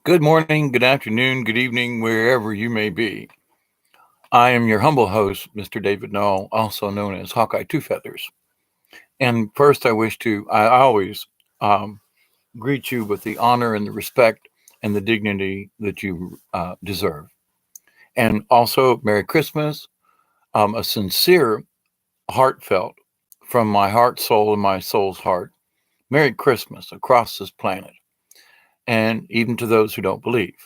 Good morning, good afternoon, good evening, wherever you may be. I am your humble host, Mr. David Null, also known as Hawkeye Two Feathers. And first, I always greet you with the honor and the respect and the dignity that you deserve. And also, Merry Christmas, a sincere, heartfelt, from my heart, soul, and my soul's heart, Merry Christmas across this planet, and even to those who don't believe.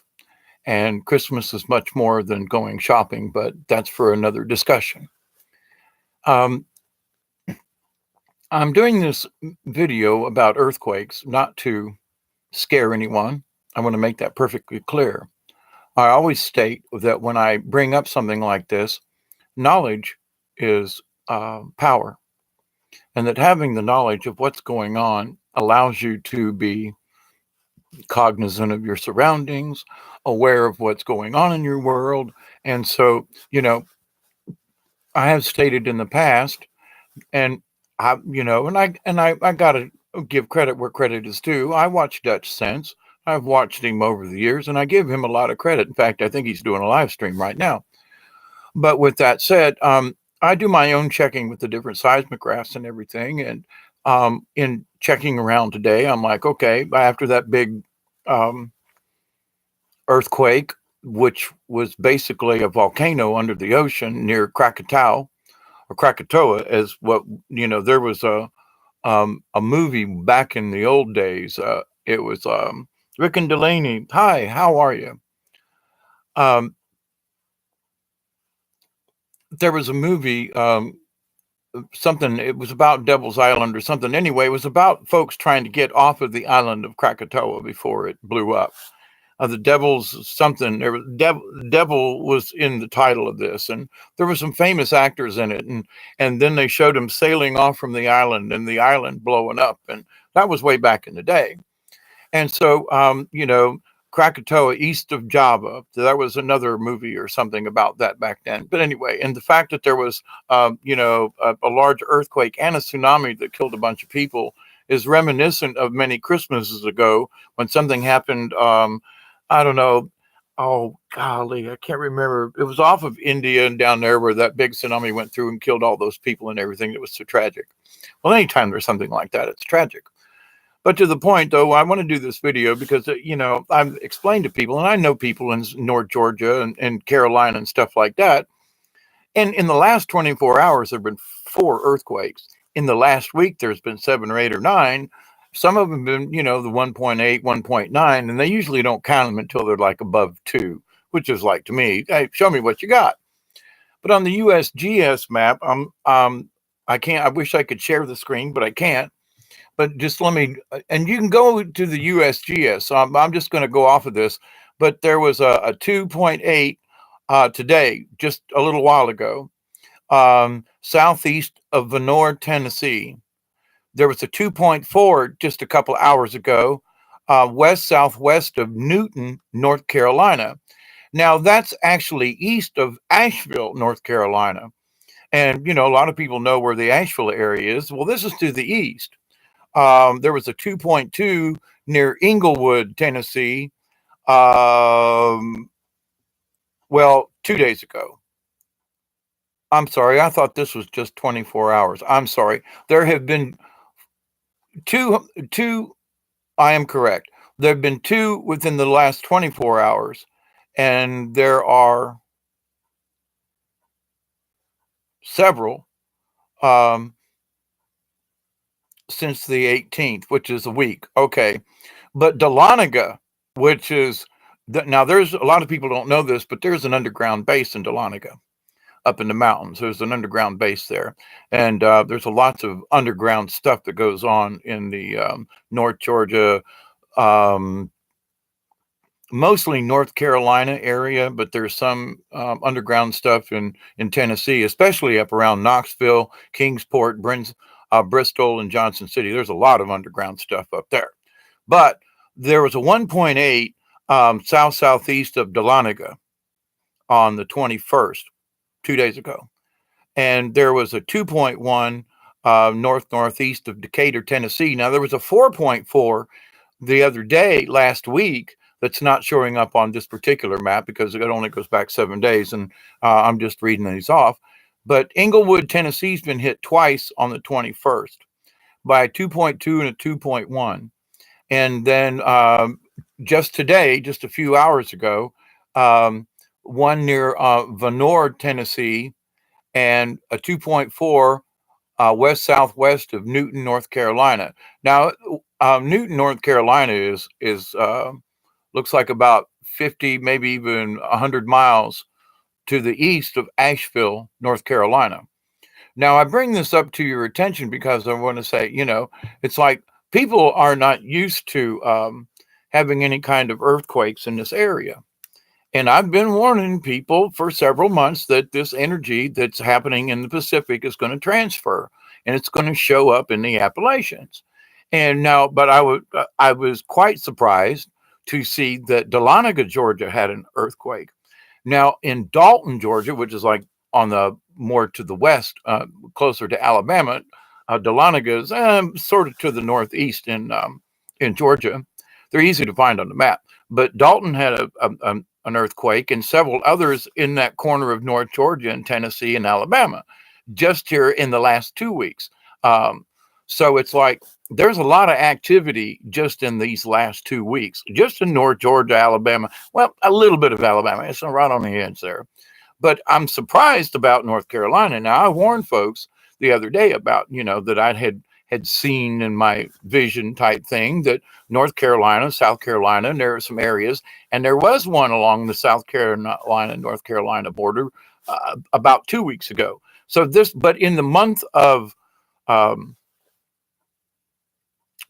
And Christmas is much more than going shopping, but that's for another discussion. Um, I'm doing this video about earthquakes not to scare anyone. I want to make that perfectly clear. I always state that when I bring up something like this, knowledge is power, and that having the knowledge of what's going on allows you to be cognizant of your surroundings, aware of what's going on in your world. And so, I have stated in the past, and I gotta give credit where credit is due. I watch Dutch Sense. I've watched him over the years, and I give him a lot of credit. In fact, I think he's doing a live stream right now. But with that said, I do my own checking with the different seismographs and everything. And in checking around today, I'm like, okay, after that big um, earthquake, which was basically a volcano under the ocean near Krakatoa, or Krakatoa, as what there was a movie back in the old days. It was Rick and Delaney. Hi, how are you? Um, there was a movie, something. It was about Devil's Island or something. Anyway, it was about folks trying to get off of the island of Krakatoa before it blew up. The devil's something. Devil was in the title of this, and there were some famous actors in it, and then they showed him sailing off from the island and the island blowing up, and that was way back in the day. And so, Krakatoa east of Java, that was another movie or something about that back then. But anyway, and the fact that there was, a large earthquake and a tsunami that killed a bunch of people is reminiscent of many Christmases ago when something happened. I don't know. Oh, golly, I can't remember. It was off of India and down there where that big tsunami went through and killed all those people and everything. It was so tragic. Well, anytime there's something like that, it's tragic. But to the point, though, I want to do this video because, I've explained to people, and I know people in North Georgia and Carolina and stuff like that. And in the last 24 hours, there have been 4 earthquakes. In the last week, there's been 7 or 8 or 9. Some of them have been, the 1.8, 1.9, and they usually don't count them until they're like above 2, which is like to me, hey, show me what you got. But on the USGS map, I can't, I wish I could share the screen, but I can't. But just let me, and you can go to the USGS. So I'm just going to go off of this. But there was a 2.8 today, just a little while ago, southeast of Vonore, Tennessee. There was a 2.4 just a couple hours ago, west southwest of Newton, North Carolina. Now, that's actually east of Asheville, North Carolina. And, a lot of people know where the Asheville area is. Well, this is to the east. There was a 2.2 near Inglewood, Tennessee. Well, 2 days ago. I'm sorry. I thought this was just 24 hours. I'm sorry. There have been two. I am correct. There have been 2 within the last 24 hours, and there are several since the 18th, which is a week. Okay. But Dahlonega, which is now there's a lot of people don't know this, but there's an underground base in Dahlonega up in the mountains. There's an underground base there. And there's lots of underground stuff that goes on in the North Georgia, mostly North Carolina area, but there's some underground stuff in Tennessee, especially up around Knoxville, Kingsport, Bristol, and Johnson City. There's a lot of underground stuff up there. But there was a 1.8 southeast of Dahlonega on the 21st, 2 days ago. And there was a 2.1 northeast of Decatur, Tennessee. Now, there was a 4.4 the other day, last week, that's not showing up on this particular map because it only goes back 7 days, and I'm just reading these off. But Englewood, Tennessee's been hit twice on the 21st by a 2.2 and a 2.1. And then just today, just a few hours ago, one near Vonore, Tennessee, and a 2.4 west southwest of Newton, North Carolina. Now, Newton, North Carolina is looks like about 50, maybe even 100 miles to the east of Asheville, North Carolina. Now, I bring this up to your attention because I want to say, it's like people are not used to having any kind of earthquakes in this area. And I've been warning people for several months that this energy that's happening in the Pacific is going to transfer and it's going to show up in the Appalachians. And now, but I was quite surprised to see that Dahlonega, Georgia had an earthquake. Now in Dalton, Georgia, which is like on the more to the west, closer to Alabama, Dahlonega is sort of to the northeast in Georgia. They're easy to find on the map. But Dalton had an earthquake and several others in that corner of North Georgia and Tennessee and Alabama just here in the last 2 weeks. So it's like there's a lot of activity just in these last 2 weeks, just in North Georgia, Alabama. Well, a little bit of Alabama. It's right on the edge there. But I'm surprised about North Carolina. Now, I warned folks the other day about, that I had seen in my vision type thing that North Carolina, South Carolina, and there are some areas, and there was one along the South Carolina, North Carolina border about 2 weeks ago. But in the month of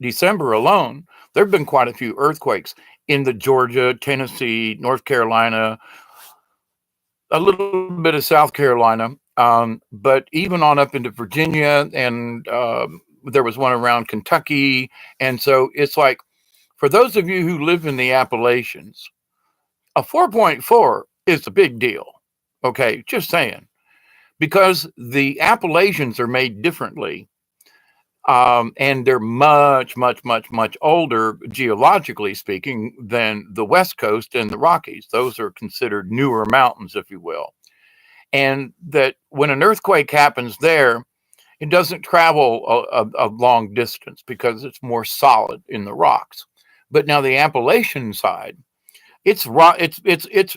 December alone, there have been quite a few earthquakes in the Georgia, Tennessee, North Carolina, a little bit of South Carolina, but even on up into Virginia, and there was one around Kentucky. And so it's like, for those of you who live in the Appalachians, a 4.4 is a big deal. Okay, just saying. Because the Appalachians are made differently. And they're much, much, much, much older, geologically speaking, than the West Coast and the Rockies. Those are considered newer mountains, if you will. And that when an earthquake happens there, it doesn't travel a long distance because it's more solid in the rocks. But now the Appalachian side, it's rock. It's.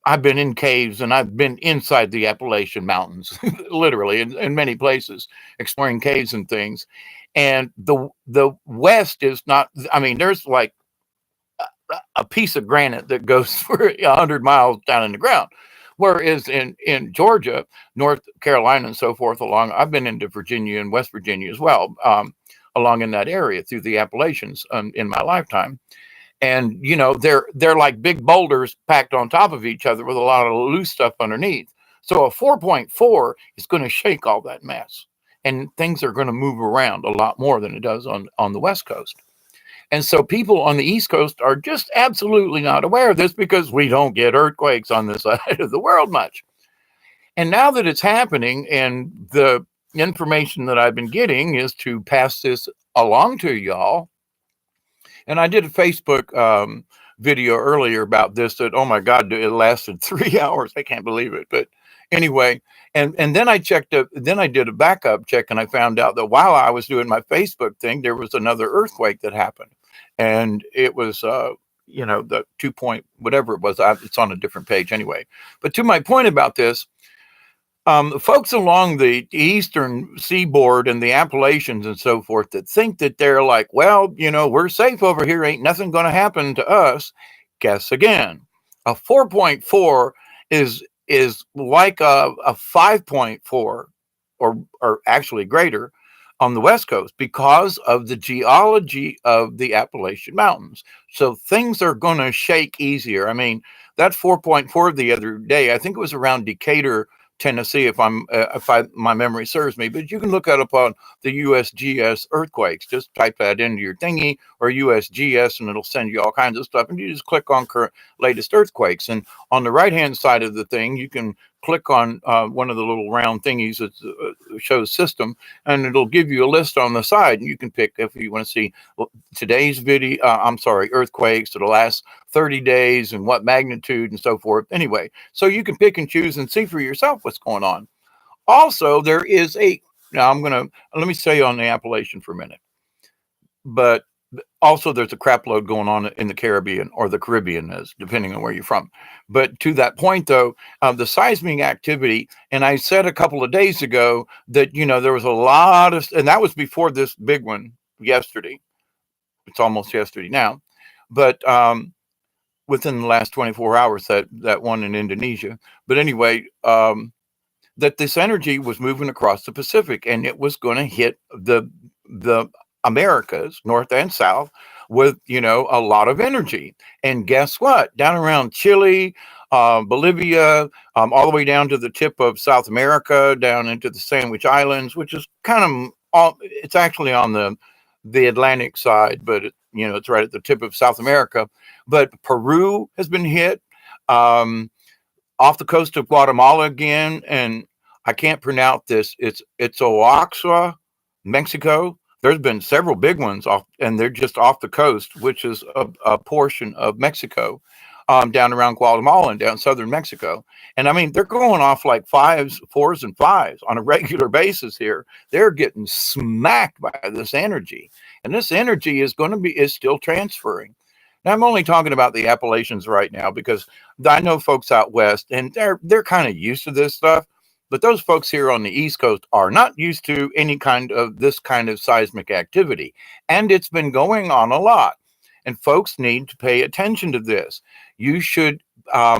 I've been in caves and I've been inside the Appalachian Mountains, literally in many places, exploring caves and things. And the West is not. I mean, there's like a piece of granite that goes for 100 miles down in the ground. Whereas in Georgia, North Carolina, and so forth along, I've been into Virginia and West Virginia as well, along in that area through the Appalachians in my lifetime. And, they're like big boulders packed on top of each other with a lot of loose stuff underneath. So a 4.4 is going to shake all that mess. And things are going to move around a lot more than it does on the West Coast. And so people on the East Coast are just absolutely not aware of this because we don't get earthquakes on this side of the world much. And now that it's happening, and the information that I've been getting is to pass this along to y'all. And I did a Facebook video earlier about this that, oh my God, it lasted 3 hours. I can't believe it. But anyway, and then I then I did a backup check, and I found out that while I was doing my Facebook thing, there was another earthquake that happened. And it was, the 2 point, whatever it was, it's on a different page anyway. But to my point about this, folks along the eastern seaboard and the Appalachians and so forth that think that they're like, well, we're safe over here. Ain't nothing going to happen to us. Guess again. A 4.4 is like a 5.4 or actually greater on the West Coast because of the geology of the Appalachian Mountains. So things are going to shake easier. I mean, that 4.4 the other day, I think it was around Decatur, Tennessee, if my memory serves me, but you can look that up on the USGS earthquakes. Just type that into your thingy or USGS and it'll send you all kinds of stuff. And you just click on current latest earthquakes. And on the right-hand side of the thing, you can click on one of the little round thingies that shows system, and it'll give you a list on the side, and you can pick if you want to see today's video. I'm sorry, earthquakes to the last 30 days and what magnitude and so forth. Anyway, so you can pick and choose and see for yourself what's going on. Also, there is now let me stay on the Appalachian for a minute, but also there's a crap load going on in the Caribbean, or the Caribbean is, depending on where you're from. But to that point, though, the seismic activity, and I said a couple of days ago that, there was a lot of, and that was before this big one yesterday. It's almost yesterday now. But within the last 24 hours, that one in Indonesia. But anyway, that this energy was moving across the Pacific, and it was going to hit the Americas, North and South, with, a lot of energy. And guess what? Down around Chile, Bolivia, all the way down to the tip of South America, down into the Sandwich Islands, which is kind of it's actually on the Atlantic side, but it's right at the tip of South America. But Peru has been hit, off the coast of Guatemala again, and I can't pronounce this. It's Oaxaca, Mexico. There's been several big ones off, and they're just off the coast, which is a portion of Mexico, down around Guatemala and down southern Mexico. And I mean, they're going off like fours and fives on a regular basis here. They're getting smacked by this energy, and this energy is still transferring. Now, I'm only talking about the Appalachians right now because I know folks out west, and they're kind of used to this stuff. But those folks here on the East Coast are not used to this kind of seismic activity. And it's been going on a lot. And folks need to pay attention to this. You should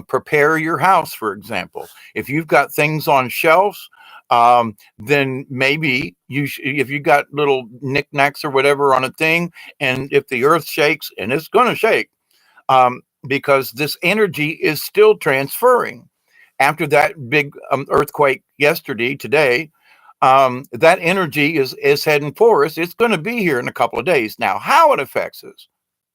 prepare your house, for example. If you've got things on shelves, then maybe if you got little knickknacks or whatever on a thing, and if the earth shakes, and it's going to shake, because this energy is still transferring. After that big earthquake today, that energy is heading for us. It's going to be here in a couple of days. Now, how it affects us,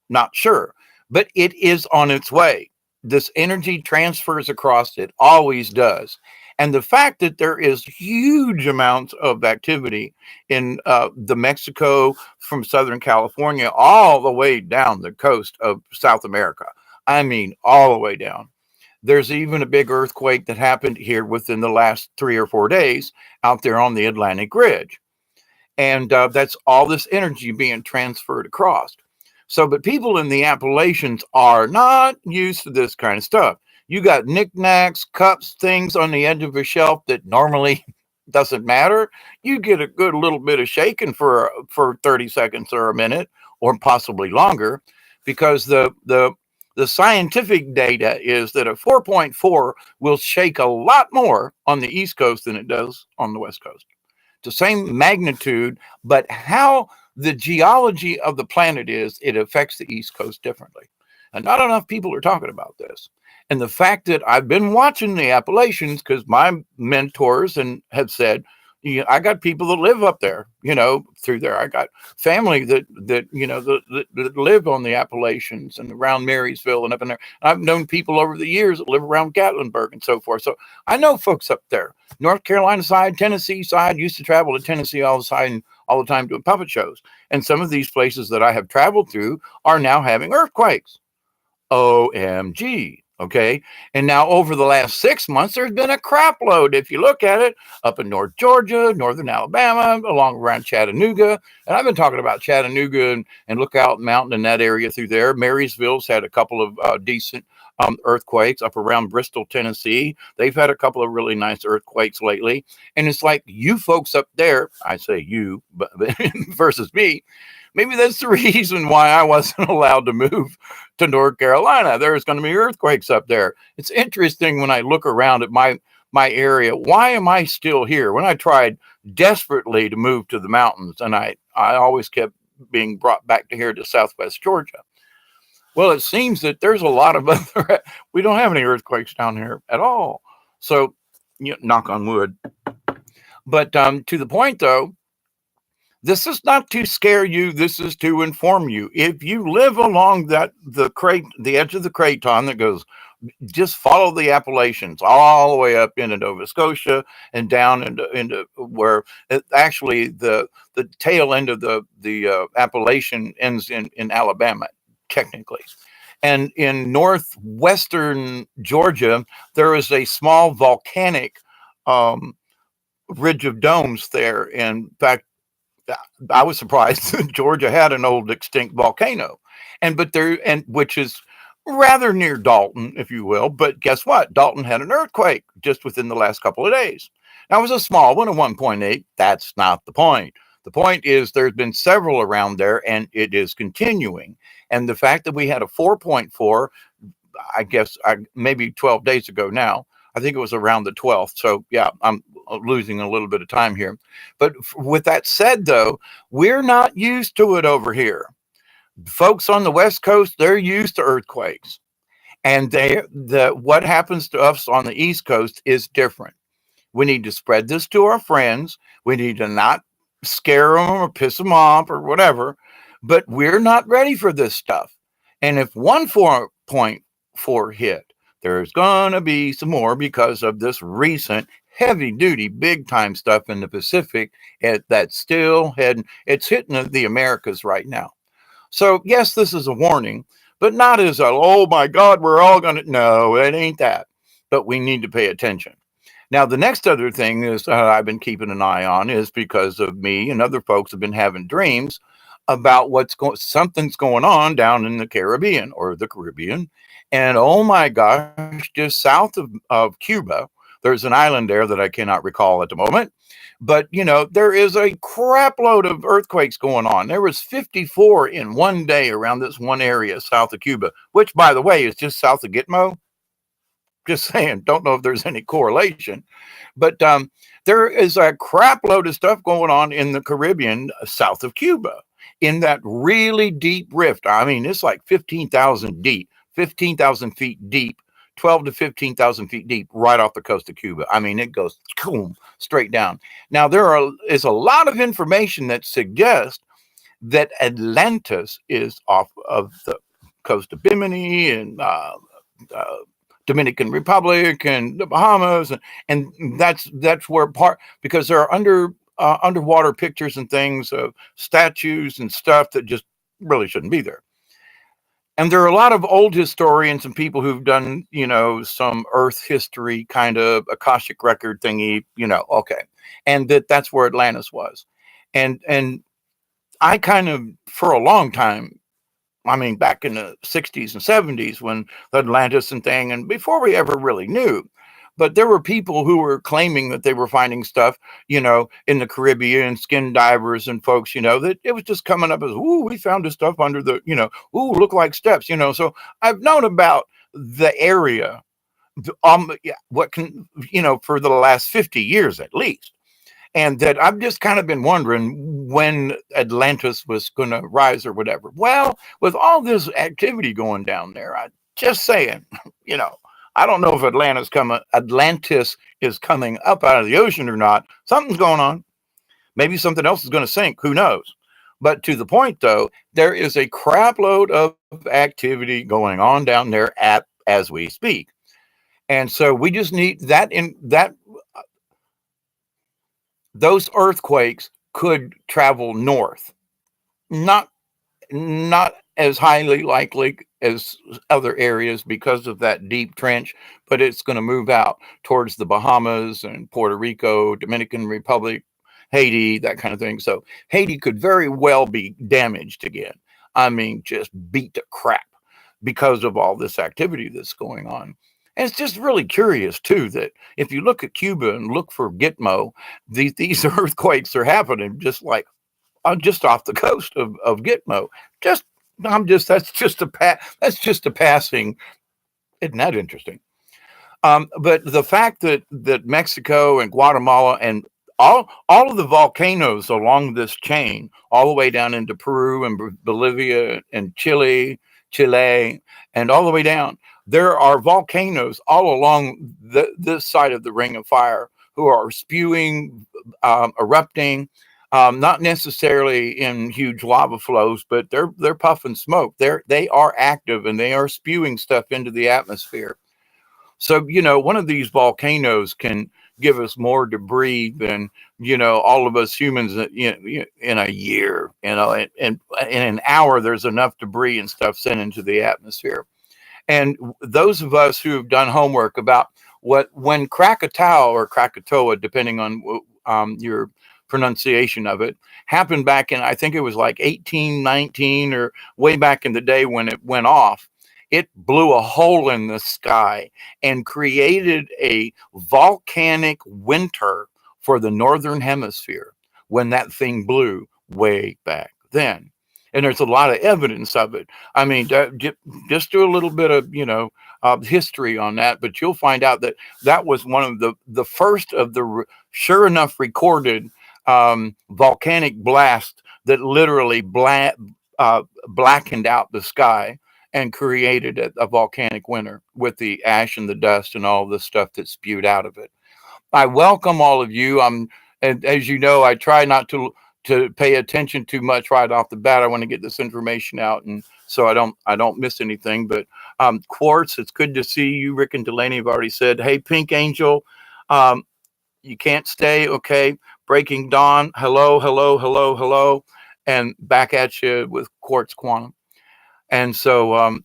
not sure, but it is on its way. This energy transfers across, it always does. And the fact that there is huge amounts of activity in the Mexico, from Southern California all the way down the coast of South America. I mean, all the way down. There's even a big earthquake that happened here within the last 3 or 4 days out there on the Atlantic Ridge. And that's all this energy being transferred across. So, but people in the Appalachians are not used to this kind of stuff. You got knickknacks, cups, things on the edge of a shelf that normally doesn't matter. You get a good little bit of shaking for 30 seconds or a minute, or possibly longer, because the scientific data is that a 4.4 will shake a lot more on the East Coast than it does on the West Coast. The same magnitude, but how the geology of the planet is, it affects the East Coast differently. And not enough people are talking about this. And the fact that I've been watching the Appalachians, because my mentors have said, I got people that live up there, through there. I got family that live on the Appalachians and around Marysville and up in there. I've known people over the years that live around Gatlinburg and so forth. So I know folks up there, North Carolina side, Tennessee side. Used to travel to Tennessee all the time doing puppet shows. And some of these places that I have traveled through are now having earthquakes. OMG. Okay. And now over the last 6 months, there's been a crap load. If you look at it up in North Georgia, Northern Alabama, along around Chattanooga. And I've been talking about Chattanooga and Lookout Mountain and that area through there. Marysville's had a couple of decent earthquakes up around Bristol, Tennessee. They've had a couple of really nice earthquakes lately. And it's like you folks up there, I say you, but versus me. Maybe that's the reason why I wasn't allowed to move to North Carolina. There's going to be earthquakes up there. It's interesting when I look around at my area. Why am I still here? When I tried desperately to move to the mountains, and I always kept being brought back to here to Southwest Georgia. Well, it seems that there's a lot of other, we don't have any earthquakes down here at all. So, knock on wood. But to the point, though, this is not to scare you. This is to inform you. If you live along the edge of the craton that goes just follow the Appalachians all the way up into Nova Scotia and down into where actually the tail end of the Appalachian ends in Alabama, technically. And in northwestern Georgia, there is a small volcanic um, ridge of domes there. In fact, I was surprised that Georgia had an old extinct volcano, and but there and which is rather near Dalton, if you will. But guess what? Dalton had an earthquake just within the last couple of days. Now it was a small one, a 1.8. That's not the point. The point is there's been several around there, and it is continuing. And the fact that we had a 4.4, I guess maybe 12 days ago now. I think it was around the 12th. So yeah, I'm losing a little bit of time here. But with that said, though, we're not used to it over here. Folks on the West Coast, they're used to earthquakes. And what happens to us on the East Coast is different. We need to spread this to our friends. We need to not scare them or piss them off or whatever. But we're not ready for this stuff. And if 1.4 hit, there's going to be some more because of this recent heavy duty, big time stuff in the Pacific that's still heading. It's hitting the Americas right now. So, yes, this is a warning, but not as a, oh my God, we're all going to. No, it ain't that. But we need to pay attention. Now, the next other thing is I've been keeping an eye on is because of me and other folks have been having dreams about something's going on down in the Caribbean or the Caribbean. And oh my gosh, just south of Cuba, there's an island there that I cannot recall at the moment. But, there is a crap load of earthquakes going on. There was 54 in one day around this one area south of Cuba, which, by the way, is just south of Gitmo. Just saying, don't know if there's any correlation. But there is a crap load of stuff going on in the Caribbean south of Cuba in that really deep rift. I mean, it's like 15,000 deep, 15,000 feet deep, 12 to 15,000 feet deep, right off the coast of Cuba. I mean, it goes boom, straight down. Now, is a lot of information that suggests that Atlantis is off of the coast of Bimini and Dominican Republic and the Bahamas, and that's where because there are underwater pictures and things of statues and stuff that just really shouldn't be there. And there are a lot of old historians and people who've done, some Earth history kind of Akashic record thingy, okay, and that's where Atlantis was, and I kind of for a long time. I mean, back in the 60s and 70s when the Atlantis and thing, and before we ever really knew. But there were people who were claiming that they were finding stuff, in the Caribbean, skin divers and folks, that it was just coming up as, ooh, we found this stuff under the, ooh, look like steps, So I've known about the area, what can, for the last 50 years at least. And that I've just kind of been wondering when Atlantis was going to rise or whatever. Well, with all this activity going down there, I just saying, I don't know if Atlantis is coming up out of the ocean or not. Something's going on. Maybe something else is going to sink. Who knows? But to the point, though, there is a crap load of activity going on down there as we speak. And so we just need that. Those earthquakes could travel north, not as highly likely as other areas because of that deep trench, but it's going to move out towards the Bahamas and Puerto Rico, Dominican Republic, Haiti, that kind of thing. So Haiti could very well be damaged again. I mean, just beat to crap because of all this activity that's going on. And it's just really curious, too, that if you look at Cuba and look for Gitmo, these earthquakes are happening just off the coast of Gitmo. That's just a passing. Isn't that interesting? But the fact that Mexico and Guatemala and all of the volcanoes along this chain, all the way down into Peru and Bolivia and Chile, and all the way down, there are volcanoes all along this side of the Ring of Fire who are spewing, erupting, not necessarily in huge lava flows, but they're puffing smoke. They are active and they are spewing stuff into the atmosphere. So, one of these volcanoes can give us more debris than, all of us humans, in a year, and in an hour, there's enough debris and stuff sent into the atmosphere. And those of us who have done homework about when Krakatoa or Krakatoa, depending on your pronunciation of it, happened back in, I think it was like 1819 or way back in the day when it went off. It blew a hole in the sky and created a volcanic winter for the northern hemisphere when that thing blew way back then. And there's a lot of evidence of it. I mean, just do a little bit of history on that, but you'll find out that that was one of the first of the sure enough recorded volcanic blast that literally blackened out the sky and created a volcanic winter with the ash and the dust and all the stuff that spewed out of it. I welcome all of you. And as you know, I try not to pay attention too much right off the bat. I want to get this information out, and so I don't miss anything. But Quartz, it's good to see you. Rick and Delaney have already said, "Hey, Pink Angel, um, you can't stay." Okay, Breaking Dawn, hello, hello, hello, hello, and back at you with Quartz Quantum. And so,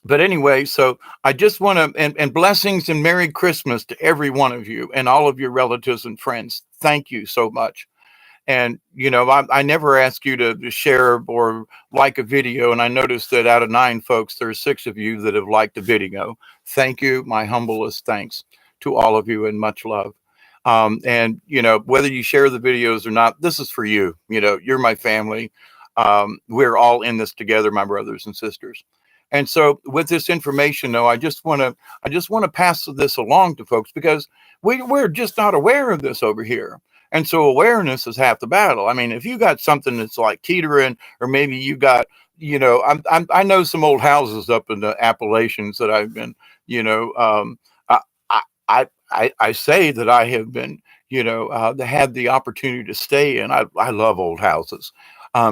but anyway, so I just want to, and blessings and Merry Christmas to every one of you and all of your relatives and friends. Thank you so much. And, I never ask you to share or like a video. And I noticed that out of 9 folks, there's 6 of you that have liked the video. Thank you. My humblest thanks to all of you and much love. And, whether you share the videos or not, this is for you. You're my family. We're all in this together, my brothers and sisters. And so with this information, though, I just want to pass this along to folks because we're just not aware of this over here. And so awareness is half the battle. I mean, if you got something that's like teetering, or maybe you got, I know some old houses up in the Appalachians that I've been, I, I say that I have been, had the opportunity to stay in. I love old houses.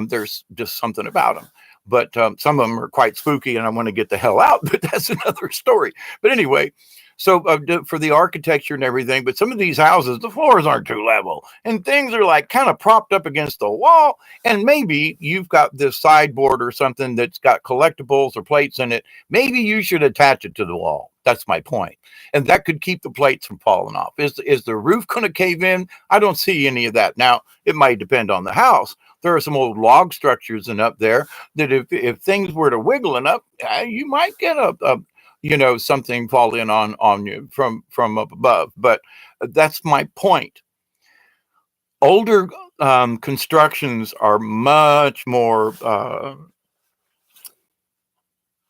There's just something about them. But some of them are quite spooky and I want to get the hell out, but that's another story. But anyway, so for the architecture and everything, but some of these houses, the floors aren't too level and things are like kind of propped up against the wall. And maybe you've got this sideboard or something that's got collectibles or plates in it. Maybe you should attach it to the wall. That's my point. And that could keep the plates from falling off. Is the roof going to cave in? I don't see any of that. Now, it might depend on the house. There are some old log structures and up there that if things were to wiggle up, you might get something falling on you from up above. But that's my point. Older constructions are much more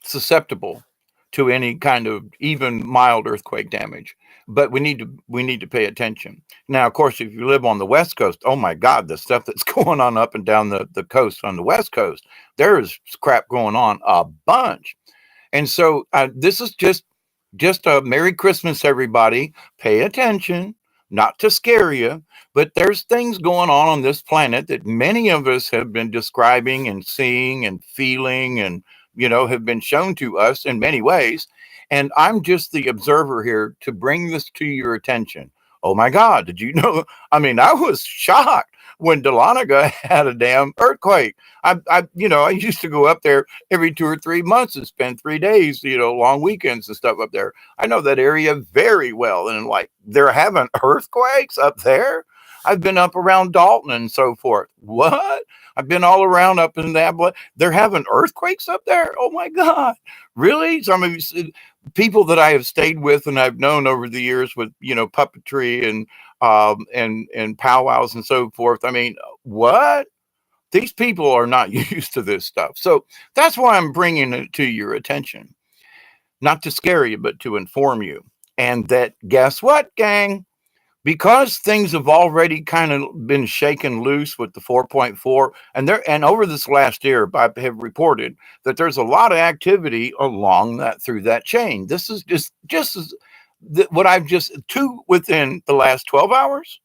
susceptible to any kind of even mild earthquake damage. But we need to pay attention. Now, of course, if you live on the West Coast, oh my God, the stuff that's going on up and down the coast on the West Coast, there's crap going on a bunch. And so this is just a Merry Christmas, everybody. Pay attention, not to scare you, but there's things going on this planet that many of us have been describing and seeing and feeling and have been shown to us in many ways. And I'm just the observer here to bring this to your attention. Oh my God, did you know? I mean, I was shocked when Dahlonega had a damn earthquake. I used to go up there every 2 or 3 months and spend 3 days, long weekends and stuff up there. I know that area very well. And like, they're having earthquakes up there. I've been up around Dalton and so forth. What? I've been all around up in that. They're having earthquakes up there? Oh my God. Really? Some of you people that I have stayed with and I've known over the years with, puppetry and powwows and so forth. I mean, what? These people are not used to this stuff. So that's why I'm bringing it to your attention. Not to scare you, but to inform you. And that, guess what, gang? Because things have already kind of been shaken loose with the 4.4, and over this last year, I have reported that there's a lot of activity along through that chain. This is just as what I've just 2 within the last 12 hours,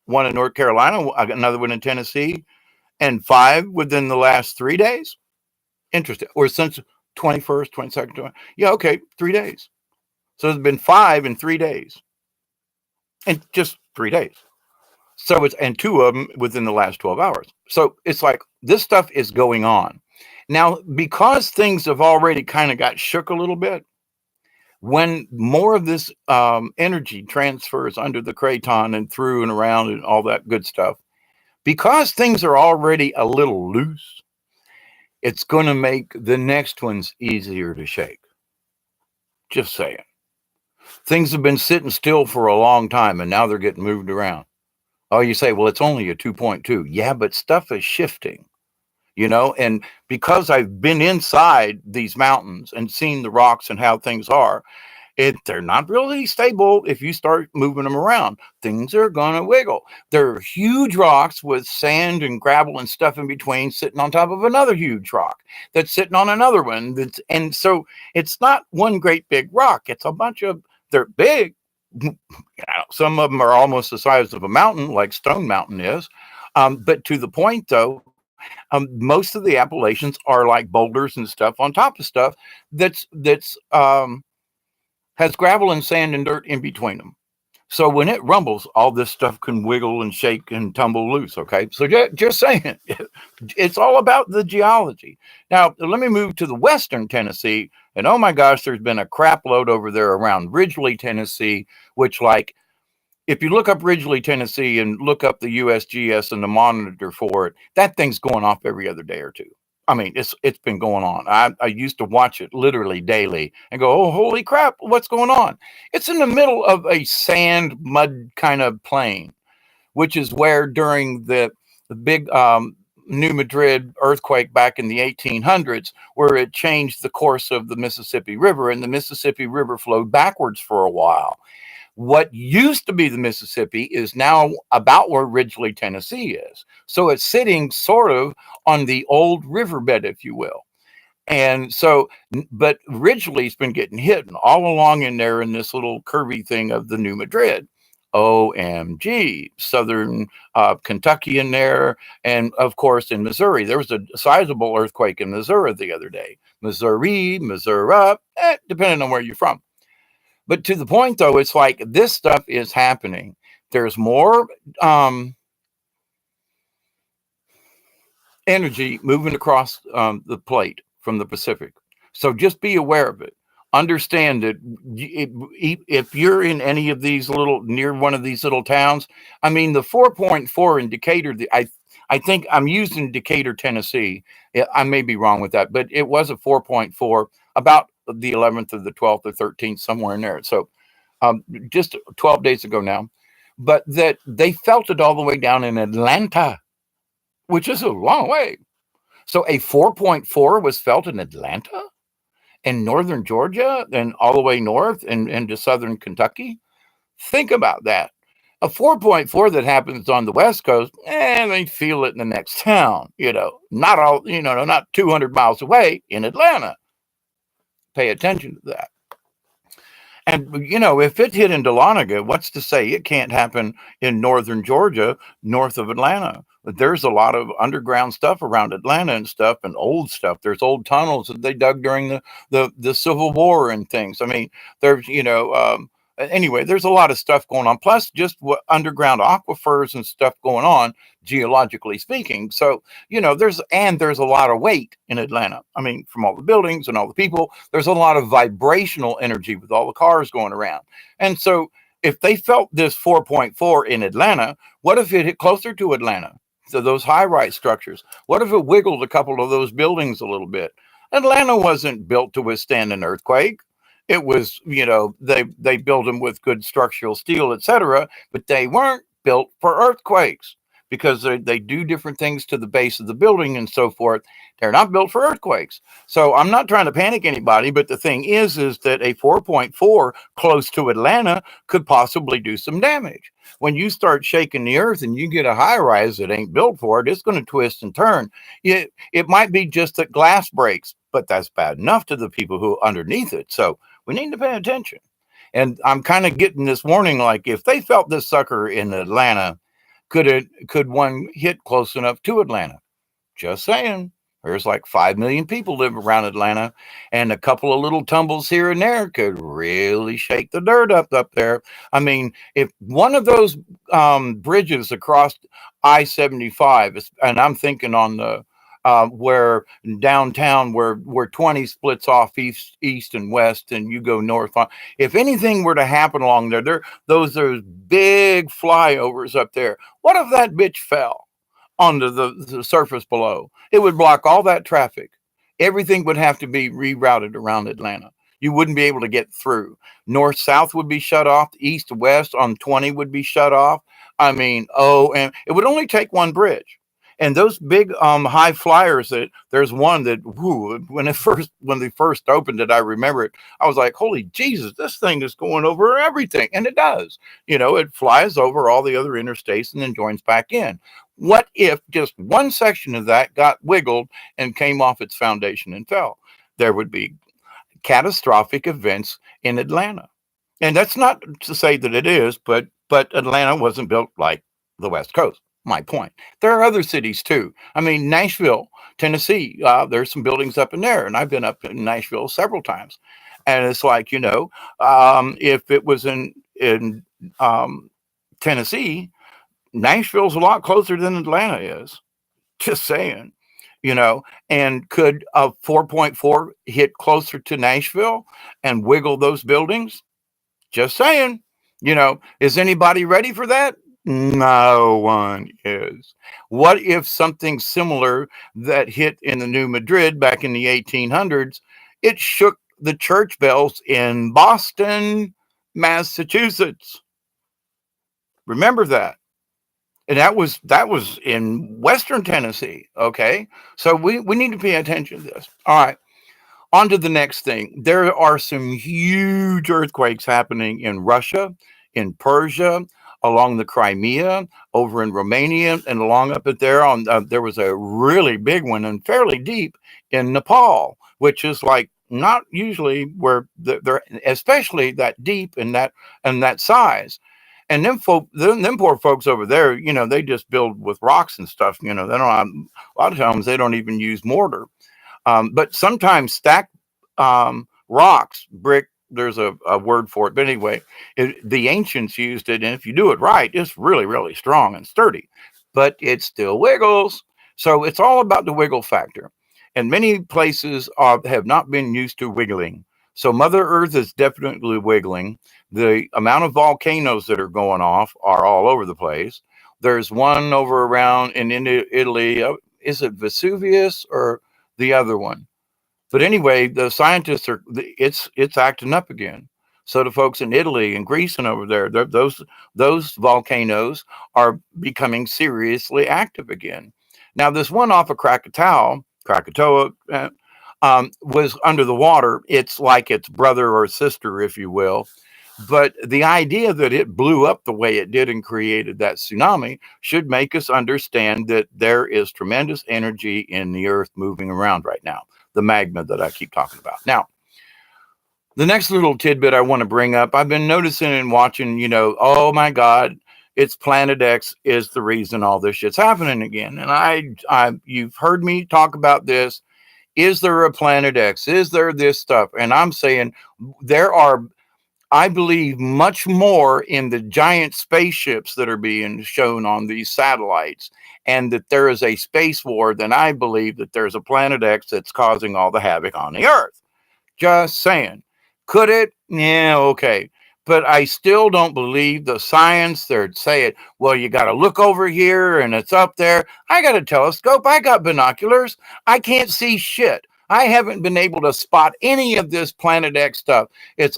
1 in North Carolina, another one in Tennessee, and 5 within the last 3 days. Interesting. Or since 21st, 22nd. Yeah, okay, 3 days. So there's been 5 in 3 days, in just 3 days. So it's, and 2 of them within the last 12 hours. So it's like this stuff is going on. Now, because things have already kind of got shook a little bit, when more of this energy transfers under the craton and through and around and all that good stuff, because things are already a little loose, it's going to make the next ones easier to shake. Just saying. Things have been sitting still for a long time and now they're getting moved around. Oh, you say, well, it's only a 2.2. Yeah, but stuff is shifting, and because I've been inside these mountains and seen the rocks and how things are, they're not really stable. If you start moving them around, things are going to wiggle. There are huge rocks with sand and gravel and stuff in between sitting on top of another huge rock that's sitting on another one. And so it's not one great big rock. It's a bunch of, they're big. Some of them are almost the size of a mountain, like Stone Mountain is. But to the point, though, most of the Appalachians are like boulders and stuff on top of stuff that's has gravel and sand and dirt in between them. So when it rumbles, all this stuff can wiggle and shake and tumble loose. Okay, so just saying, it's all about the geology. Now let me move to the western Tennessee, and oh my gosh, there's been a crap load over there around Ridgely, Tennessee, which, like, if you look up Ridgely, Tennessee, and look up the USGS and the monitor for it, that thing's going off every other day or two. I mean, it's been going on. I used to watch it literally daily and go, oh, holy crap, what's going on? It's in the middle of a sand, mud kind of plain, which is where during the big New Madrid earthquake back in the 1800s, where it changed the course of the Mississippi River, and the Mississippi River flowed backwards for a while. What used to be the Mississippi is now about where Ridgely, Tennessee is. So it's sitting sort of on the old riverbed, if you will. And so, but Ridgely's been getting hit all along in there in this little curvy thing of the New Madrid. OMG, southern Kentucky in there. And of course, in Missouri, there was a sizable earthquake in Missouri the other day. Missouri, depending on where you're from. But to the point, though, it's like this stuff is happening. There's more energy moving across the plate from the Pacific. So just be aware of it. Understand that if you're in any of these near one of these little towns, I mean, the 4.4 in Decatur, I think I'm using Decatur, Tennessee. I may be wrong with that, but it was a 4.4 about the 11th or the 12th or 13th, somewhere in there. So just 12 days ago now. But that they felt it all the way down in Atlanta, which is a long way. So a 4.4 was felt in Atlanta and northern Georgia and all the way north and into southern Kentucky. Think about that. A 4.4 that happens on the West Coast, they feel it in the next town, not 200 miles away in Atlanta. Pay attention to that. And, if it hit in Dahlonega, what's to say it can't happen in northern Georgia, north of Atlanta? There's a lot of underground stuff around Atlanta and stuff, and old stuff. There's old tunnels that they dug during the Civil War and things. I mean, there's, anyway, there's a lot of stuff going on. Plus, just underground aquifers and stuff going on, geologically speaking. So, there's a lot of weight in Atlanta. I mean, from all the buildings and all the people, there's a lot of vibrational energy with all the cars going around. And so, if they felt this 4.4 in Atlanta, what if it hit closer to Atlanta? So those high-rise structures. What if it wiggled a couple of those buildings a little bit? Atlanta wasn't built to withstand an earthquake. It was, they built them with good structural steel, etc., but they weren't built for earthquakes because they do different things to the base of the building and so forth. They're not built for earthquakes. So I'm not trying to panic anybody, but the thing is that a 4.4 close to Atlanta could possibly do some damage. When you start shaking the earth and you get a high rise that ain't built for it, it's going to twist and turn. It might be just that glass breaks, but that's bad enough to the people who are underneath it. So we need to pay attention. And I'm kind of getting this warning, like if they felt this sucker in Atlanta, could one hit close enough to Atlanta? Just saying. There's like 5 million people live around Atlanta, and a couple of little tumbles here and there could really shake the dirt up there. I mean, if one of those bridges across I-75, and I'm thinking on the where downtown, where 20 splits off east and west, and you go north on. If anything were to happen along there, those big flyovers up there. What if that bitch fell onto the surface below? It would block all that traffic. Everything would have to be rerouted around Atlanta. You wouldn't be able to get through. North south would be shut off. East to west on 20 would be shut off. I mean, and it would only take one bridge. And those big high flyers, that there's one that when they first opened it, I remember it. I was like, holy Jesus, this thing is going over everything. And it does. It flies over all the other interstates and then joins back in. What if just one section of that got wiggled and came off its foundation and fell? There would be catastrophic events in Atlanta. And that's not to say that it is, but Atlanta wasn't built like the West Coast. My point. There are other cities too. I mean, Nashville, Tennessee, there's some buildings up in there, and I've been up in Nashville several times. And it's like, if it was in Tennessee, Nashville's a lot closer than Atlanta is. Just saying, and could a 4.4 hit closer to Nashville and wiggle those buildings? Just saying, is anybody ready for that? No one is. What if something similar that hit in the New Madrid back in the 1800s, it shook the church bells in Boston, Massachusetts? Remember that. And that was in Western Tennessee. Okay. So we need to pay attention to this. All right. On to the next thing. There are some huge earthquakes happening in Russia, in Persia, along the Crimea, over in Romania, and along up at there. There was a really big one and fairly deep in Nepal, which is like not usually where they're especially that deep and that size. And them poor folks over there, they just build with rocks and stuff. They don't have, a lot of times they don't even use mortar. But sometimes stacked rocks, brick, there's a word for it. But anyway, the ancients used it. And if you do it right, it's really, really strong and sturdy. But it still wiggles. So it's all about the wiggle factor. And many places have not been used to wiggling. So Mother Earth is definitely wiggling. The amount of volcanoes that are going off are all over the place. There's one over around in Italy. Is it Vesuvius or the other one? But anyway, the scientists it's acting up again. So the folks in Italy and Greece and over there, those volcanoes are becoming seriously active again. Now, this one off of Krakatoa, was under the water. It's like its brother or sister, if you will. But the idea that it blew up the way it did and created that tsunami should make us understand that there is tremendous energy in the earth moving around right now, the magma that I keep talking about. Now, the next little tidbit I want to bring up, I've been noticing and watching, oh my God, it's Planet X is the reason all this shit's happening again. And you've heard me talk about this. Is there a Planet X? Is there this stuff? And I'm saying there are, I believe, much more in the giant spaceships that are being shown on these satellites, and that there is a space war than I believe that there's a Planet X that's causing all the havoc on the Earth. Just saying. Could it? Yeah, okay. But I still don't believe the science. They're saying, well, you got to look over here and it's up there. I got a telescope. I got binoculars. I can't see shit. I haven't been able to spot any of this Planet X stuff. It's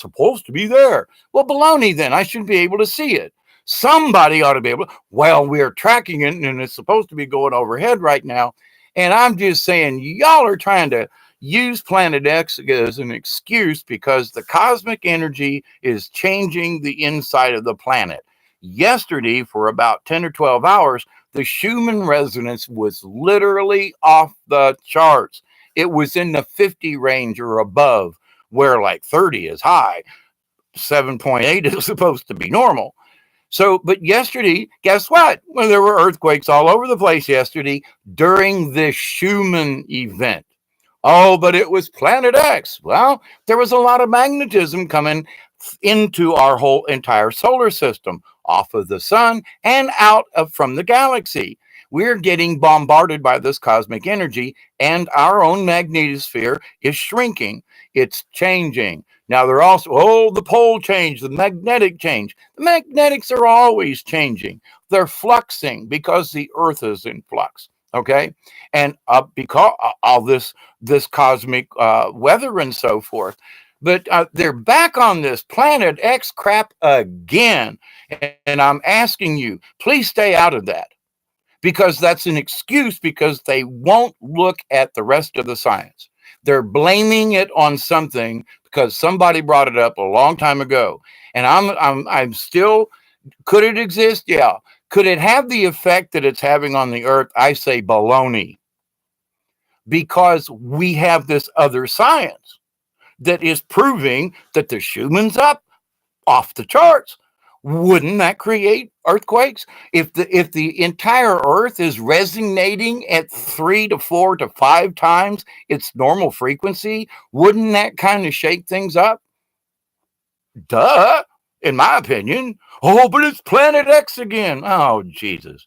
supposed to be there. Well, baloney then. I should be able to see it. Somebody ought to be able to. Well, we're tracking it and it's supposed to be going overhead right now. And I'm just saying, y'all are trying to use Planet X as an excuse because the cosmic energy is changing the inside of the planet. Yesterday, for about 10 or 12 hours, the Schumann resonance was literally off the charts. It was in the 50 range or above, where like 30 is high. 7.8 is supposed to be normal. So, but yesterday, guess what? Well, there were earthquakes all over the place yesterday during the Schumann event. Oh, but it was Planet X. Well, there was a lot of magnetism coming into our whole entire solar system, off of the sun and out of from the galaxy. We're getting bombarded by this cosmic energy, and our own magnetosphere is shrinking. It's changing. Now they're also, oh, the pole change, the magnetic change. The magnetics are always changing. They're fluxing because the Earth is in flux. Okay, and because all this cosmic weather and so forth. But they're back on this Planet X crap again. And I'm asking you, please stay out of that, because that's an excuse, because they won't look at the rest of the science. They're blaming it on something because somebody brought it up a long time ago. And I'm still, could it exist? Yeah. Could it have the effect that it's having on the Earth? I say baloney, because we have this other science that is proving that the Schumann's up off the charts. Wouldn't that create earthquakes? If the entire Earth is resonating at 3 to 4 to 5 times its normal frequency, wouldn't that kind of shake things up? Duh, in my opinion. Oh, but it's Planet X again. Oh, Jesus.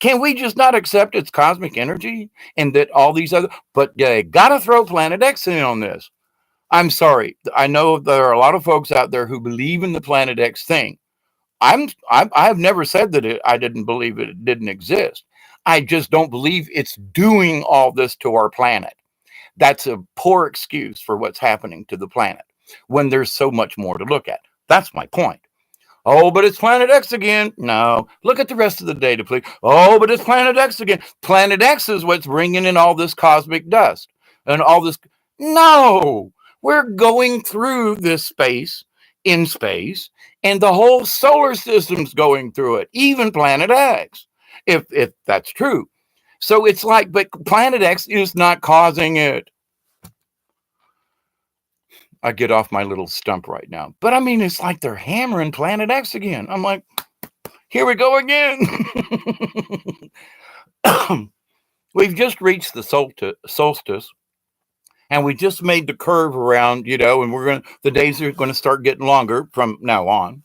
Can we just not accept its cosmic energy and that all these other, but they gotta throw Planet X in on this. I'm sorry. I know there are a lot of folks out there who believe in the Planet X thing. I've never said that I didn't believe it didn't exist. I just don't believe it's doing all this to our planet. That's a poor excuse for what's happening to the planet when there's so much more to look at. That's my point. Oh, but it's Planet X again. No, look at the rest of the data, please. Oh, but it's Planet X again. Planet X is what's bringing in all this cosmic dust and all this. No, we're going through this space, in space, and the whole solar system's going through it, even Planet X, if that's true. So it's like, but Planet X is not causing it. I get off my little stump right now. But I mean, it's like they're hammering Planet X again. I'm like, here we go again. We've just reached the solstice, and we just made the curve around, and the days are going to start getting longer from now on.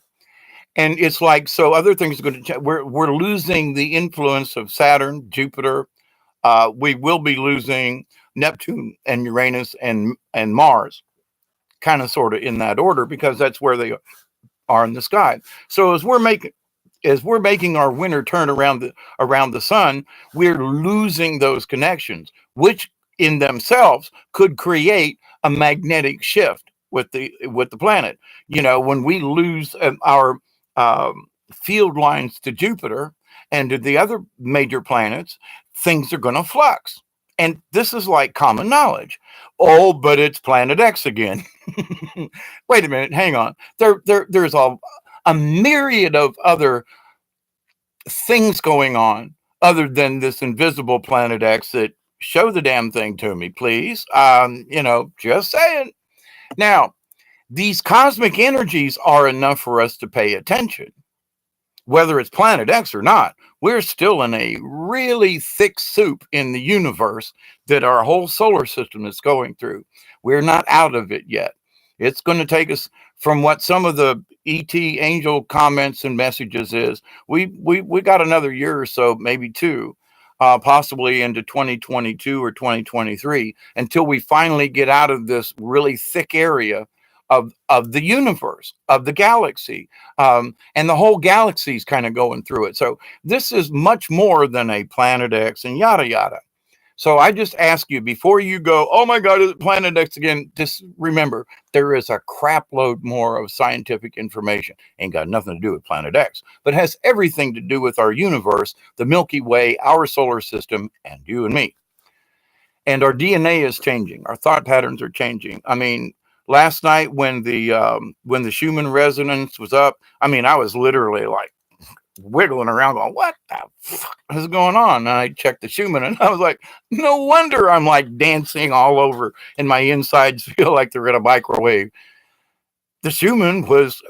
And it's like, so other things are going to change. We're losing the influence of Saturn, Jupiter. We will be losing Neptune and Uranus and Mars, kind of sort of in that order, because that's where they are in the sky. So as we're making our winter turn around the sun, we're losing those connections, which in themselves could create a magnetic shift with the planet. When we lose our field lines to Jupiter and to the other major planets, things are going to flux. And this is like common knowledge. Oh, but it's Planet X again. Wait a minute, hang on. There's a myriad of other things going on other than this invisible Planet X that show the damn thing to me, please. Just saying. Now, these cosmic energies are enough for us to pay attention. Whether it's Planet X or not, we're still in a really thick soup in the universe that our whole solar system is going through. We're not out of it yet. It's going to take us, from what some of the ET angel comments and messages is, we got another year or so, maybe two, possibly into 2022 or 2023, until we finally get out of this really thick area of the universe, of the galaxy, and the whole galaxy is kind of going through it. So this is much more than a Planet X and yada yada. So I just ask you, before you go, oh my God, is it Planet X again? Just remember, there is a crap load more of scientific information. Ain't got nothing to do with Planet X, but has everything to do with our universe, the Milky Way, our solar system, and you and me. And our DNA is changing. Our thought patterns are changing. I mean, last night when the Schumann resonance was up, I mean, I was literally like wiggling around going, what the fuck is going on? And I checked the Schumann and I was like, no wonder I'm like dancing all over and my insides feel like they're in a microwave. The Schumann was,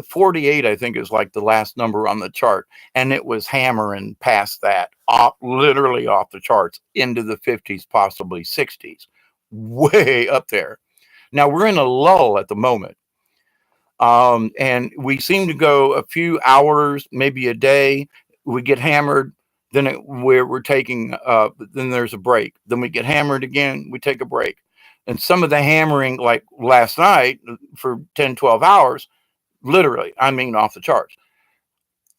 48, I think, is like the last number on the chart. And it was hammering past that, literally off the charts into the 50s, possibly 60s, way up there. Now we're in a lull at the moment. And we seem to go a few hours, maybe a day. We get hammered, then we're taking, then there's a break. Then we get hammered again, we take a break. And some of the hammering, like last night for 10, 12 hours, literally, I mean, off the charts.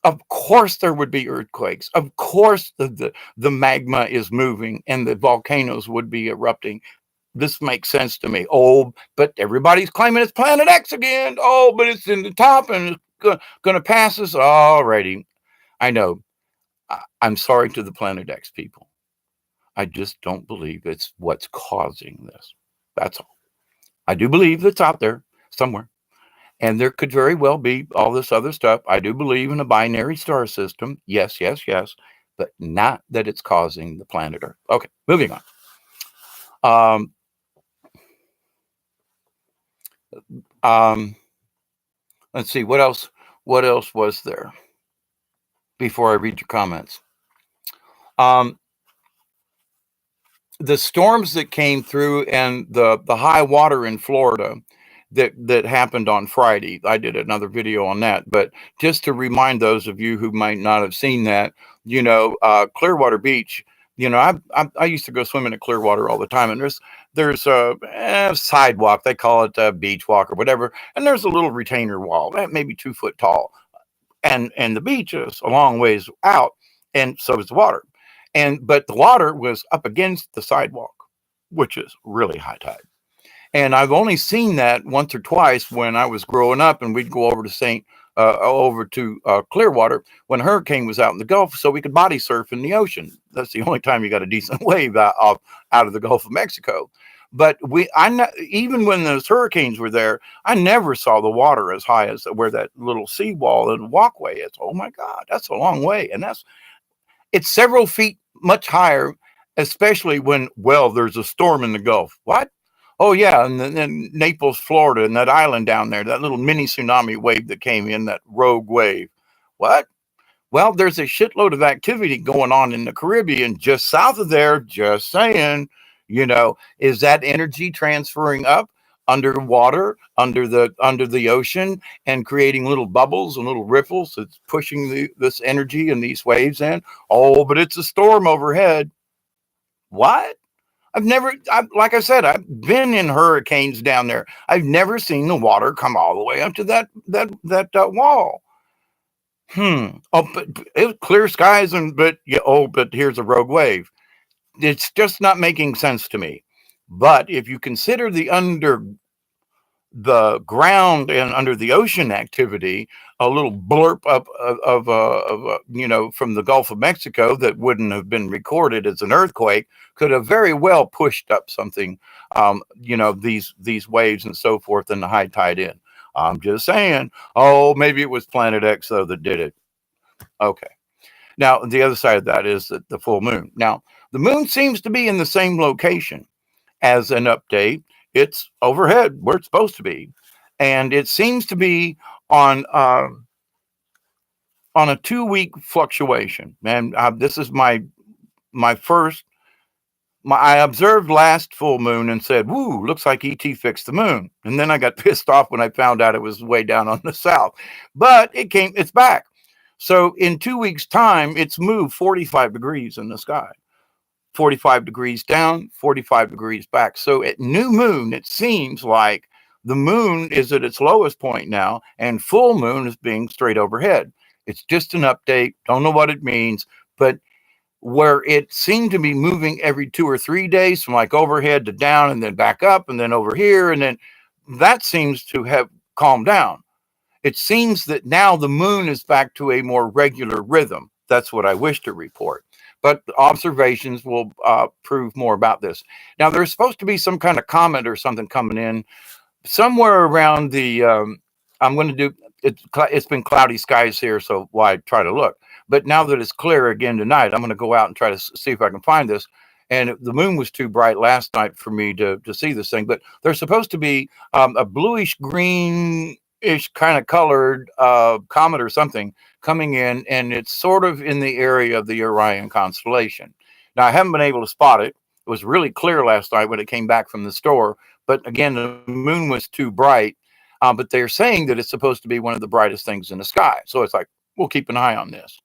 Of course, there would be earthquakes. Of course, the magma is moving and the volcanoes would be erupting. This makes sense to me. Oh, but everybody's claiming it's Planet X again. Oh, but it's in the top and it's going to pass us. Alrighty. I know. I'm sorry to the Planet X people. I just don't believe it's what's causing this. That's all. I do believe it's out there somewhere. And there could very well be all this other stuff. I do believe in a binary star system. Yes, yes, yes. But not that it's causing the planet Earth. Okay, moving on. Let's see, what else was there before I read your comments? The storms that came through and the high water in Florida that happened on Friday. I did another video on that, but just to remind those of you who might not have seen that, Clearwater Beach. I used to go swimming at Clearwater all the time, and there's a sidewalk. They call it a beach walk or whatever, and there's a little retainer wall, maybe 2 foot tall, and the beach is a long ways out, and so is the water. But the water was up against the sidewalk, which is really high tide. And I've only seen that once or twice when I was growing up, and we'd go over to Clearwater when a hurricane was out in the Gulf, so we could body surf in the ocean. That's the only time you got a decent wave out of the Gulf of Mexico. But even when those hurricanes were there, I never saw the water as high as where that little seawall and walkway is. Oh my God, that's a long way, and it's several feet much higher, especially when there's a storm in the Gulf. What? Oh yeah, and then Naples, Florida, and that island down there, that little mini tsunami wave that came in, that rogue wave. What? Well, there's a shitload of activity going on in the Caribbean just south of there. Just saying, is that energy transferring up underwater, under the ocean, and creating little bubbles and little ripples that's pushing this energy and these waves in? Oh, but it's a storm overhead. What? Like I said, I've been in hurricanes down there. I've never seen the water come all the way up to that wall. Oh, but it was clear skies, but here's a rogue wave. It's just not making sense to me. But if you consider the ground and under the ocean activity, a little blurb up from the Gulf of Mexico that wouldn't have been recorded as an earthquake could have very well pushed up something, these waves and so forth, and the high tide in. I'm just saying, maybe it was Planet X though that did it. Okay. Now the other side of that is the full moon. Now the moon seems to be in the same location. As an update, it's overhead where it's supposed to be, and it seems to be on a 2-week fluctuation. And this is my first. I observed last full moon and said, "Woo, looks like ET fixed the moon." And then I got pissed off when I found out it was way down on the south. But it's back. So in 2 weeks' time, it's moved 45 degrees in the sky. 45 degrees down, 45 degrees back. So at new moon, it seems like the moon is at its lowest point now, and full moon is being straight overhead. It's just an update. Don't know what it means, but where it seemed to be moving every 2 or 3 days from like overhead to down and then back up and then over here, and then that seems to have calmed down. It seems that now the moon is back to a more regular rhythm. That's what I wish to report. But observations will prove more about this. Now, there's supposed to be some kind of comet or something coming in somewhere around the, I'm going to do, it's been cloudy skies here, so why try to look? But now that it's clear again tonight, I'm going to go out and try to see if I can find this. and the moon was too bright last night for me to see this thing. But there's supposed to be a bluish greenish kind of colored comet or something coming in, and it's sort of in the area of the Orion constellation. Now, I haven't been able to spot it. It was really clear last night when it came back from the store, but again, the moon was too bright. But they're saying that it's supposed to be one of the brightest things in the sky. So it's like, we'll keep an eye on this.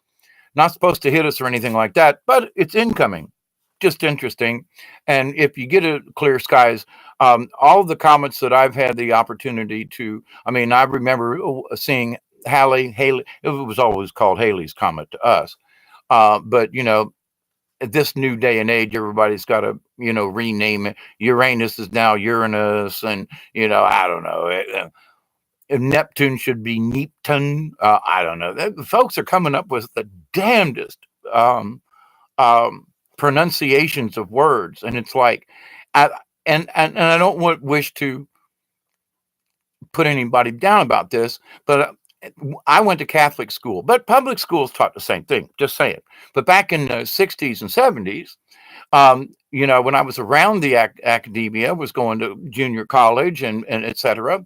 Not supposed to hit us or anything like that, but it's incoming. Just interesting. And if you get a clear skies, all the comets that I've had the opportunity to, I mean, I remember seeing Halley, it was always called Halley's Comet to us. But, at this new day and age, everybody's got to, rename it. Uranus is now Uranus, and, I don't know. Neptune should be Neptune. I don't know. Folks are coming up with the damnedest pronunciations of words, and it's like, and I don't wish to put anybody down about this, but I went to Catholic school, but public schools taught the same thing. Just saying. But back in the 60s and 70s, when I was around the academia, was going to junior college and et cetera,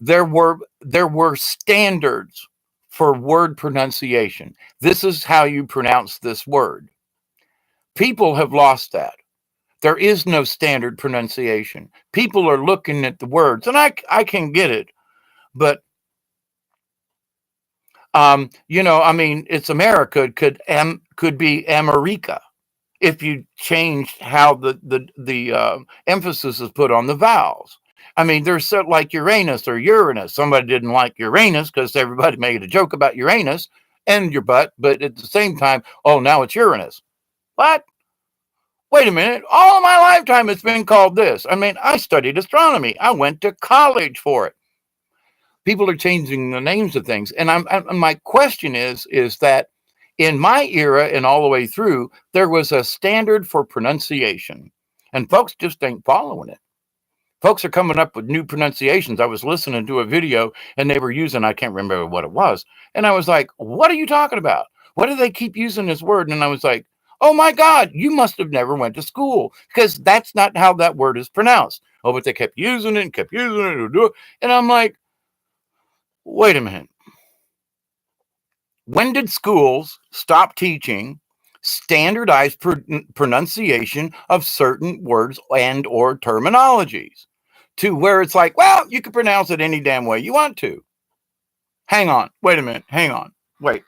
there were standards for word pronunciation. This is how you pronounce this word. People have lost that. There is no standard pronunciation. People are looking at the words, and I can get it, but it's America. It could be America if you changed how the emphasis is put on the vowels. I mean, there's so like Uranus or Uranus. Somebody didn't like Uranus because everybody made a joke about Uranus and your butt, but at the same time, oh, now it's Uranus. What? Wait a minute. All of my lifetime it's been called this. I mean, I studied astronomy. I went to college for it. People are changing the names of things. And my question is that in my era and all the way through, there was a standard for pronunciation. And folks just ain't following it. Folks are coming up with new pronunciations. I was listening to a video and they were using, I can't remember what it was. And I was like, what are you talking about? Why do they keep using this word? And I was like, oh my God, you must have never went to school because that's not how that word is pronounced. Oh, but they kept using it and kept using it. And I'm like, wait a minute. When did schools stop teaching standardized pronunciation of certain words and or terminologies to where it's like, well, you can pronounce it any damn way you want to? Hang on. Wait a minute. Hang on. Wait.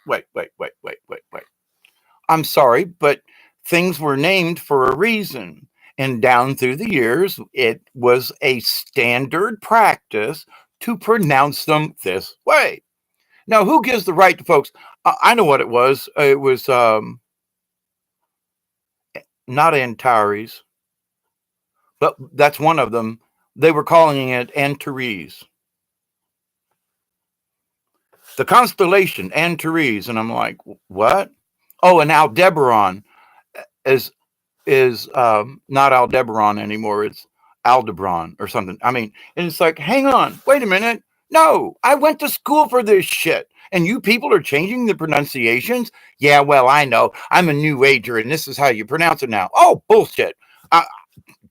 I'm sorry, but things were named for a reason. And down through the years, it was a standard practice to pronounce them this way. Now, who gives the right to folks? I know what it was. It was not Antares, but that's one of them. They were calling it Antares. The constellation Antares, and I'm like, what? Oh, and Aldebaran is not Aldebaran anymore. It's Aldebaran or something. I mean, and it's like, hang on, wait a minute. No, I went to school for this shit. And you people are changing the pronunciations? Yeah, well, I know. I'm a new ager, and this is how you pronounce it now. Oh, bullshit.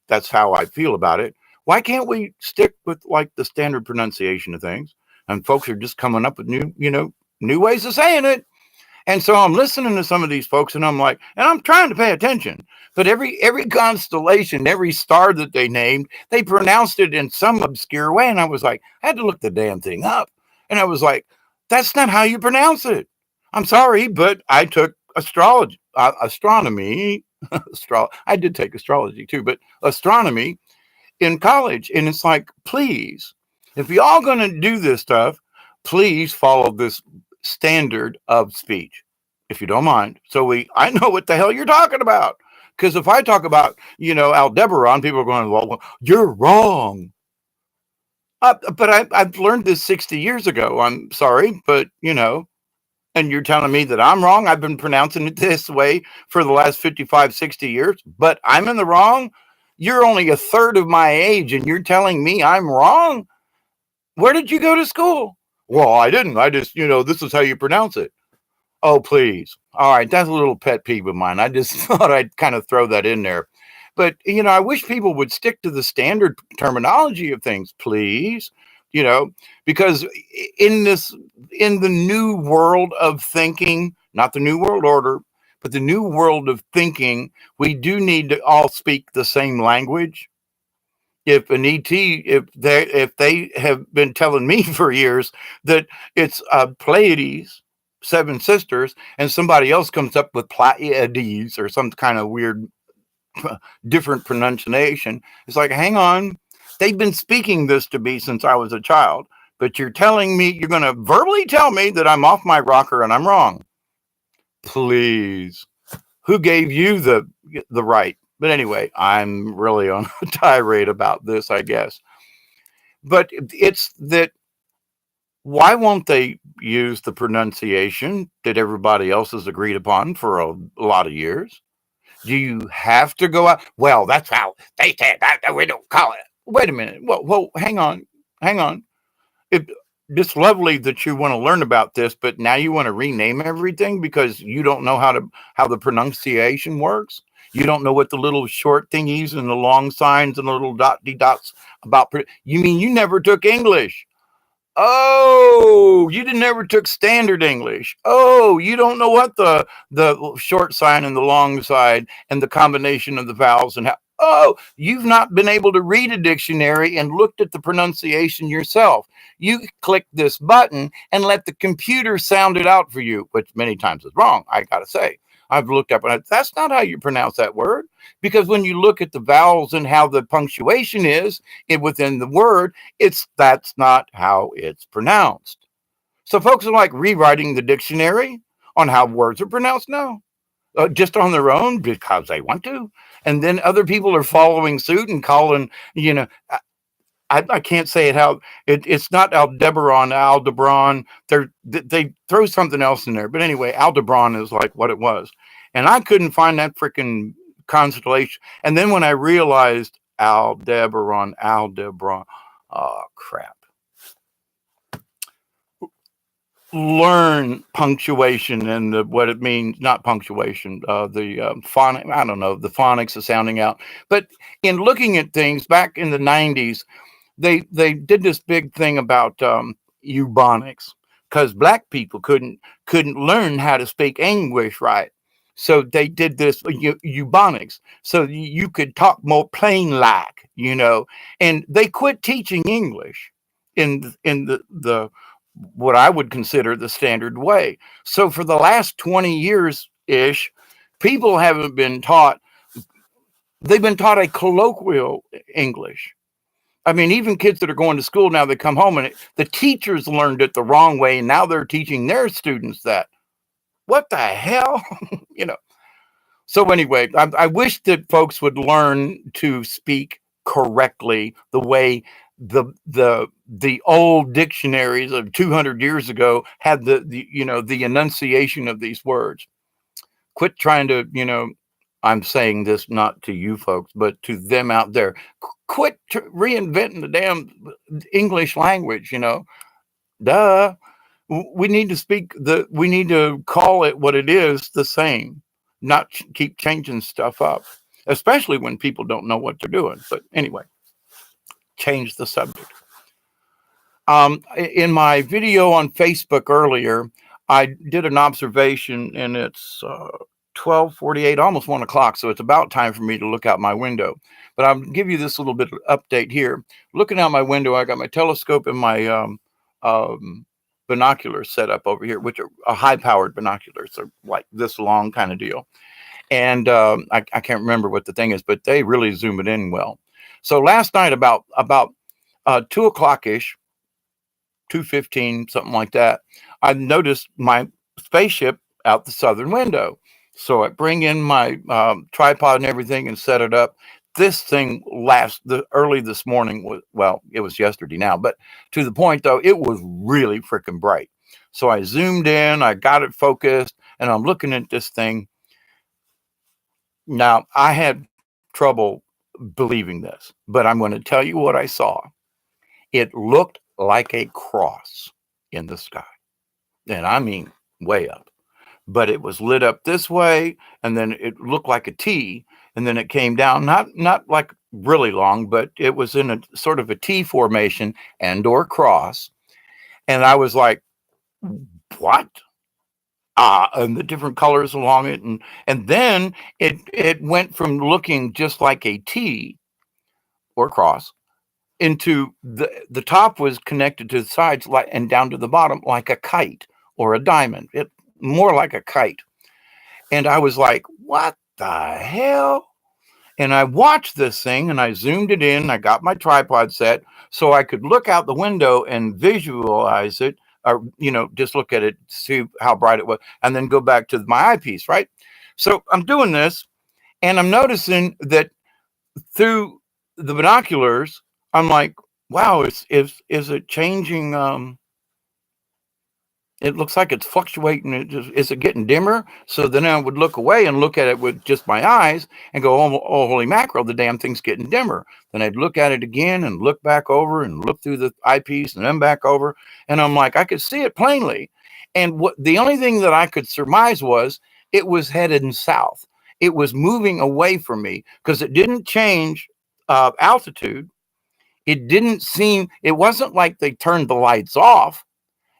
That's how I feel about it. Why can't we stick with like the standard pronunciation of things? And folks are just coming up with new ways of saying it. And so I'm listening to some of these folks, and I'm like, and I'm trying to pay attention. But every constellation, every star that they named, they pronounced it in some obscure way. And I was like, I had to look the damn thing up. And I was like, that's not how you pronounce it. I'm sorry, but I took astronomy. I did take astrology too, but astronomy in college. And it's like, please, if y'all going to do this stuff, please follow this standard of speech, if you don't mind. So I know what the hell you're talking about. Because if I talk about, Aldebaran, people are going, well, you're wrong. But I've learned this 60 years ago. I'm sorry, but, and you're telling me that I'm wrong. I've been pronouncing it this way for the last 55, 60 years, but I'm in the wrong. You're only a third of my age and you're telling me I'm wrong. Where did you go to school? Well, I didn't. I just, this is how you pronounce it. Oh, please. All right. That's a little pet peeve of mine. I just thought I'd kind of throw that in there. But, I wish people would stick to the standard terminology of things, please. Because in the new world of thinking, not the new world order, but the new world of thinking, we do need to all speak the same language. If an ET, if they have been telling me for years that it's Pleiades, seven sisters, and somebody else comes up with Pleiades or some kind of weird different pronunciation, it's like, hang on, they've been speaking this to me since I was a child, but you're telling me, you're going to verbally tell me that I'm off my rocker and I'm wrong. Please, who gave you the right? But anyway, I'm really on a tirade about this, I guess. But it's that, why won't they use the pronunciation that everybody else has agreed upon for a lot of years? Do you have to go out? Well, that's how they said that we don't call it. Wait a minute. Well, hang on. It's lovely that you want to learn about this, but now you want to rename everything because you don't know how the pronunciation works. You don't know what the little short thingies and the long signs and the little dots about. You mean you never took English? Oh, you never took standard English. Oh, you don't know what the short sign and the long side and the combination of the vowels and how. Oh, you've not been able to read a dictionary and looked at the pronunciation yourself. You click this button and let the computer sound it out for you, which many times is wrong, I gotta say. I've looked up and that's not how you pronounce that word. Because when you look at the vowels and how the punctuation is within the word, that's not how it's pronounced. So folks are like rewriting the dictionary on how words are pronounced. No, just on their own because they want to. And then other people are following suit and calling, I can't say it how it's not Aldebaran. They throw something else in there, but anyway, Aldebaran is like what it was, and I couldn't find that freaking constellation. And then when I realized Aldebaran, oh crap! Learn punctuation and what it means. Not punctuation, the phonics. I don't know, the phonics, the sounding out. But in looking at things back in the 90s. They did this big thing about eubonics because black people couldn't learn how to speak English right. So they did this eubonics, so you could talk more plain like, and they quit teaching English in the what I would consider the standard way. So for the last 20 years ish, people haven't been taught. They've been taught a colloquial English. I mean, even kids that are going to school now, they come home and the teachers learned it the wrong way. And now they're teaching their students that. What the hell? So anyway, I wish that folks would learn to speak correctly the way the old dictionaries of 200 years ago had the enunciation of these words. Quit trying to, I'm saying this not to you folks, but to them out there. Quit reinventing the damn English language, Duh. We need to call it what it is, the same, not keep changing stuff up, especially when people don't know what they're doing. But anyway, change the subject. In my video on Facebook earlier, I did an observation, and it's 12:48, almost 1 o'clock, so it's about time for me to look out my window. But I'll give you this little bit of update here. Looking out my window, I got my telescope and my binoculars set up over here, which are a high-powered binoculars. They're like this long kind of deal. And I can't remember what the thing is, but they really zoom it in well. So last night, about 2 o'clock-ish, 2:15, something like that, I noticed my spaceship out the southern window. So I bring in my tripod and everything and set it up. This thing early this morning it was yesterday now, but to the point though, it was really freaking bright. So I zoomed in, I got it focused, and I'm looking at this thing. Now I had trouble believing this, but I'm going to tell you what I saw. It looked like a cross in the sky. And I mean, way up. But it was lit up this way, and then it looked like a T, and then it came down, not like really long, but it was in a sort of a T formation and or cross. And I was like, what? And the different colors along it, and then it went from looking just like a T or cross into the top was connected to the sides like and down to the bottom like a kite or a diamond. It more like a kite. And I was like, what the hell? And I watched this thing and I zoomed it in. I got my tripod set so I could look out the window and visualize it, or, just look at it, see how bright it was, and then go back to my eyepiece, right? So I'm doing this and I'm noticing that through the binoculars, I'm like, wow, is it changing? It looks like it's fluctuating. Is it getting dimmer? So then I would look away and look at it with just my eyes and go, oh, holy mackerel, the damn thing's getting dimmer. Then I'd look at it again and look back over and look through the eyepiece and then back over. And I'm like, I could see it plainly. And the only thing that I could surmise was it was headed south. It was moving away from me because it didn't change altitude. It wasn't like they turned the lights off.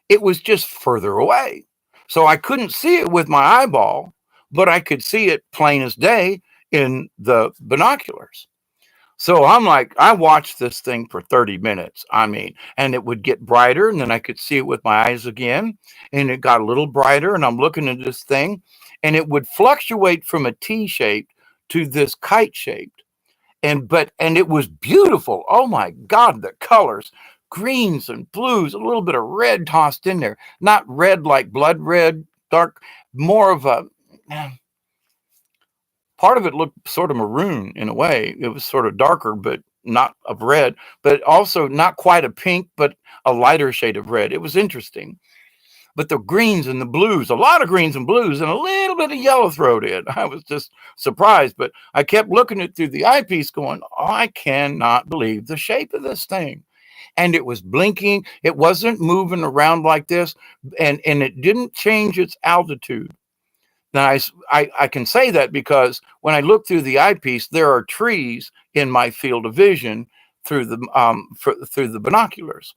It was just further away. So I couldn't see it with my eyeball, but I could see it plain as day in the binoculars. So I'm like, I watched this thing for 30 minutes. And it would get brighter, and then I could see it with my eyes again, and it got a little brighter, and I'm looking at this thing, and it would fluctuate from a T shape to this kite shaped. And it was beautiful. Oh my God, the colors. Greens and blues, a little bit of red tossed in there. Not red like blood red, dark, more of a, part of it looked sort of maroon in a way. It was sort of darker, but not of red, but also not quite a pink, but a lighter shade of red. It was interesting. But the greens and the blues, a lot of greens and blues, and a little bit of yellow thrown in. I was just surprised, but I kept looking at through the eyepiece going, oh, I cannot believe the shape of this thing. And it was blinking. It wasn't moving around like this, and it didn't change its altitude. Now, I can say that because when I look through the eyepiece, there are trees in my field of vision through the binoculars.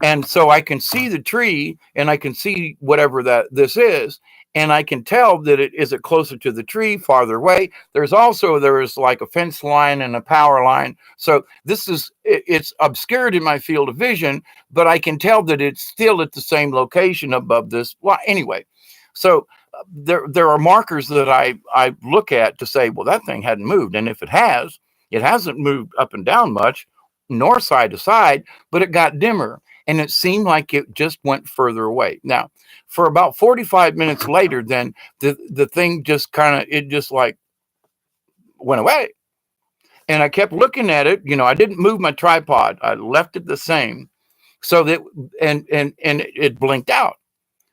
And so I can see the tree and I can see whatever this is. And I can tell that is it closer to the tree, farther away. There is like a fence line and a power line. So it's obscured in my field of vision, but I can tell that it's still at the same location above this. Well, anyway, so there are markers that I look at to say, well, that thing hadn't moved. And if it hasn't moved up and down much, nor side to side, but it got dimmer. And it seemed like it just went further away. Now, for about 45 minutes later, then the thing just like went away. And I kept looking at it. I didn't move my tripod. I left it the same. So that, and it blinked out.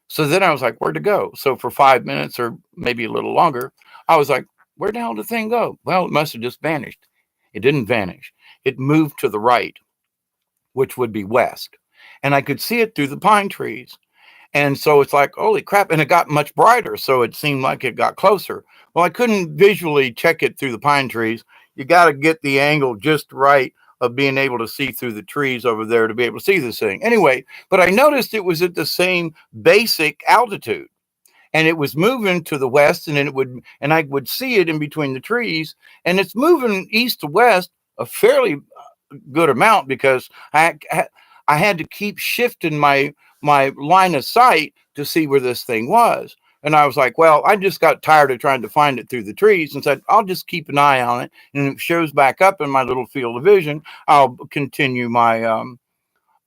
So then I was like, where'd it go? So for 5 minutes or maybe a little longer, I was like, where the hell did the thing go? Well, it must have just vanished. It didn't vanish. It moved to the right, which would be west. And I could see it through the pine trees. And so it's like, holy crap. And it got much brighter. So it seemed like it got closer. Well, I couldn't visually check it through the pine trees. You got to get the angle just right of being able to see through the trees over there to be able to see this thing. Anyway, but I noticed it was at the same basic altitude. And it was moving to the west, and I would see it in between the trees. And it's moving east to west a fairly good amount because I had to keep shifting my line of sight to see where this thing was. And I was like, well, I just got tired of trying to find it through the trees and said, I'll just keep an eye on it. And if it shows back up in my little field of vision, I'll continue my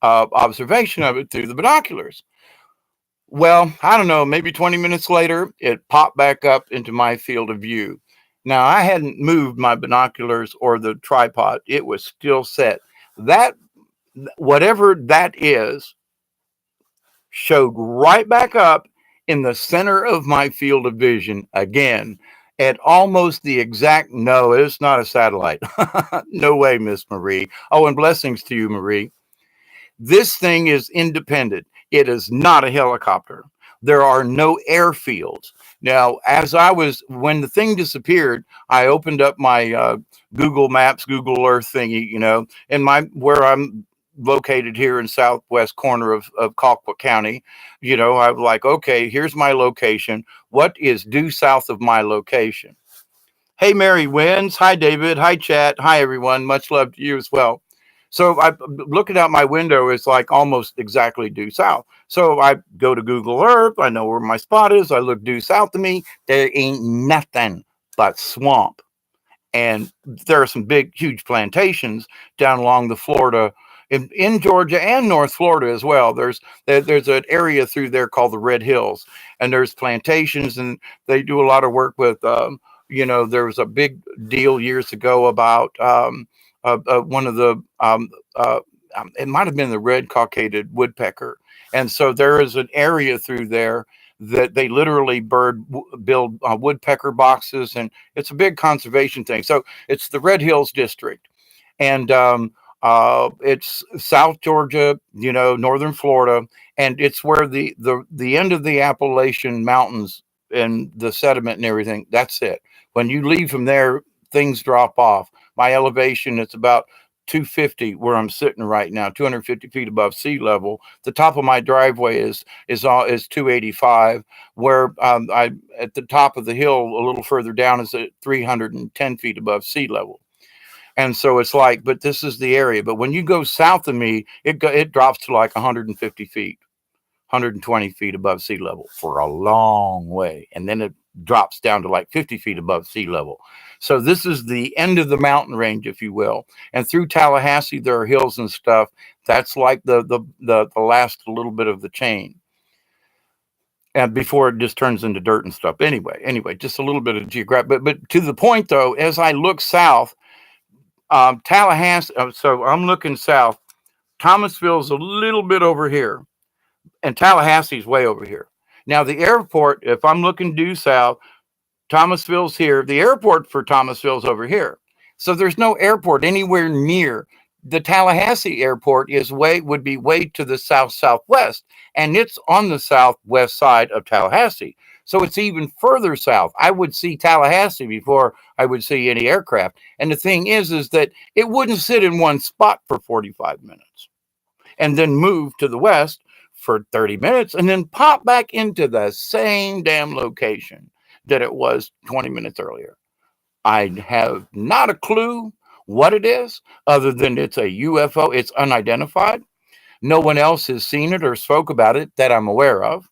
observation of it through the binoculars. Well, I don't know, maybe 20 minutes later, it popped back up into my field of view. Now, I hadn't moved my binoculars or the tripod. It was still set. That, whatever that is, showed right back up in the center of my field of vision again at almost the exact, no, it's not a satellite. No way, Miss Marie. Oh, and blessings to you, Marie. This thing is independent. It is not a helicopter. There are no airfields. Now, when the thing disappeared, I opened up my Google Maps, Google Earth thingy, and where I'm located here in southwest corner of Colquitt County. I'm like, okay, here's my location. What is due south of my location? Hey, Mary Wins. Hi, David. Hi, chat. Hi, everyone. Much love to you as well. So I looking out my window is like almost exactly due south. So I go to Google Earth. I know where my spot is. I look due south of me. There ain't nothing but swamp. And there are some big, huge plantations down along the Florida, in Georgia and North Florida as well. There's an area through there called the Red Hills, and there's plantations, and they do a lot of work with. There was a big deal years ago about one of the it might have been the red cockaded woodpecker, and so there is an area through there that they literally build woodpecker boxes, and it's a big conservation thing. So it's the Red Hills district, and it's South Georgia, northern Florida, and it's where the end of the Appalachian Mountains and the sediment and everything. That's it. When you leave from there, things drop off. My elevation, it's about 250 where I'm sitting right now, 250 feet above sea level. The top of my driveway is 285. Where I at the top of the hill a little further down is at 310 feet above sea level. And so it's like, but this is the area. But when you go south of me, it drops to like 150 feet, 120 feet above sea level for a long way. And then it drops down to like 50 feet above sea level. So this is the end of the mountain range, if you will. And through Tallahassee, there are hills and stuff. That's like the last little bit of the chain. And before it just turns into dirt and stuff. Anyway, just a little bit of geography. But to the point though, as I look south, Tallahassee, so I'm looking south. Thomasville's a little bit over here, and Tallahassee's way over here. Now, the airport, if I'm looking due south, Thomasville's here. The airport for Thomasville's over here. So there's no airport anywhere near. The Tallahassee airport would be way to the southwest, and it's on the southwest side of Tallahassee. So it's even further south. I would see Tallahassee before I would see any aircraft. And the thing is that it wouldn't sit in one spot for 45 minutes and then move to the west for 30 minutes and then pop back into the same damn location that it was 20 minutes earlier. I have not a clue what it is other than it's a UFO. It's unidentified. No one else has seen it or spoke about it that I'm aware of.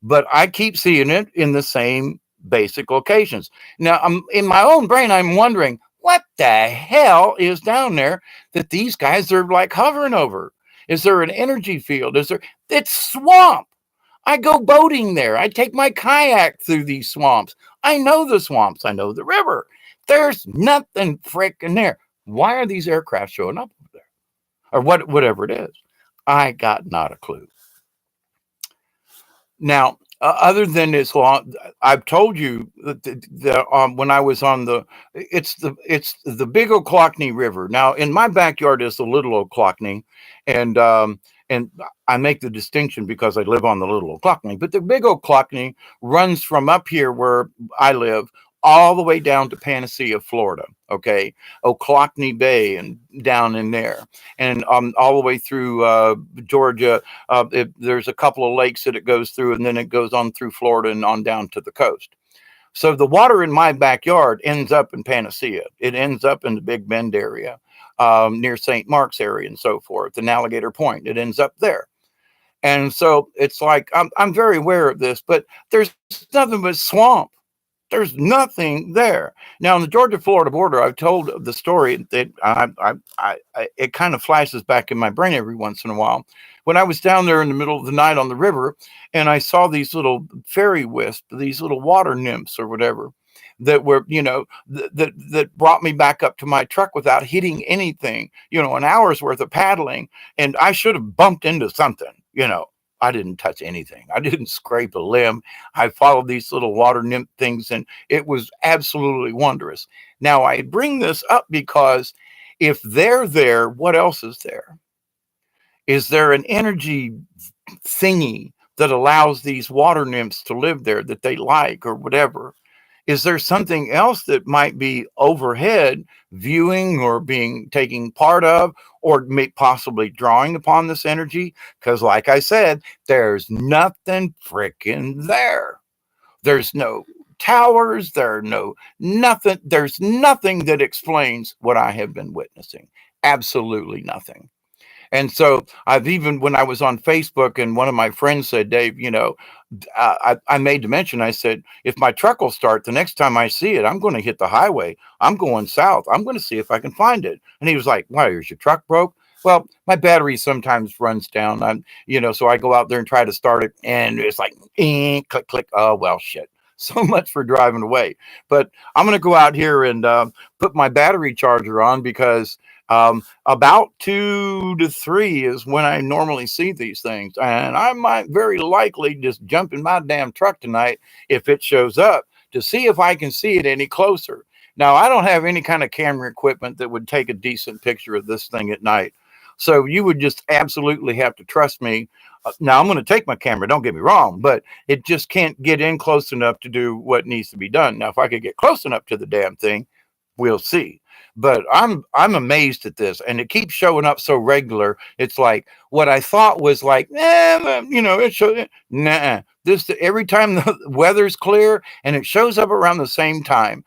But I keep seeing it in the same basic locations. Now, in my own brain, I'm wondering, what the hell is down there that these guys are like hovering over? Is there an energy field? It's swamp. I go boating there. I take my kayak through these swamps. I know the swamps. I know the river. There's nothing freaking there. Why are these aircraft showing up over there? Or whatever it is. I got not a clue. Now, other than this long, I've told you that when I was on it's the Big Ochlockonee River. Now, in my backyard is the Little Ochlockonee, and I make the distinction because I live on the Little Ochlockonee. But the Big Ochlockonee runs from up here where I live all the way down to Panacea, Florida. Okay, Ochlockonee Bay and down in there, and all the way through Georgia. There's a couple of lakes that it goes through, and then it goes on through Florida and on down to the coast. So the water in my backyard ends up in Panacea. It ends up in the Big Bend area, near St. Mark's area and so forth, and Alligator Point. It ends up there. And so it's like, I'm very aware of this, but there's nothing but swamp. There's nothing there. Now, on the Georgia-Florida border, I've told the story that it kind of flashes back in my brain every once in a while. When I was down there in the middle of the night on the river, and I saw these little fairy wisps, these little water nymphs or whatever, that were, that brought me back up to my truck without hitting anything, an hour's worth of paddling, and I should have bumped into something, I didn't touch anything. I didn't scrape a limb. I followed these little water nymph things, and it was absolutely wondrous. Now, I bring this up because if they're there, what else is there? Is there an energy thingy that allows these water nymphs to live there that they like or whatever? Is there something else that might be overhead viewing or being taking part of, or may possibly drawing upon this energy? Because, like I said, there's nothing freaking there. There's no towers, there are no nothing, there's nothing that explains what I have been witnessing. Absolutely nothing. And so I've even, when I was on Facebook and one of my friends said, Dave, I made the mention, I said, if my truck will start, the next time I see it, I'm going to hit the highway. I'm going south. I'm going to see if I can find it. And he was like, why, is your truck broke? Well, my battery sometimes runs down. So I go out there and try to start it and it's like, click, click. Oh, well, shit. So much for driving away. But I'm going to go out here and put my battery charger on because about 2 to 3 is when I normally see these things. And I might very likely just jump in my damn truck tonight if it shows up to see if I can see it any closer. Now, I don't have any kind of camera equipment that would take a decent picture of this thing at night. So you would just absolutely have to trust me. Now, I'm going to take my camera, don't get me wrong, but it just can't get in close enough to do what needs to be done. Now, if I could get close enough to the damn thing, we'll see. But I'm amazed at this, and it keeps showing up so regular. It's like what I thought was like, it shows. Nah, this every time the weather's clear and it shows up around the same time,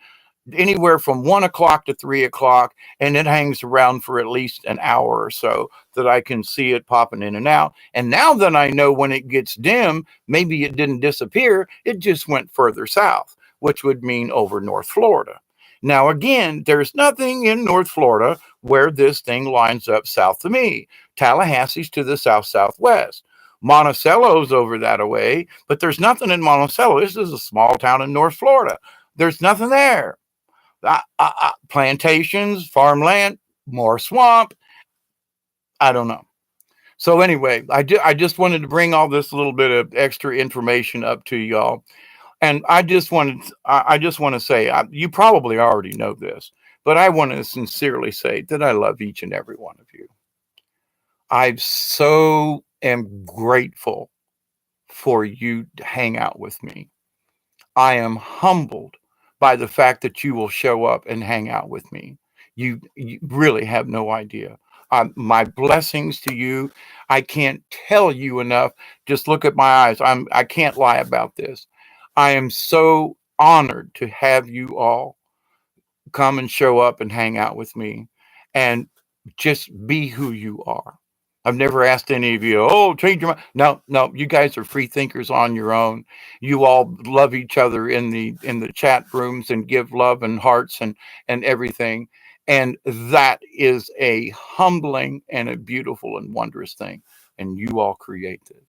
anywhere from 1 o'clock to 3 o'clock, and it hangs around for at least an hour or so that I can see it popping in and out. And now that I know when it gets dim, maybe it didn't disappear, it just went further south, which would mean over North Florida. Now, again, there's nothing in North Florida where this thing lines up south to me. Tallahassee's to the south-southwest. Monticello's over that away, but there's nothing in Monticello. This is a small town in North Florida. There's nothing there. Plantations, farmland, more swamp. I don't know. So anyway, I just wanted to bring all this little bit of extra information up to y'all. And I just want to say, you probably already know this, but I want to sincerely say that I love each and every one of you. I so am grateful for you to hang out with me. I am humbled by the fact that you will show up and hang out with me. You really have no idea. My blessings to you. I can't tell you enough. Just look at my eyes. I can't lie about this. I am so honored to have you all come and show up and hang out with me and just be who you are. I've never asked any of you, oh, change your mind. No, no, you guys are free thinkers on your own. You all love each other in the chat rooms and give love and hearts and everything. And that is a humbling and a beautiful and wondrous thing. And you all created.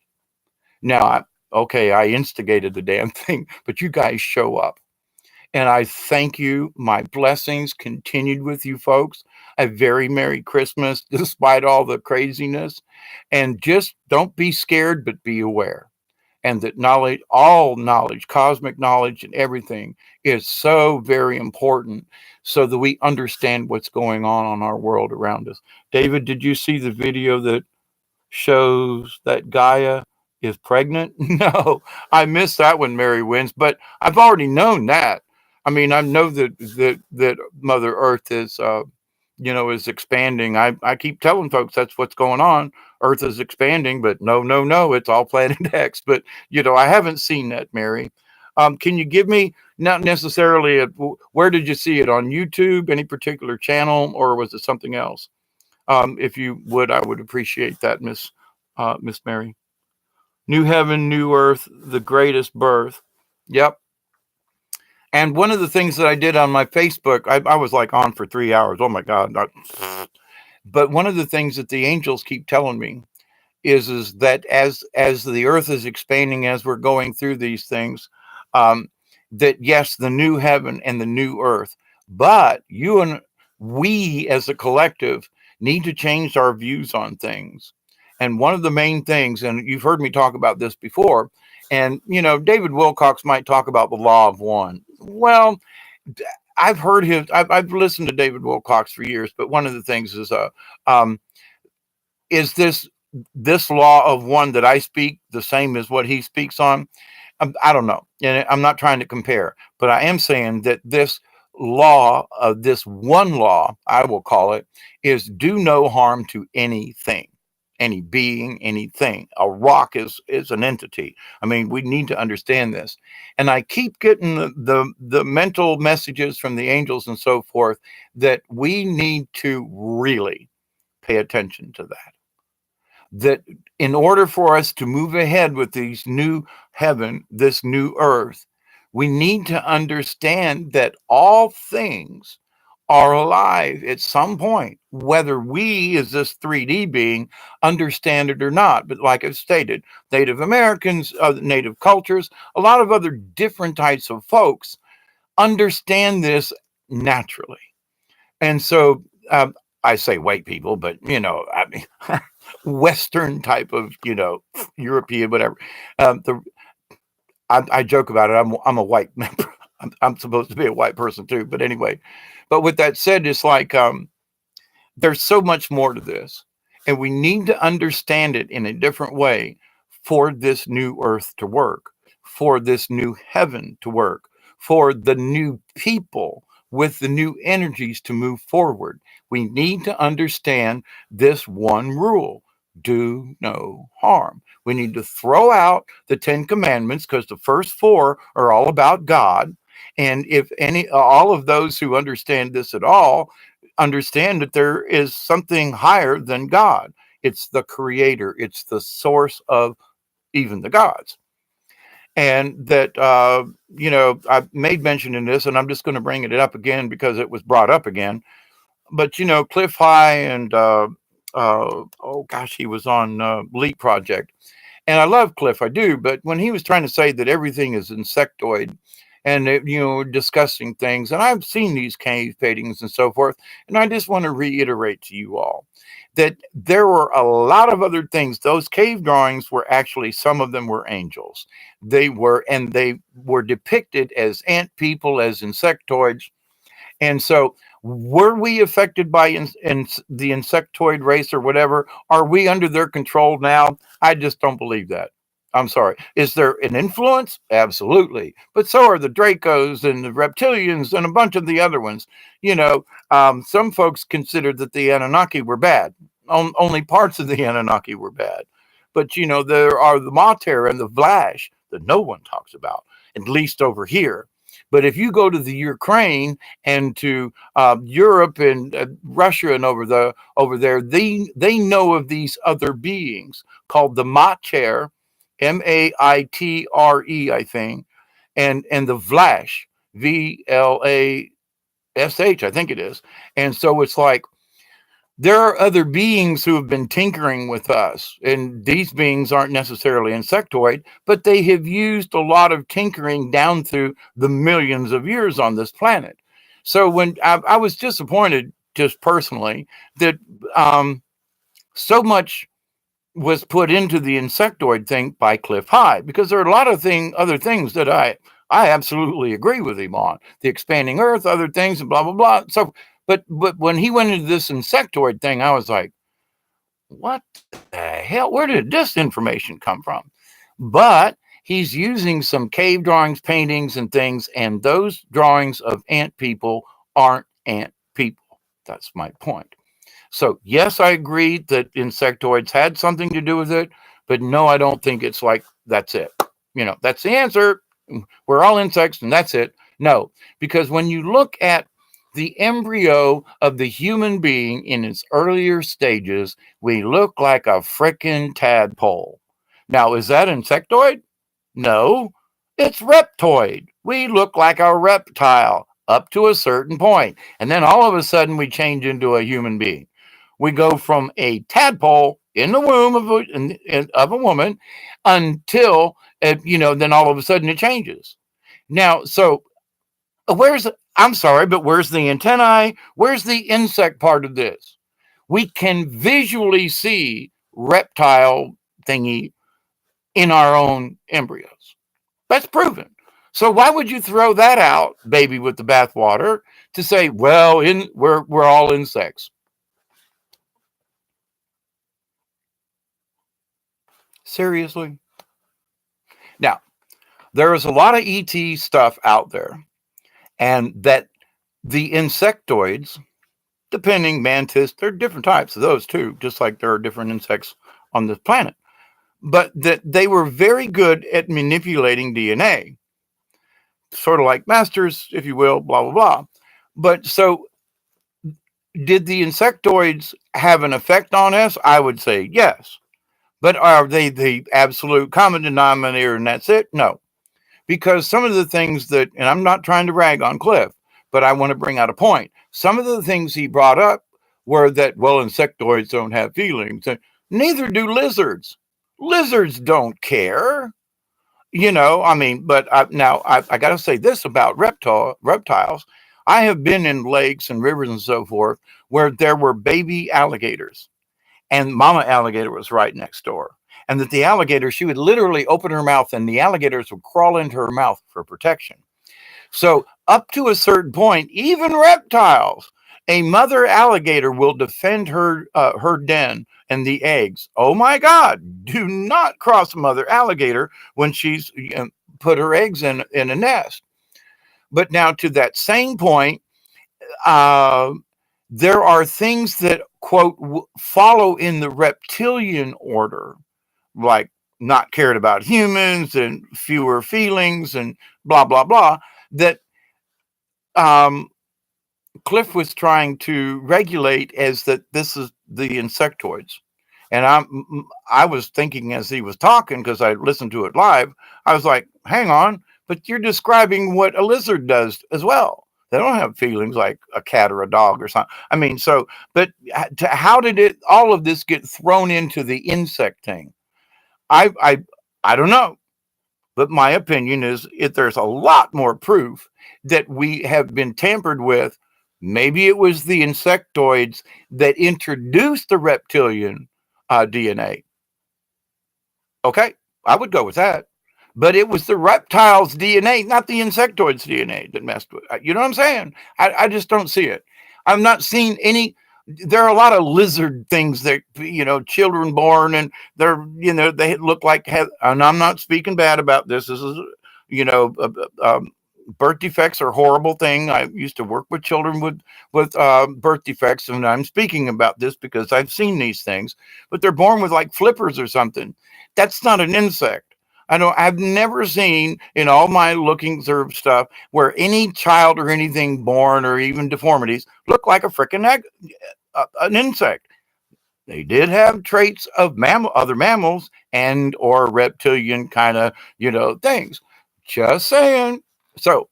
Now, I instigated the damn thing, but you guys show up. And I thank you. My blessings continued with you folks. A very Merry Christmas, despite all the craziness. And just don't be scared, but be aware. And that knowledge, all knowledge, cosmic knowledge and everything is so very important so that we understand what's going on our world around us. David, did you see the video that shows that Gaia is pregnant? No, I missed that one, Mary Wins, but I've already known that. I mean, I know that Mother Earth is, is expanding. I keep telling folks that's what's going on. Earth is expanding, but no, it's all Planet X. But, I haven't seen that, Mary. Can you give me, not necessarily, where did you see it? On YouTube, any particular channel, or was it something else? If you would, I would appreciate that, Miss Mary. New heaven, new earth, the greatest birth. Yep. And one of the things that I did on my Facebook, I was like on for 3 hours. Oh my God. But one of the things that the angels keep telling me is that as the earth is expanding, as we're going through these things, that yes, the new heaven and the new earth, but you and we as a collective need to change our views on things. And one of the main things, and you've heard me talk about this before, and David Wilcox might talk about the law of one. Well, I've heard I've listened to David Wilcox for years, but one of the things is this this law of one that I speak the same as what he speaks on? I don't know. And I'm not trying to compare, but I am saying that this law of this one law, I will call it, is do no harm to anything, any being, anything. A rock is an entity. I mean, we need to understand this. And I keep getting the mental messages from the angels and so forth that we need to really pay attention to that, that in order for us to move ahead with these new heaven, this new earth, we need to understand that all things are alive at some point, whether we, as this 3D being, understand it or not. But like I've stated, Native Americans, Native cultures, a lot of other different types of folks understand this naturally. And so I say white people, but I mean, Western type of, European, whatever. The I joke about it. I'm a white member. I'm supposed to be a white person too, but anyway. But with that said, it's like there's so much more to this, and we need to understand it in a different way for this new earth to work, for this new heaven to work, for the new people with the new energies to move forward. We need to understand this one rule: do no harm. We need to throw out the 10 commandments because the first four are all about God. And if any, all of those who understand this at all understand that there is something higher than God. It's the creator, it's the source of even the gods. And that, I made mention in this, and I'm just going to bring it up again because it was brought up again. But, Cliff High and, oh gosh, he was on Leap Project. And I love Cliff, I do. But when he was trying to say that everything is insectoid, and discussing things, and I've seen these cave paintings and so forth, and I just want to reiterate to you all that there were a lot of other things. Those cave drawings were actually, some of them were angels. And they were depicted as ant people, as insectoids. And so, were we affected by the insectoid race or whatever? Are we under their control now? I just don't believe that. I'm sorry. Is there an influence? Absolutely. But so are the Dracos and the reptilians and a bunch of the other ones. Some folks considered that the Anunnaki were bad. Only parts of the Anunnaki were bad. But, there are the Mater and the Vlash that no one talks about, at least over here. But if you go to the Ukraine and to Europe and Russia and over there, they know of these other beings called the Mater, Maitre, I think, and the Vlash, Vlash, I think it is. And so it's like there are other beings who have been tinkering with us, and these beings aren't necessarily insectoid, but they have used a lot of tinkering down through the millions of years on this planet. So when I was disappointed, just personally, that so much was put into the insectoid thing by Cliff High, because there are a lot of other things that I absolutely agree with him on: the expanding Earth, other things, and blah blah blah. So, but when he went into this insectoid thing, I was like, what the hell? Where did this information come from? But he's using some cave drawings, paintings, and things, and those drawings of ant people aren't ant people. That's my point. So, yes, I agree that insectoids had something to do with it, but no, I don't think it's like that's it. That's the answer. We're all insects and that's it. No, because when you look at the embryo of the human being in its earlier stages, we look like a frickin' tadpole. Now, is that insectoid? No, it's reptoid. We look like a reptile up to a certain point, and then all of a sudden we change into a human being. We go from a tadpole in the womb of a woman until, then all of a sudden it changes. Now, so I'm sorry, but where's the antennae? Where's the insect part of this? We can visually see reptile thingy in our own embryos. That's proven. So why would you throw that out, baby, with the bathwater, to say, well, we're all insects? Seriously? Now, there is a lot of ET stuff out there, and that the insectoids, depending mantis, there are different types of those too, just like there are different insects on this planet, but that they were very good at manipulating DNA, sort of like masters, if you will, blah, blah, blah. But so did the insectoids have an effect on us? I would say yes. But are they the absolute common denominator and that's it? No. Because some of the things that, and I'm not trying to rag on Cliff, but I want to bring out a point. Some of the things he brought up were that, well, insectoids don't have feelings, and neither do lizards. Lizards don't care. I mean, but I got to say this about reptiles. I have been in lakes and rivers and so forth where there were baby alligators, and mama alligator was right next door. And that the alligator, she would literally open her mouth and the alligators would crawl into her mouth for protection. So up to a certain point, even reptiles, a mother alligator will defend her den and the eggs. Oh my God, do not cross a mother alligator when she's put her eggs in a nest. But now to that same point, there are things that, quote, follow in the reptilian order, like not cared about humans and fewer feelings and blah, blah, blah, that Cliff was trying to regulate as that this is the insectoids. And I was thinking as he was talking, because I listened to it live, I was like, hang on, but you're describing what a lizard does as well. They don't have feelings like a cat or a dog or something. I mean, but how did all of this get thrown into the insect thing? I don't know. But my opinion is if there's a lot more proof that we have been tampered with, maybe it was the insectoids that introduced the reptilian DNA. Okay, I would go with that. But it was the reptiles' DNA, not the insectoids' DNA that messed with it. You know what I'm saying? I just don't see it. I've not seen any. There are a lot of lizard things that, children born and they look like, and I'm not speaking bad about this. This is, birth defects are a horrible thing. I used to work with children with birth defects, and I'm speaking about this because I've seen these things, but they're born with like flippers or something. That's not an insect. I've never seen in all my looking through stuff where any child or anything born or even deformities look like a freaking an insect. They did have traits of other mammals and or reptilian kind of, things. Just saying. So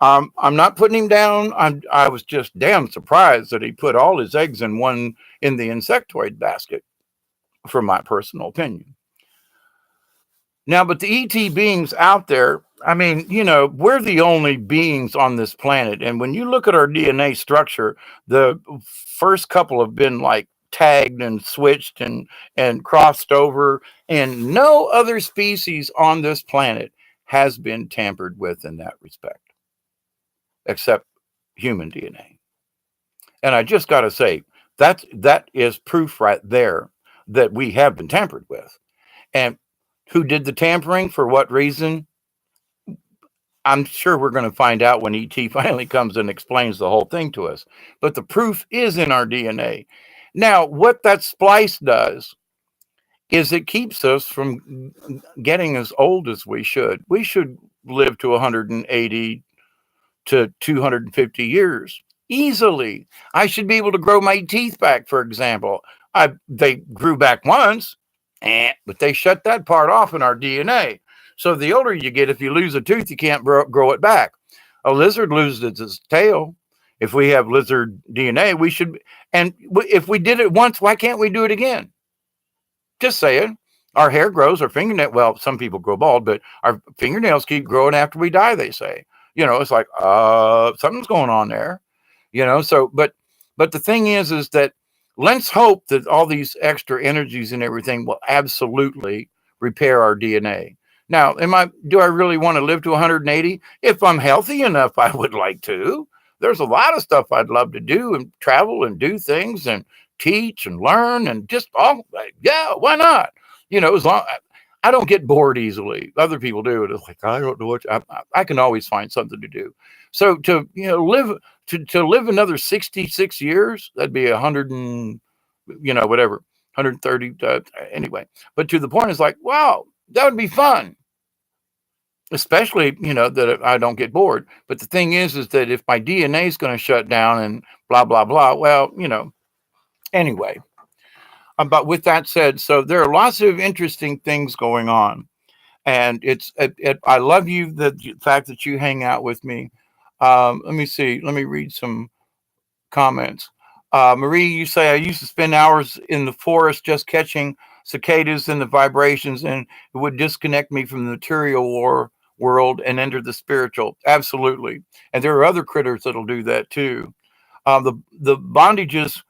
I'm not putting him down. I was just damn surprised that he put all his eggs in the insectoid basket, from my personal opinion. Now, but the ET beings out there, I mean, we're the only beings on this planet. And when you look at our DNA structure, the first couple have been like tagged and switched and crossed over. And no other species on this planet has been tampered with in that respect, except human DNA. And I just got to say, that is proof right there that we have been tampered with. And who did the tampering? For what reason? I'm sure we're going to find out when ET finally comes and explains the whole thing to us. But the proof is in our DNA. Now, what that splice does is it keeps us from getting as old as we should. We should live to 180 to 250 years easily. I should be able to grow my teeth back, for example. They grew back once, but they shut that part off in our DNA. So the older you get, if you lose a tooth, you can't grow it back. A lizard loses its tail. If we have lizard DNA, we should. And if we did it once, why can't we do it again? Just saying. Our hair grows, our fingernail. Well, some people grow bald, but our fingernails keep growing after we die, they say. It's like, something's going on there. So, but the thing is that let's hope that all these extra energies and everything will absolutely repair our DNA. Now, do I really want to live to 180? If I'm healthy enough, I would like to. There's a lot of stuff I'd love to do and travel and do things and teach and learn and just, yeah, why not? As long, I don't get bored easily. Other people do. It's like I don't know what I can always find something to do. So to live to live another 66 years, that'd be 100 and whatever 130 anyway. But to the point is like, wow, that would be fun, especially that I don't get bored. But the thing is that if my DNA is going to shut down and blah blah blah, well, anyway. But with that said, so there are lots of interesting things going on, and I love you, the fact that you hang out with me. Let me see. Let me read some comments. Marie, you say I used to spend hours in the forest just catching cicadas and the vibrations, and it would disconnect me from the material world and enter the spiritual. Absolutely, and there are other critters that'll do that too. The bondages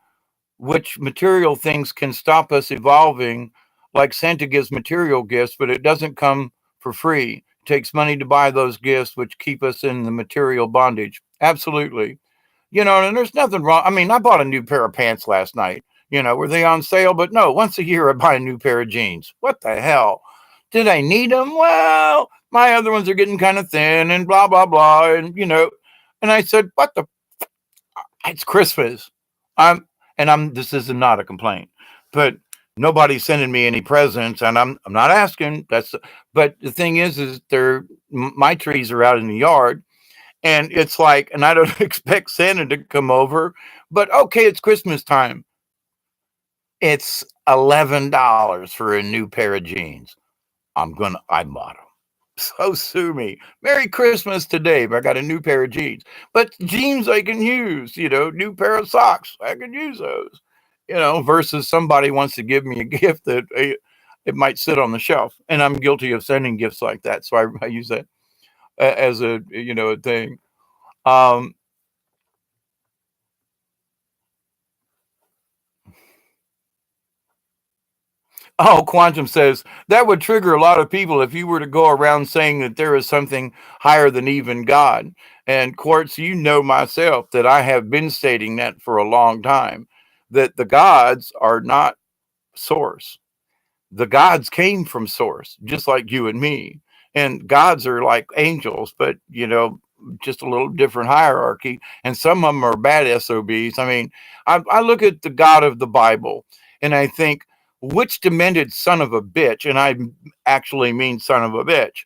which material things can stop us evolving, like Santa gives material gifts, but it doesn't come for free. It takes money to buy those gifts, which keep us in the material bondage. Absolutely. And there's nothing wrong. I mean, I bought a new pair of pants last night. Were they on sale? But no, once a year I buy a new pair of jeans. What the hell? Did I need them? Well, my other ones are getting kind of thin and blah, blah, blah. And I said, what the? It's Christmas. This is not a complaint, but nobody's sending me any presents, and I'm not asking. But the thing is my trees are out in the yard, and it's like, and I don't expect Santa to come over, but okay, it's Christmas time. It's $11 for a new pair of jeans. I bought them. So sue me. Merry Christmas today, but I got a new pair of jeans. But jeans I can use, new pair of socks. I can use those, versus somebody wants to give me a gift that it might sit on the shelf. And I'm guilty of sending gifts like that. So I use that as a thing. Oh, Quantum says that would trigger a lot of people if you were to go around saying that there is something higher than even God. And Quartz, myself that I have been stating that for a long time, that the gods are not source. The gods came from source, just like you and me. And gods are like angels, but just a little different hierarchy. And some of them are bad SOBs. I mean, I look at the God of the Bible and I think, which demented son of a bitch, and I actually mean son of a bitch,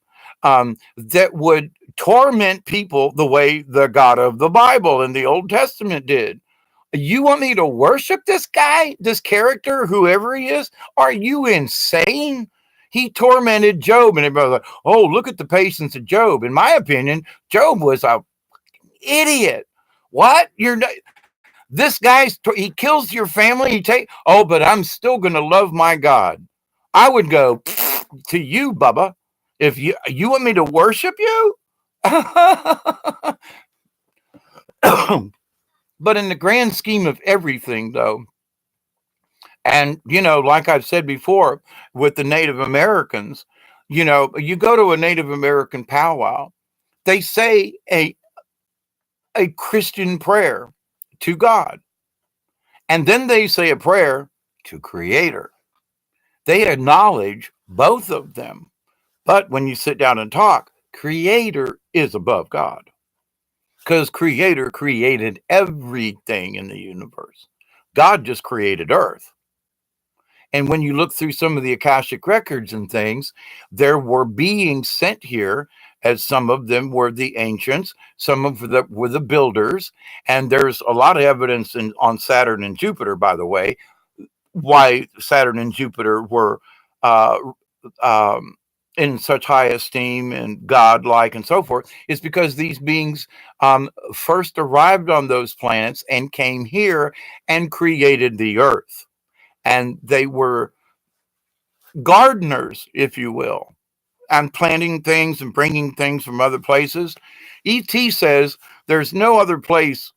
that would torment people the way the God of the Bible in the Old Testament did. You want me to worship this guy, this character, whoever he is? Are you insane? He tormented Job, and everybody was like, oh, look at the patience of Job. In my opinion, Job was a idiot. What? This he kills your family. But I'm still going to love my God. I would go to you, Bubba. If you want me to worship you, but in the grand scheme of everything, though, and like I've said before, with the Native Americans, you go to a Native American powwow, they say a Christian prayer to God. And then they say a prayer to Creator. They acknowledge both of them. But when you sit down and talk, Creator is above God. Because Creator created everything in the universe. God just created Earth. And when you look through some of the Akashic records and things, there were beings sent here, as some of them were the ancients, some of them were the builders. And there's a lot of evidence on Saturn and Jupiter, by the way, why Saturn and Jupiter were in such high esteem and godlike and so forth, is because these beings first arrived on those planets and came here and created the Earth. And they were gardeners, if you will, and planting things and bringing things from other places. E.T. says there's no other place,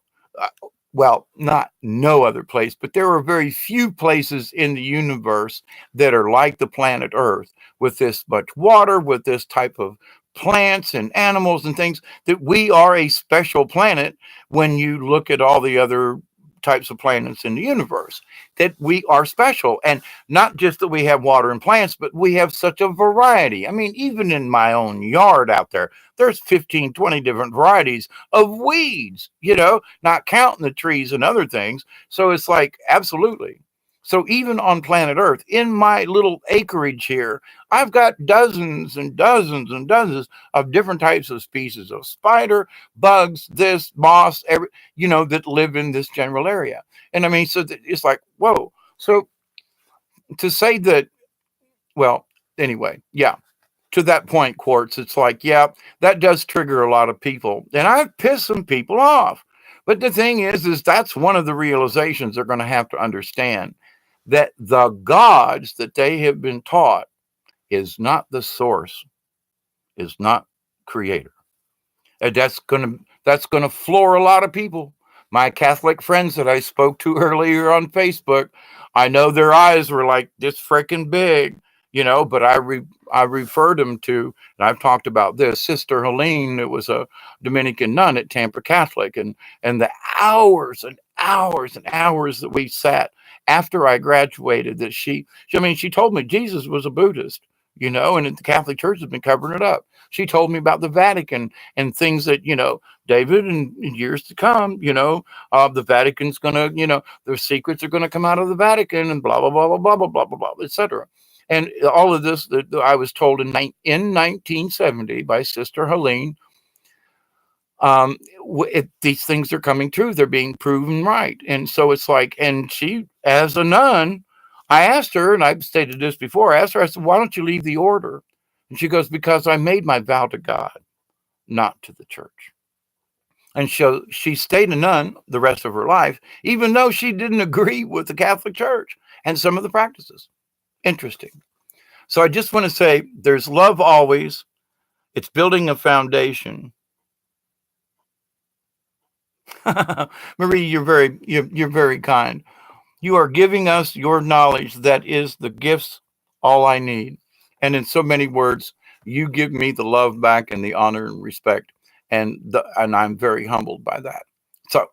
well, not no other place, but there are very few places in the universe that are like the planet Earth, with this much water, with this type of plants and animals and things, that we are a special planet when you look at all the other types of planets in the universe, that we are special. And not just that we have water and plants, but we have such a variety. I mean, even in my own yard out there, there's 15, 20 different varieties of weeds, not counting the trees and other things. So it's like, absolutely. So even on planet Earth, in my little acreage here, I've got dozens and dozens and dozens of different types of species of spider, bugs, this, moss, that live in this general area. And I mean, so it's like, whoa. So to say that, well, anyway, yeah, to that point, Quartz, it's like, yeah, that does trigger a lot of people. And I've pissed some people off. But the thing is that's one of the realizations they're going to have to understand, that the gods that they have been taught is not the source, is not creator. And that's gonna floor a lot of people. My Catholic friends that I spoke to earlier on Facebook, I know their eyes were like this freaking big, but I referred them to, and I've talked about this, Sister Helene, that was a Dominican nun at Tampa Catholic, and the hours and hours and hours that we sat after I graduated, that she told me Jesus was a Buddhist, and the Catholic Church has been covering it up. She told me about the Vatican and things that, David, in years to come, the Vatican's going to, their secrets are going to come out of the Vatican and blah, blah, blah, blah, blah, blah, blah, blah, blah, etc. And all of this that I was told in 1970 by Sister Helene, these things are coming true. They're being proven right. And so it's like, and she, as a nun, I asked her, and I've stated this before, I said, why don't you leave the order? And she goes, because I made my vow to God, not to the church. And so she stayed a nun the rest of her life, even though she didn't agree with the Catholic Church and some of the practices. Interesting. So I just want to say there's love always. It's building a foundation. Marie, you're very kind. You are giving us your knowledge that is the gifts all I need. And in so many words, you give me the love back and the honor and respect. And I'm very humbled by that. So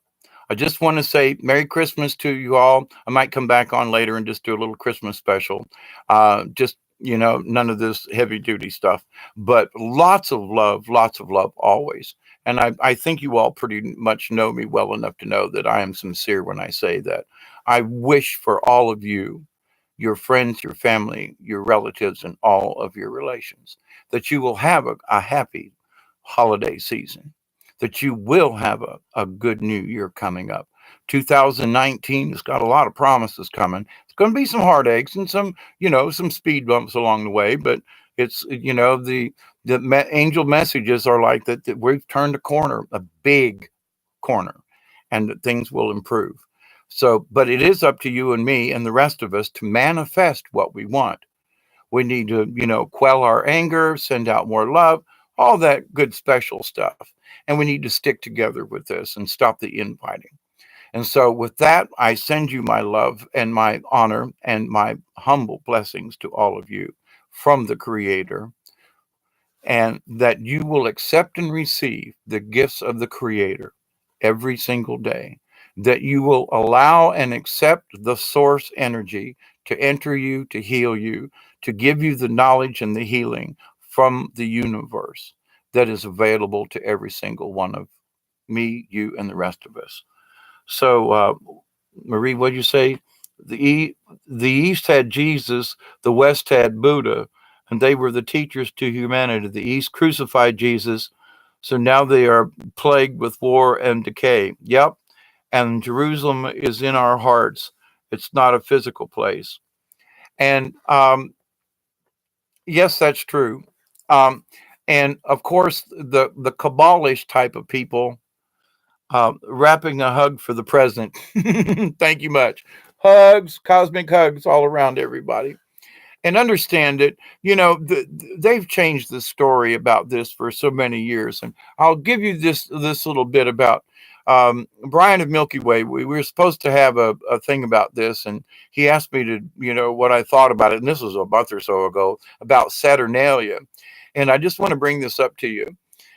I just want to say Merry Christmas to you all. I might come back on later and just do a little Christmas special. Just, none of this heavy duty stuff, but lots of love always. And I think you all pretty much know me well enough to know that I am sincere when I say that. I wish for all of you, your friends, your family, your relatives, and all of your relations, that you will have a happy holiday season, that you will have a good new year coming up. 2019 has got a lot of promises coming. It's going to be some heartaches and some speed bumps along the way, but it's, the angel messages are like that we've turned a corner, a big corner, and that things will improve. So, but it is up to you and me and the rest of us to manifest what we want. We need to, quell our anger, send out more love, all that good special stuff. And we need to stick together with this and stop the infighting. And so with that, I send you my love and my honor and my humble blessings to all of you from the Creator, and that you will accept and receive the gifts of the Creator every single day, that you will allow and accept the source energy to enter you, to heal you, to give you the knowledge and the healing from the universe that is available to every single one of me, you, and the rest of us. So, Marie, what did you say? The East had Jesus, the West had Buddha, and they were the teachers to humanity. The East crucified Jesus, so now they are plagued with war and decay. Yep. And Jerusalem is in our hearts. It's not a physical place. And yes, that's true. Um, and of course, the Kabbalish type of people, wrapping a hug for the president. Thank you much. Hugs, cosmic hugs all around everybody. And understand it, they've changed the story about this for so many years. And I'll give you this little bit about Brian of Milky Way. We were supposed to have a thing about this, and he asked me to, what I thought about it. And this was a month or so ago, about Saturnalia. And I just want to bring this up to you.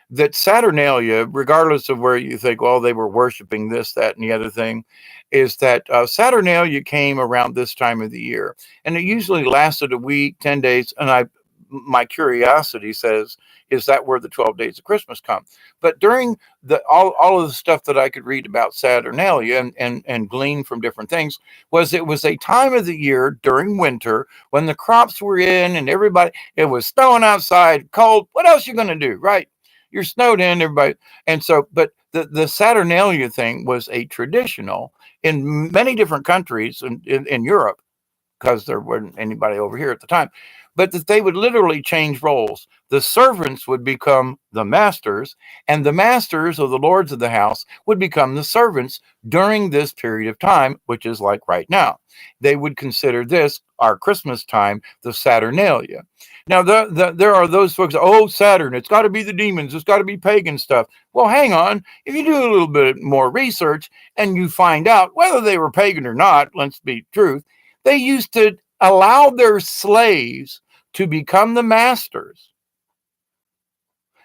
that Saturnalia, regardless of where you think, well, they were worshiping this, that, and the other thing, is that Saturnalia came around this time of the year, and it usually lasted a week, 10 days. And my curiosity says, is that where the 12 days of Christmas come? But during the all of the stuff that I could read about Saturnalia and glean from different things was it was a time of the year during winter when the crops were in and everybody, it was snowing outside, cold. What else you going to do, right? You're snowed in, everybody. And so, but the Saturnalia thing was a traditional in many different countries in Europe, because there wasn't anybody over here at the time, but that they would literally change roles. The servants would become the masters, and the masters or the lords of the house would become the servants during this period of time, which is like right now. They would consider this, our Christmas time, the Saturnalia. Now, there are those folks, oh, Saturn, it's got to be the demons, it's got to be pagan stuff. Well, hang on. If you do a little bit more research and you find out whether they were pagan or not, let's be truth, they used to allow their slaves to become the masters,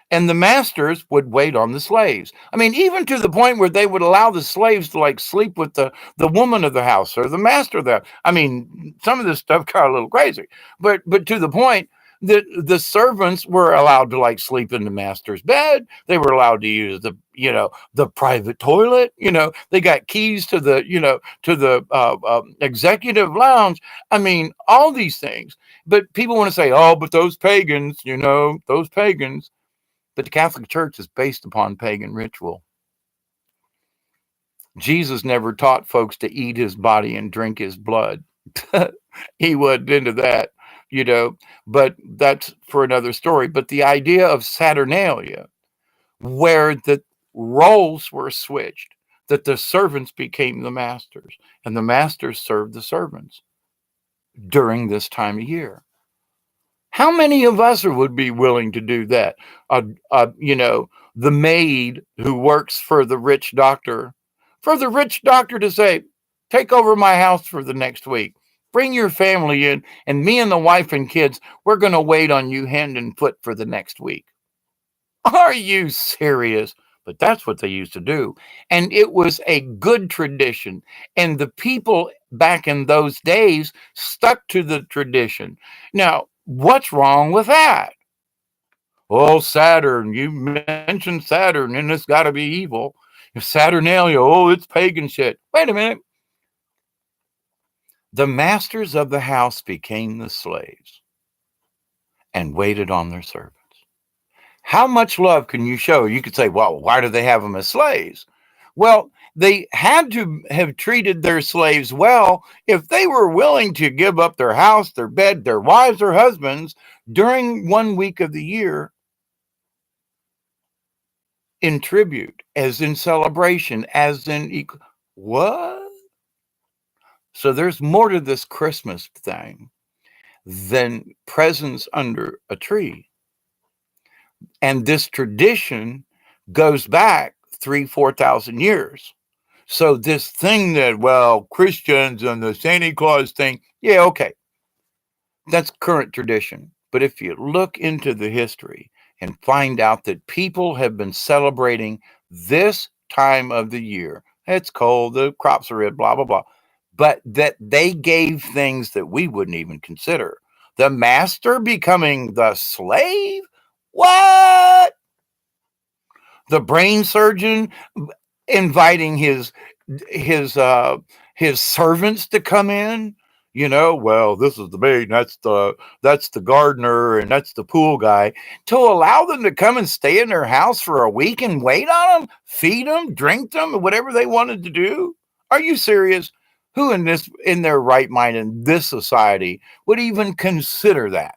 and the masters would wait on the slaves. I mean, even to the point where they would allow the slaves to like sleep with the woman of the house or the master of the house. I mean, some of this stuff got a little crazy, but to the point that the servants were allowed to like sleep in the master's bed. They were allowed to use the private toilet. They got keys to the executive lounge. I mean, all these things. But people want to say, oh, but those pagans, those pagans. But the Catholic Church is based upon pagan ritual. Jesus never taught folks to eat his body and drink his blood. He wasn't into that, but that's for another story. But the idea of Saturnalia, where the roles were switched, that the servants became the masters and the masters served the servants during this time of year. How many of us would be willing to do that? The maid who works for the rich doctor to say, take over my house for the next week. Bring your family in, and me and the wife and kids, we're going to wait on you hand and foot for the next week. Are you serious? But that's what they used to do. And it was a good tradition. And the people back in those days stuck to the tradition. Now, what's wrong with that? Oh, Saturn, you mentioned Saturn, and it's got to be evil. Saturnalia, oh, it's pagan shit. Wait a minute. The masters of the house became the slaves and waited on their servants. How much love can you show? You could say, well, why do they have them as slaves? Well, they had to have treated their slaves well if they were willing to give up their house, their bed, their wives or husbands during 1 week of the year in tribute, as in celebration, as in what? So there's more to this Christmas thing than presents under a tree. And this tradition goes back 3,000-4,000 years. So this thing that, well, Christians and the Santa Claus thing, yeah, okay. That's current tradition. But if you look into the history and find out that people have been celebrating this time of the year, it's cold, the crops are in, blah, blah, blah, but that they gave things that we wouldn't even consider. The master becoming the slave? What? The brain surgeon inviting his servants to come in. Well, this is the maid, that's the gardener, and that's the pool guy. To allow them to come and stay in their house for a week and wait on them, feed them, drink them, whatever they wanted to do. Are you serious? Who in their right mind in this society would even consider that?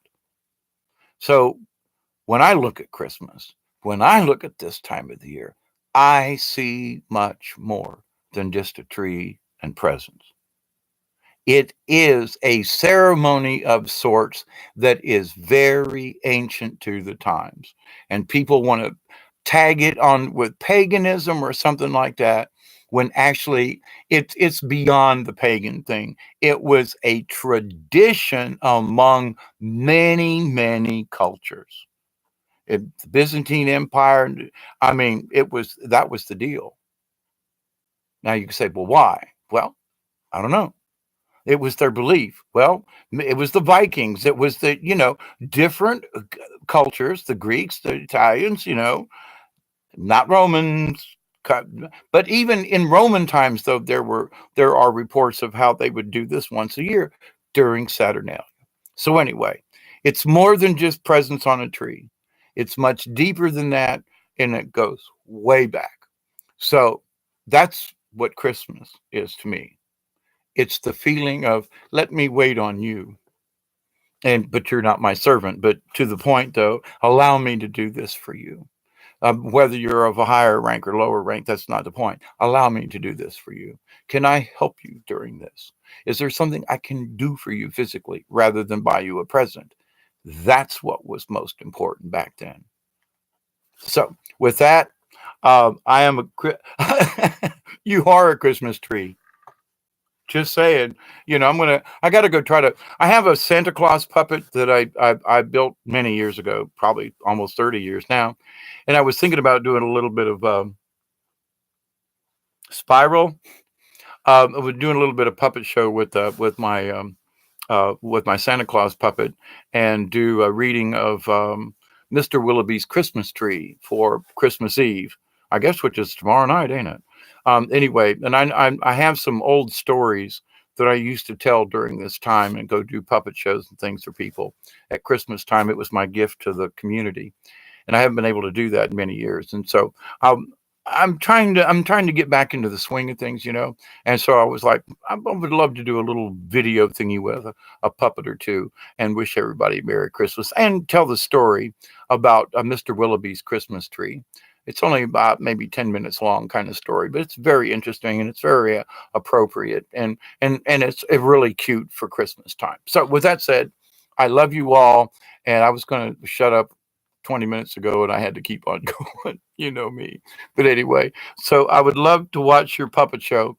So when I look at Christmas, when I look at this time of the year, I see much more than just a tree and presents. It is a ceremony of sorts that is very ancient to the times. And people want to tag it on with paganism or something like that, when actually it's beyond the pagan thing. It was a tradition among many, many cultures. The Byzantine Empire. I mean, that was the deal. Now you can say, well, why? Well, I don't know. It was their belief. Well, it was the Vikings. It was the, different cultures, the Greeks, the Italians, not Romans. But even in Roman times, though, there are reports of how they would do this once a year during Saturnalia. So anyway, it's more than just presents on a tree. It's much deeper than that, and it goes way back. So that's what Christmas is to me. It's the feeling of, let me wait on you. But you're not my servant. But to the point, though, allow me to do this for you. Whether you're of a higher rank or lower rank, that's not the point. Allow me to do this for you. Can I help you during this? Is there something I can do for you physically rather than buy you a present? That's what was most important back then. So with that, I am you are a Christmas tree. Just saying, I got to go I have a Santa Claus puppet that I built many years ago, probably almost 30 years now. And I was thinking about doing a little bit of spiral. I was doing a little bit of puppet show with my Santa Claus puppet, and do a reading of Mr. Willoughby's Christmas tree for Christmas Eve, I guess, which is tomorrow night, ain't it? Anyway, and I have some old stories that I used to tell during this time and go do puppet shows and things for people at Christmas time. It was my gift to the community, and I haven't been able to do that in many years. And so I'm trying to get back into the swing of things, And so I was like, I would love to do a little video thingy with a puppet or two, and wish everybody Merry Christmas and tell the story about Mr. Willoughby's Christmas tree. It's only about maybe 10 minutes long kind of story, but it's very interesting, and it's very appropriate, and it's really cute for Christmas time. So with that said, I love you all, and I was going to shut up 20 minutes ago, and I had to keep on going. You know me. But anyway, so I would love to watch your puppet show.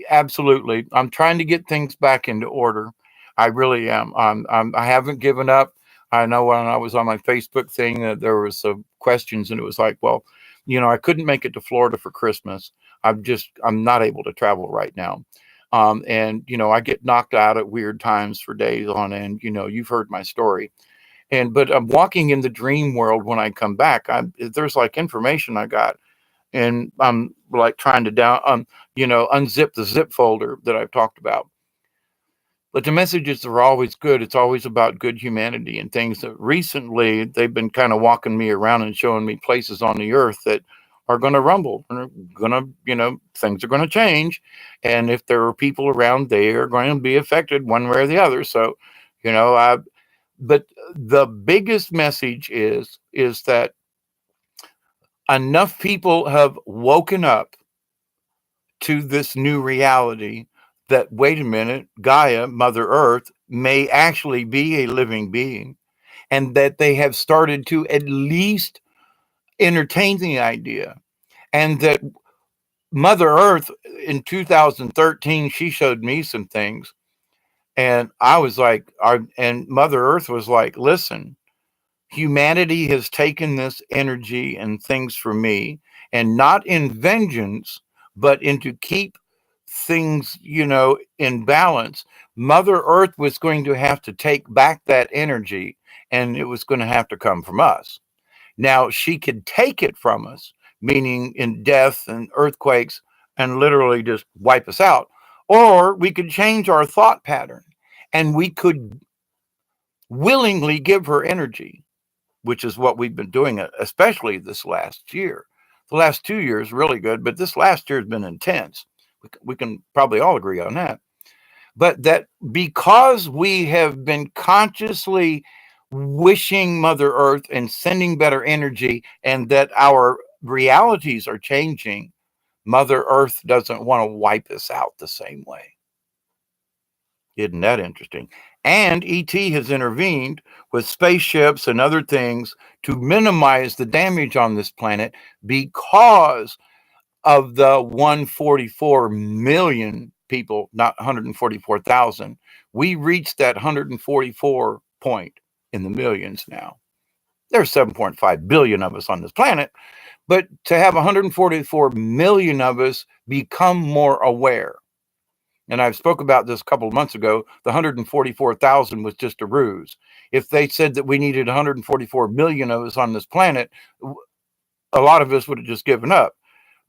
Absolutely. I'm trying to get things back into order. I really am. I haven't given up. I know when I was on my Facebook thing that there was some questions, and it was like, well, I couldn't make it to Florida for Christmas. I'm not able to travel right now. And I get knocked out at weird times for days on end. You've heard my story. But I'm walking in the dream world when I come back. There's like information I got, and I'm like trying to unzip the zip folder that I've talked about. But the messages are always good. It's always about good humanity and things that recently they've been kind of walking me around and showing me places on the earth that are going to rumble, and are going to, things are going to change. And if there are people around, they are going to be affected one way or the other. So, but the biggest message is that enough people have woken up to this new reality that, wait a minute, Gaia, Mother Earth, may actually be a living being, and that they have started to at least entertain the idea. And that Mother Earth in 2013, she showed me some things, and I was like, and Mother Earth was like, listen, humanity has taken this energy and things from me, and not in vengeance, but into keep things, in balance. Mother Earth was going to have to take back that energy, and it was going to have to come from us. Now, she could take it from us, meaning in death and earthquakes, and literally just wipe us out. Or we could change our thought pattern, and we could willingly give her energy, which is what we've been doing, especially this last year. The last 2 years, really good, but this last year has been intense. We can probably all agree on that. But that because we have been consciously wishing Mother Earth and sending better energy, and that our realities are changing, Mother Earth doesn't want to wipe us out the same way. Isn't that interesting? And ET has intervened with spaceships and other things to minimize the damage on this planet because of the 144 million people, not 144,000. We reached that 144 point in the millions now. There's 7.5 billion of us on this planet, but to have 144 million of us become more aware. And I've spoke about this a couple of months ago. The 144,000 was just a ruse. If they said that we needed 144 million of us on this planet, a lot of us would have just given up.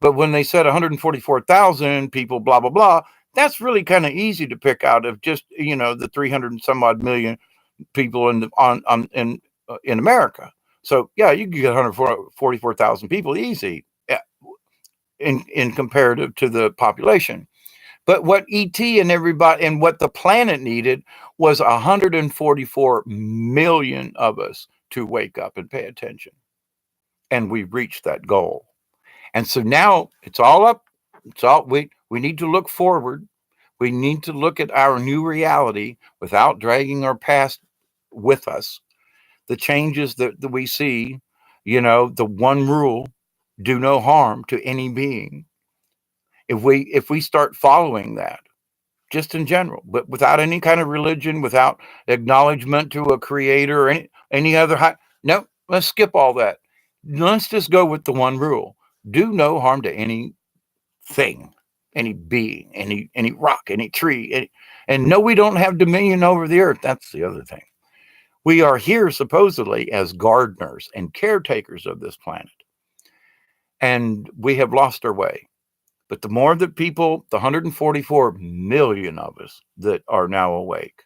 But when they said 144,000 people, blah, blah, blah, that's really kind of easy to pick out of just, the 300 and some odd million people in America. So yeah, you can get 144,000 people easy in comparative to the population. But what ET and everybody and what the planet needed was 144 million of us to wake up and pay attention. And we reached that goal. And so now it's all up. We need to look forward. We need to look at our new reality without dragging our past with us. The changes that we see, the one rule, do no harm to any being. If we start following that, just in general, but without any kind of religion, without acknowledgement to a creator or any other no, let's skip all that. Let's just go with the one rule: do no harm to anything, any being, any rock, any tree, and no, we don't have dominion over the earth. That's the other thing. We are here supposedly as gardeners and caretakers of this planet, and we have lost our way. But the more that people, the 144 million of us that are now awake,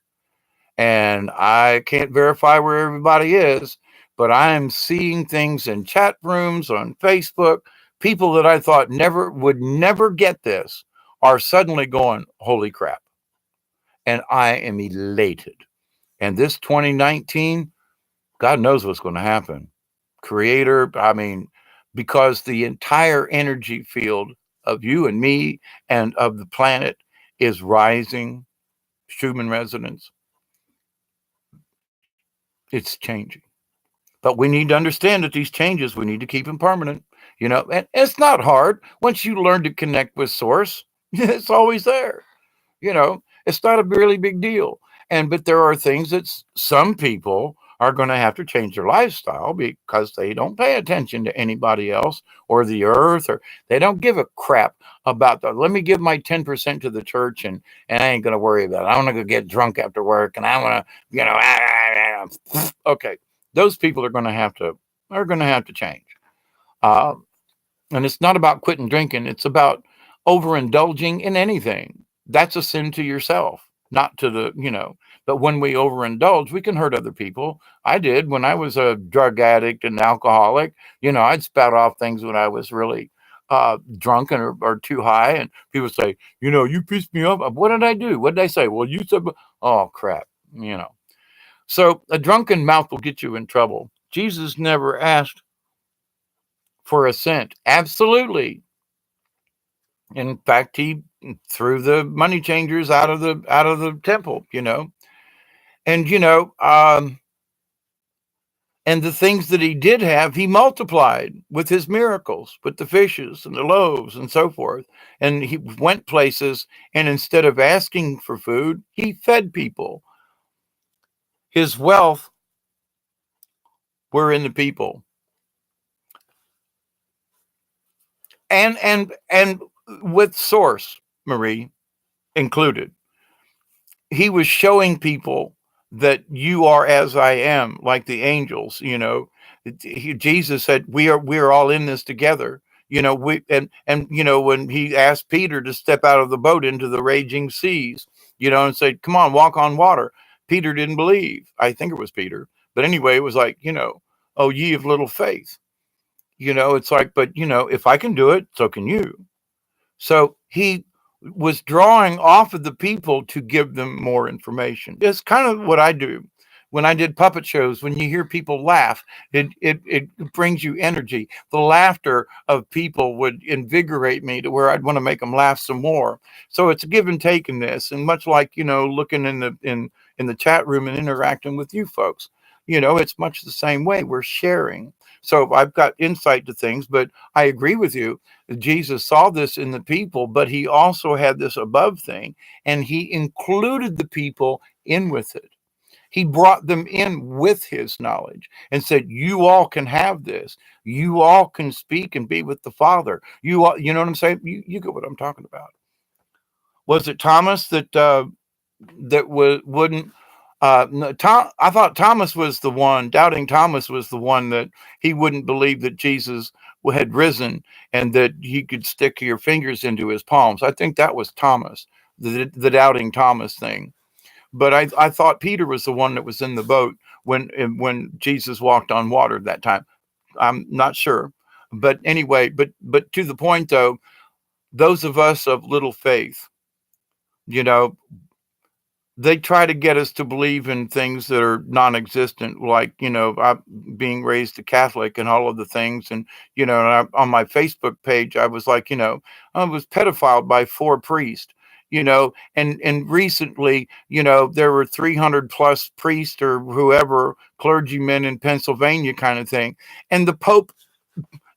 and I can't verify where everybody is, but I am seeing things in chat rooms on Facebook. People that I thought would never get this are suddenly going, holy crap. And I am elated. And this 2019, God knows what's going to happen. Creator, because the entire energy field of you and me and of the planet is rising, Schumann resonance. It's changing. But we need to understand that these changes, we need to keep them permanent, and it's not hard. Once you learn to connect with source, it's always there. It's not a really big deal. But there are things that some people are going to have to change their lifestyle because they don't pay attention to anybody else or the earth, or they don't give a crap about let me give my 10% to the church and I ain't going to worry about it. I'm going to go get drunk after work and I'm going to, okay. Those people are going to have to change. And it's not about quitting drinking. It's about overindulging in anything. That's a sin to yourself, not to but when we overindulge, we can hurt other people. I did when I was a drug addict and alcoholic. I'd spout off things when I was really drunk or too high. And people say, you pissed me off. What did I do? What did I say? Well, you said, oh, crap, So a drunken mouth will get you in trouble. Jesus never asked for a cent. Absolutely. In fact, he threw the money changers out of the temple, and and the things that he did have, he multiplied with his miracles, with the fishes and the loaves and so forth. And he went places, and instead of asking for food, he fed people. His wealth were in the people. And with source, Marie, included. He was showing people that you are as I am, like the angels. Jesus said, we are all in this together. When he asked Peter to step out of the boat into the raging seas, and said, come on, walk on water. Peter didn't believe. I think it was Peter. But anyway, it was like, oh, ye of little faith. It's like, but if I can do it, so can you. So he was drawing off of the people to give them more information. It's kind of what I do when I did puppet shows. When you hear people laugh, it brings you energy. The laughter of people would invigorate me to where I'd want to make them laugh some more. So it's a give and take in this, and much like looking in the chat room and interacting with you folks, it's much the same way. We're sharing. So I've got insight to things, but I agree with you. Jesus saw this in the people, but he also had this above thing, and he included the people in with it. He brought them in with his knowledge and said, you all can have this. You all can speak and be with the Father. You all, you know what I'm saying? You get what I'm talking about. Was it Thomas that wouldn't no, I thought Thomas was the one, doubting Thomas was the one that he wouldn't believe that Jesus had risen and that he could stick your fingers into his palms. I think that was Thomas, the doubting Thomas thing. But I thought Peter was the one that was in the boat when Jesus walked on water that time. I'm not sure. But anyway, but to the point though, those of us of little faith, you know, they try to get us to believe in things that are non-existent, like, I, being raised a Catholic and all of the things. And, and on my Facebook page, I was like, I was pedophiled by 4 priests, and recently, there were 300 plus priests or whoever, clergymen in Pennsylvania kind of thing. And the Pope,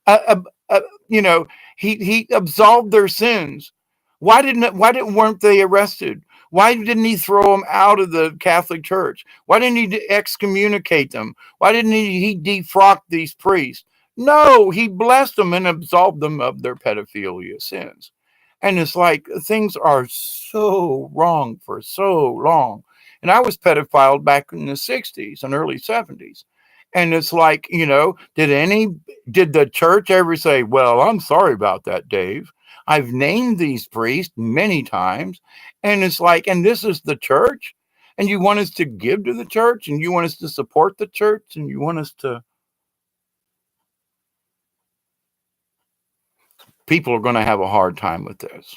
uh, uh, uh, you know, he absolved their sins. Why didn't weren't they arrested? Why didn't he throw them out of the Catholic Church? Why didn't he excommunicate them? Why didn't he defrock these priests? No, he blessed them and absolved them of their pedophilia sins. And it's like things are so wrong for so long. And I was pedophile back in the 60s and early 70s. And it's like, did the church ever say, well, I'm sorry about that, Dave. I've named these priests many times. And it's like, and this is the church. And you want us to give to the church, and you want us to support the church, and you want us to. People are going to have a hard time with this.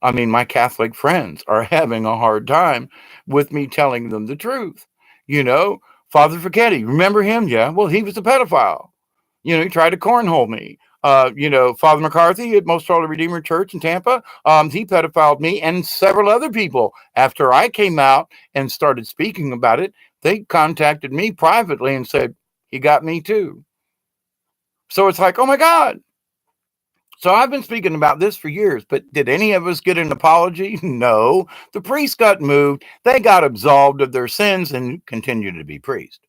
I mean, my Catholic friends are having a hard time with me telling them the truth. Father Facchetti, remember him? Yeah. Well, he was a pedophile. He tried to cornhole me. Father McCarthy at Most Holy Redeemer Church in Tampa, he pedophiled me and several other people. After I came out and started speaking about it, they contacted me privately and said, he got me too. So it's like, oh my God. So I've been speaking about this for years, but did any of us get an apology? No. The priests got moved. They got absolved of their sins and continue to be priests.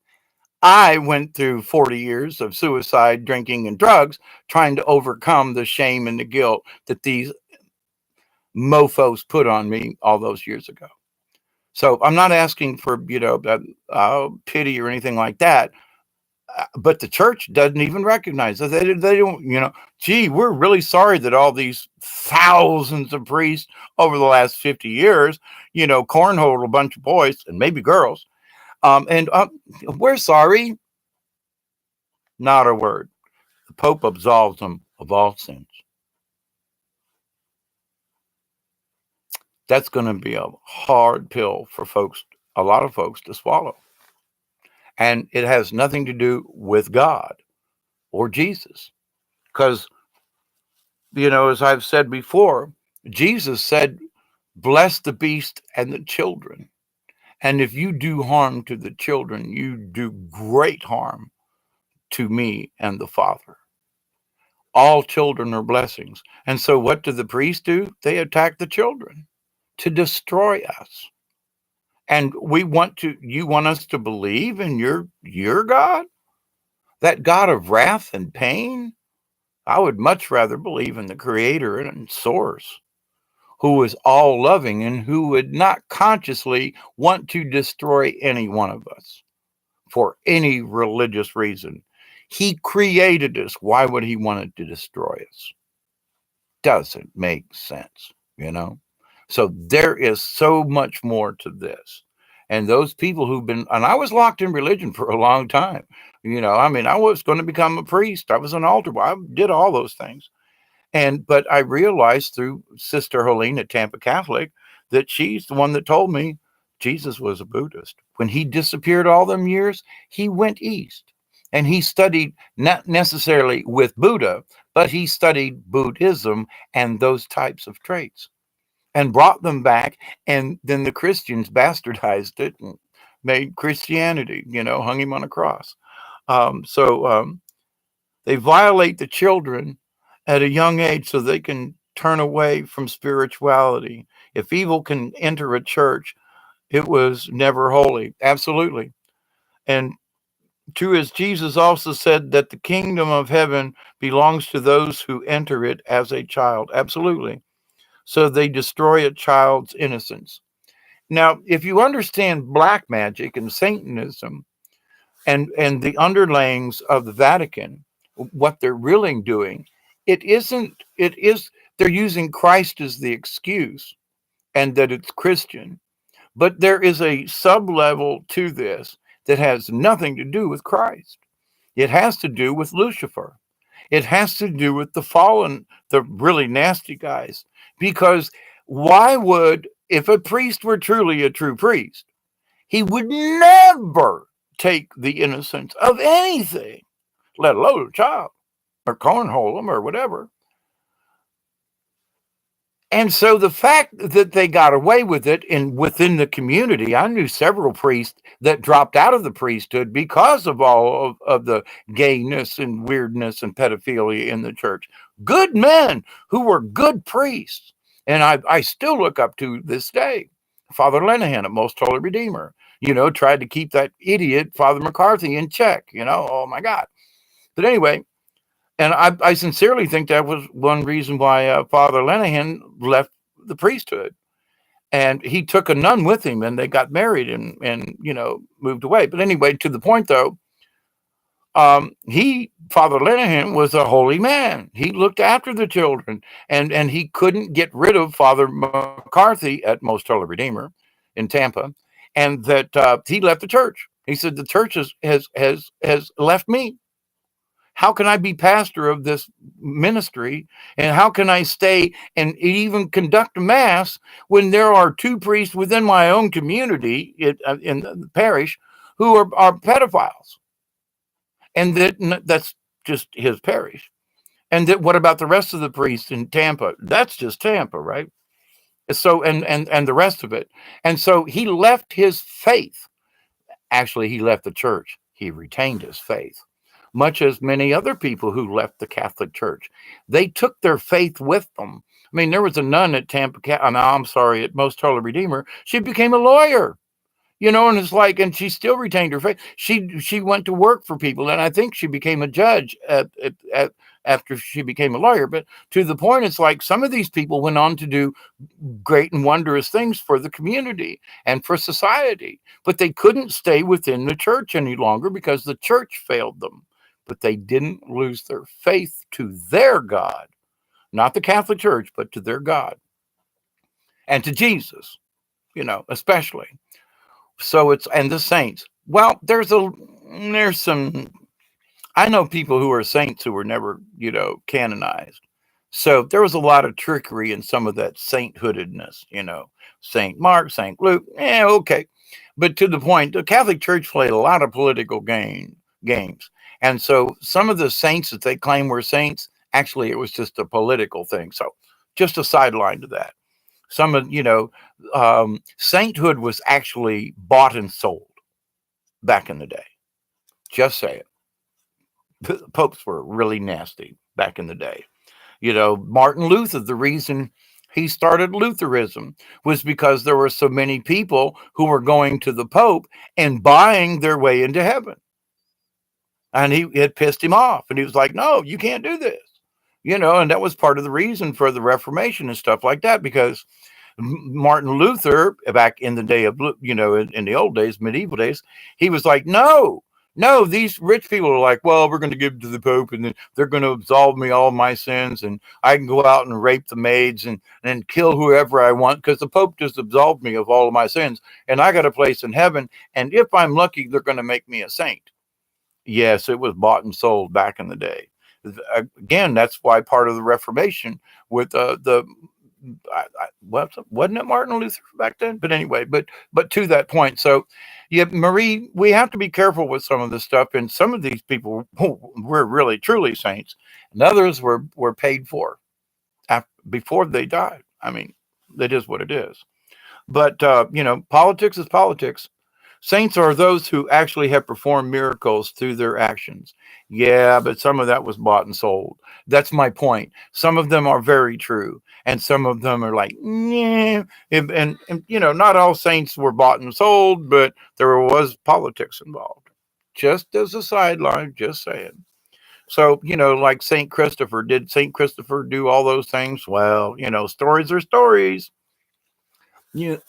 I went through 40 years of suicide, drinking, and drugs, trying to overcome the shame and the guilt that these mofos put on me all those years ago. So I'm not asking for, pity or anything like that. But the church doesn't even recognize it. They don't, gee, we're really sorry that all these thousands of priests over the last 50 years, cornholed a bunch of boys and maybe girls. And we're sorry. Not a word. The Pope absolves them of all sins. That's going to be a hard pill for a lot of folks to swallow. And it has nothing to do with God or Jesus. Because, as I've said before, Jesus said, bless the beast and the children. And if you do harm to the children, you do great harm to me and the Father. All children are blessings. And so what do the priests do? They attack the children to destroy us. And you want us to believe in your God? That God of wrath and pain? I would much rather believe in the creator and source, who is all loving and who would not consciously want to destroy any one of us for any religious reason. He created us. Why would he want to destroy us? Doesn't make sense, So there is so much more to this. And those people and I was locked in religion for a long time. I was going to become a priest. I was an altar boy. I did all those things. But I realized through Sister Helene at Tampa Catholic that she's the one that told me Jesus was a Buddhist. When he disappeared all them years, he went east. And he studied not necessarily with Buddha, but he studied Buddhism and those types of traits and brought them back. And then the Christians bastardized it and made Christianity, hung him on a cross. They violate the children at a young age so they can turn away from spirituality. If evil can enter a church, It was never holy. Absolutely. And true as Jesus also said that the kingdom of heaven belongs to those who enter it as a child. Absolutely. So they destroy a child's innocence. Now, if you understand black magic and Satanism and the underlayings of the Vatican, what they're really doing, it is, they're using Christ as the excuse and that it's Christian. But there is a sub level to this that has nothing to do with Christ. It has to do with Lucifer. It has to do with the fallen, the really nasty guys. Because why would, if a priest were truly a true priest, he would never take the innocence of anything, let alone a child or cornhole them or whatever. And so the fact that they got away with it within the community, I knew several priests that dropped out of the priesthood because of all of the gayness and weirdness and pedophilia in the church. Good men who were good priests. And I still look up to this day. Father Lenahan at Most Holy Redeemer, tried to keep that idiot Father McCarthy in check, oh my God. But anyway, and I sincerely think that was one reason why Father Lenahan left the priesthood. And he took a nun with him and they got married and moved away. But anyway, to the point though, Father Lenahan was a holy man. He looked after the children and he couldn't get rid of Father McCarthy at Most Holy Redeemer in Tampa. And that he left the church. He said, the church has left me. How can I be pastor of this ministry? And how can I stay and even conduct mass when there are two priests within my own community in the parish who are pedophiles? And that's just his parish. And that what about the rest of the priests in Tampa? That's just Tampa, right? So and the rest of it. And so he left his faith. Actually, he left the church. He retained his faith, much as many other people who left the Catholic Church. They took their faith with them. I mean, there was a nun at at Most Holy Redeemer. She became a lawyer, and it's like, and she still retained her faith. She went to work for people, and I think she became a judge after she became a lawyer. But to the point, it's like some of these people went on to do great and wondrous things for the community and for society, but they couldn't stay within the church any longer because the church failed them. But they didn't lose their faith to their God, not the Catholic Church, but to their God and to Jesus, especially. So and the saints. Well, there's some, I know people who are saints who were never, canonized. So there was a lot of trickery in some of that sainthoodedness, Saint Mark, Saint Luke, okay. But to the point, the Catholic Church played a lot of political games. And so some of the saints that they claim were saints, actually it was just a political thing. So just a sideline to that. Some of, sainthood was actually bought and sold back in the day. Just say it. The popes were really nasty back in the day. Martin Luther, the reason he started Lutheranism was because there were so many people who were going to the Pope and buying their way into heaven. And it pissed him off. And he was like, no, you can't do this. And that was part of the reason for the Reformation and stuff like that, because Martin Luther, back in the day of, in the old days, medieval days, he was like, no, these rich people are like, well, we're going to give it to the Pope and then they're going to absolve me all my sins and I can go out and rape the maids and kill whoever I want because the Pope just absolved me of all of my sins and I got a place in heaven. And if I'm lucky, they're going to make me a saint. Yes, it was bought and sold back in the day. Again, that's why part of the Reformation with wasn't it Martin Luther back then? But anyway, but to that point. So, yeah, Marie, we have to be careful with some of this stuff. And some of these people were really truly saints, and others were paid for before they died. I mean, that is what it is. But politics is politics. Saints are those who actually have performed miracles through their actions. Yeah, but some of that was bought and sold. That's my point. Some of them are very true, and some of them are like, yeah. And not all saints were bought and sold, but there was politics involved. Just as a sideline, just saying. So, like St. Christopher, did St. Christopher do all those things? Well, stories are stories. You,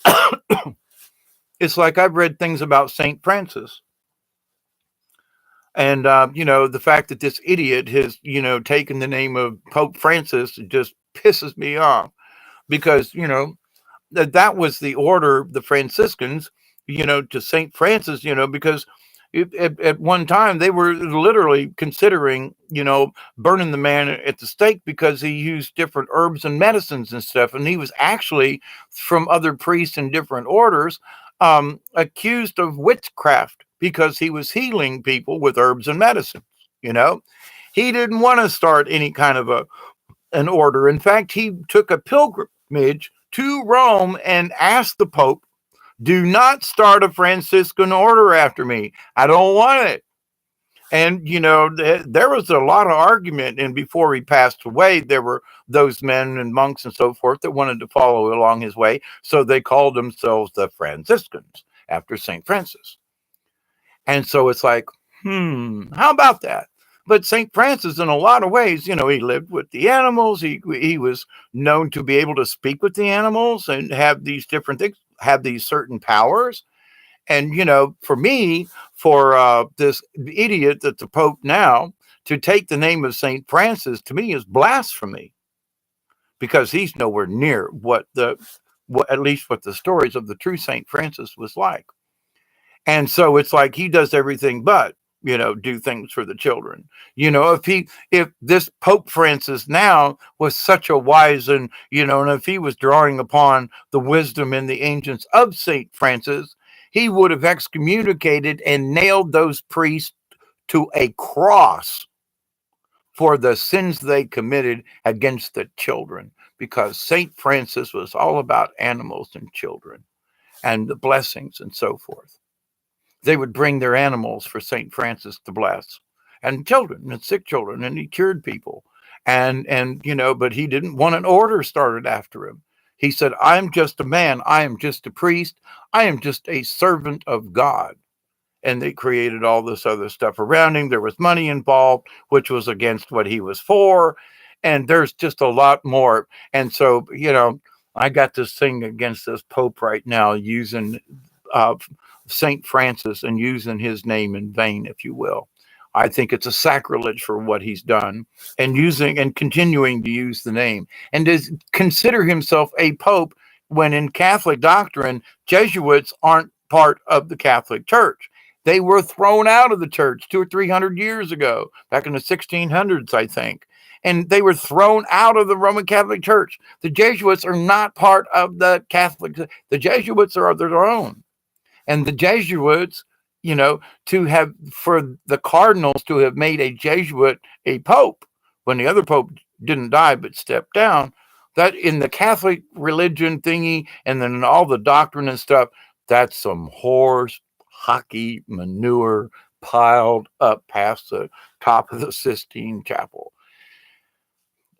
it's like I've read things about St. Francis. And, the fact that this idiot has, taken the name of Pope Francis just pisses me off because, that was the order, the Franciscans, to St. Francis, because at one time they were literally considering, burning the man at the stake because he used different herbs and medicines and stuff. And he was actually, from other priests in different orders, accused of witchcraft because he was healing people with herbs and medicines. You know, he didn't want to start any kind of an order. In fact, he took a pilgrimage to Rome and asked the Pope, do not start a Franciscan order after me. I don't want it. And, there was a lot of argument. And before he passed away, there were those men and monks and so forth that wanted to follow along his way. So they called themselves the Franciscans after St. Francis. And so it's like, how about that? But St. Francis, in a lot of ways, he lived with the animals. He was known to be able to speak with the animals and have these different things, have these certain powers. And, for me, for this idiot that's the Pope now, to take the name of St. Francis, to me, is blasphemy because he's nowhere near at least what the stories of the true St. Francis was like. And so it's like he does everything but, do things for the children. If this Pope Francis now was such a wise and if he was drawing upon the wisdom and the ancients of St. Francis, he would have excommunicated and nailed those priests to a cross for the sins they committed against the children, because St. Francis was all about animals and children and the blessings and so forth. They would bring their animals for St. Francis to bless, and children and sick children, and he cured people. And but he didn't want an order started after him. He said, I'm just a man. I am just a priest. I am just a servant of God. And they created all this other stuff around him. There was money involved, which was against what he was for. And there's just a lot more. And so, I got this thing against this Pope right now using St. Francis and using his name in vain, if you will. I think it's a sacrilege for what he's done and using and continuing to use the name and to consider himself a pope when in Catholic doctrine, Jesuits aren't part of the Catholic Church. They were thrown out of the church 200 or 300 years ago, back in the 1600s, I think. And they were thrown out of the Roman Catholic Church. The Jesuits are not part of the Catholic. The Jesuits are their own. And the Jesuits, to have, for the cardinals to have made a Jesuit a pope when the other pope didn't die but stepped down, that in the Catholic religion thingy and then all the doctrine and stuff, that's some horse hockey manure piled up past the top of the Sistine Chapel.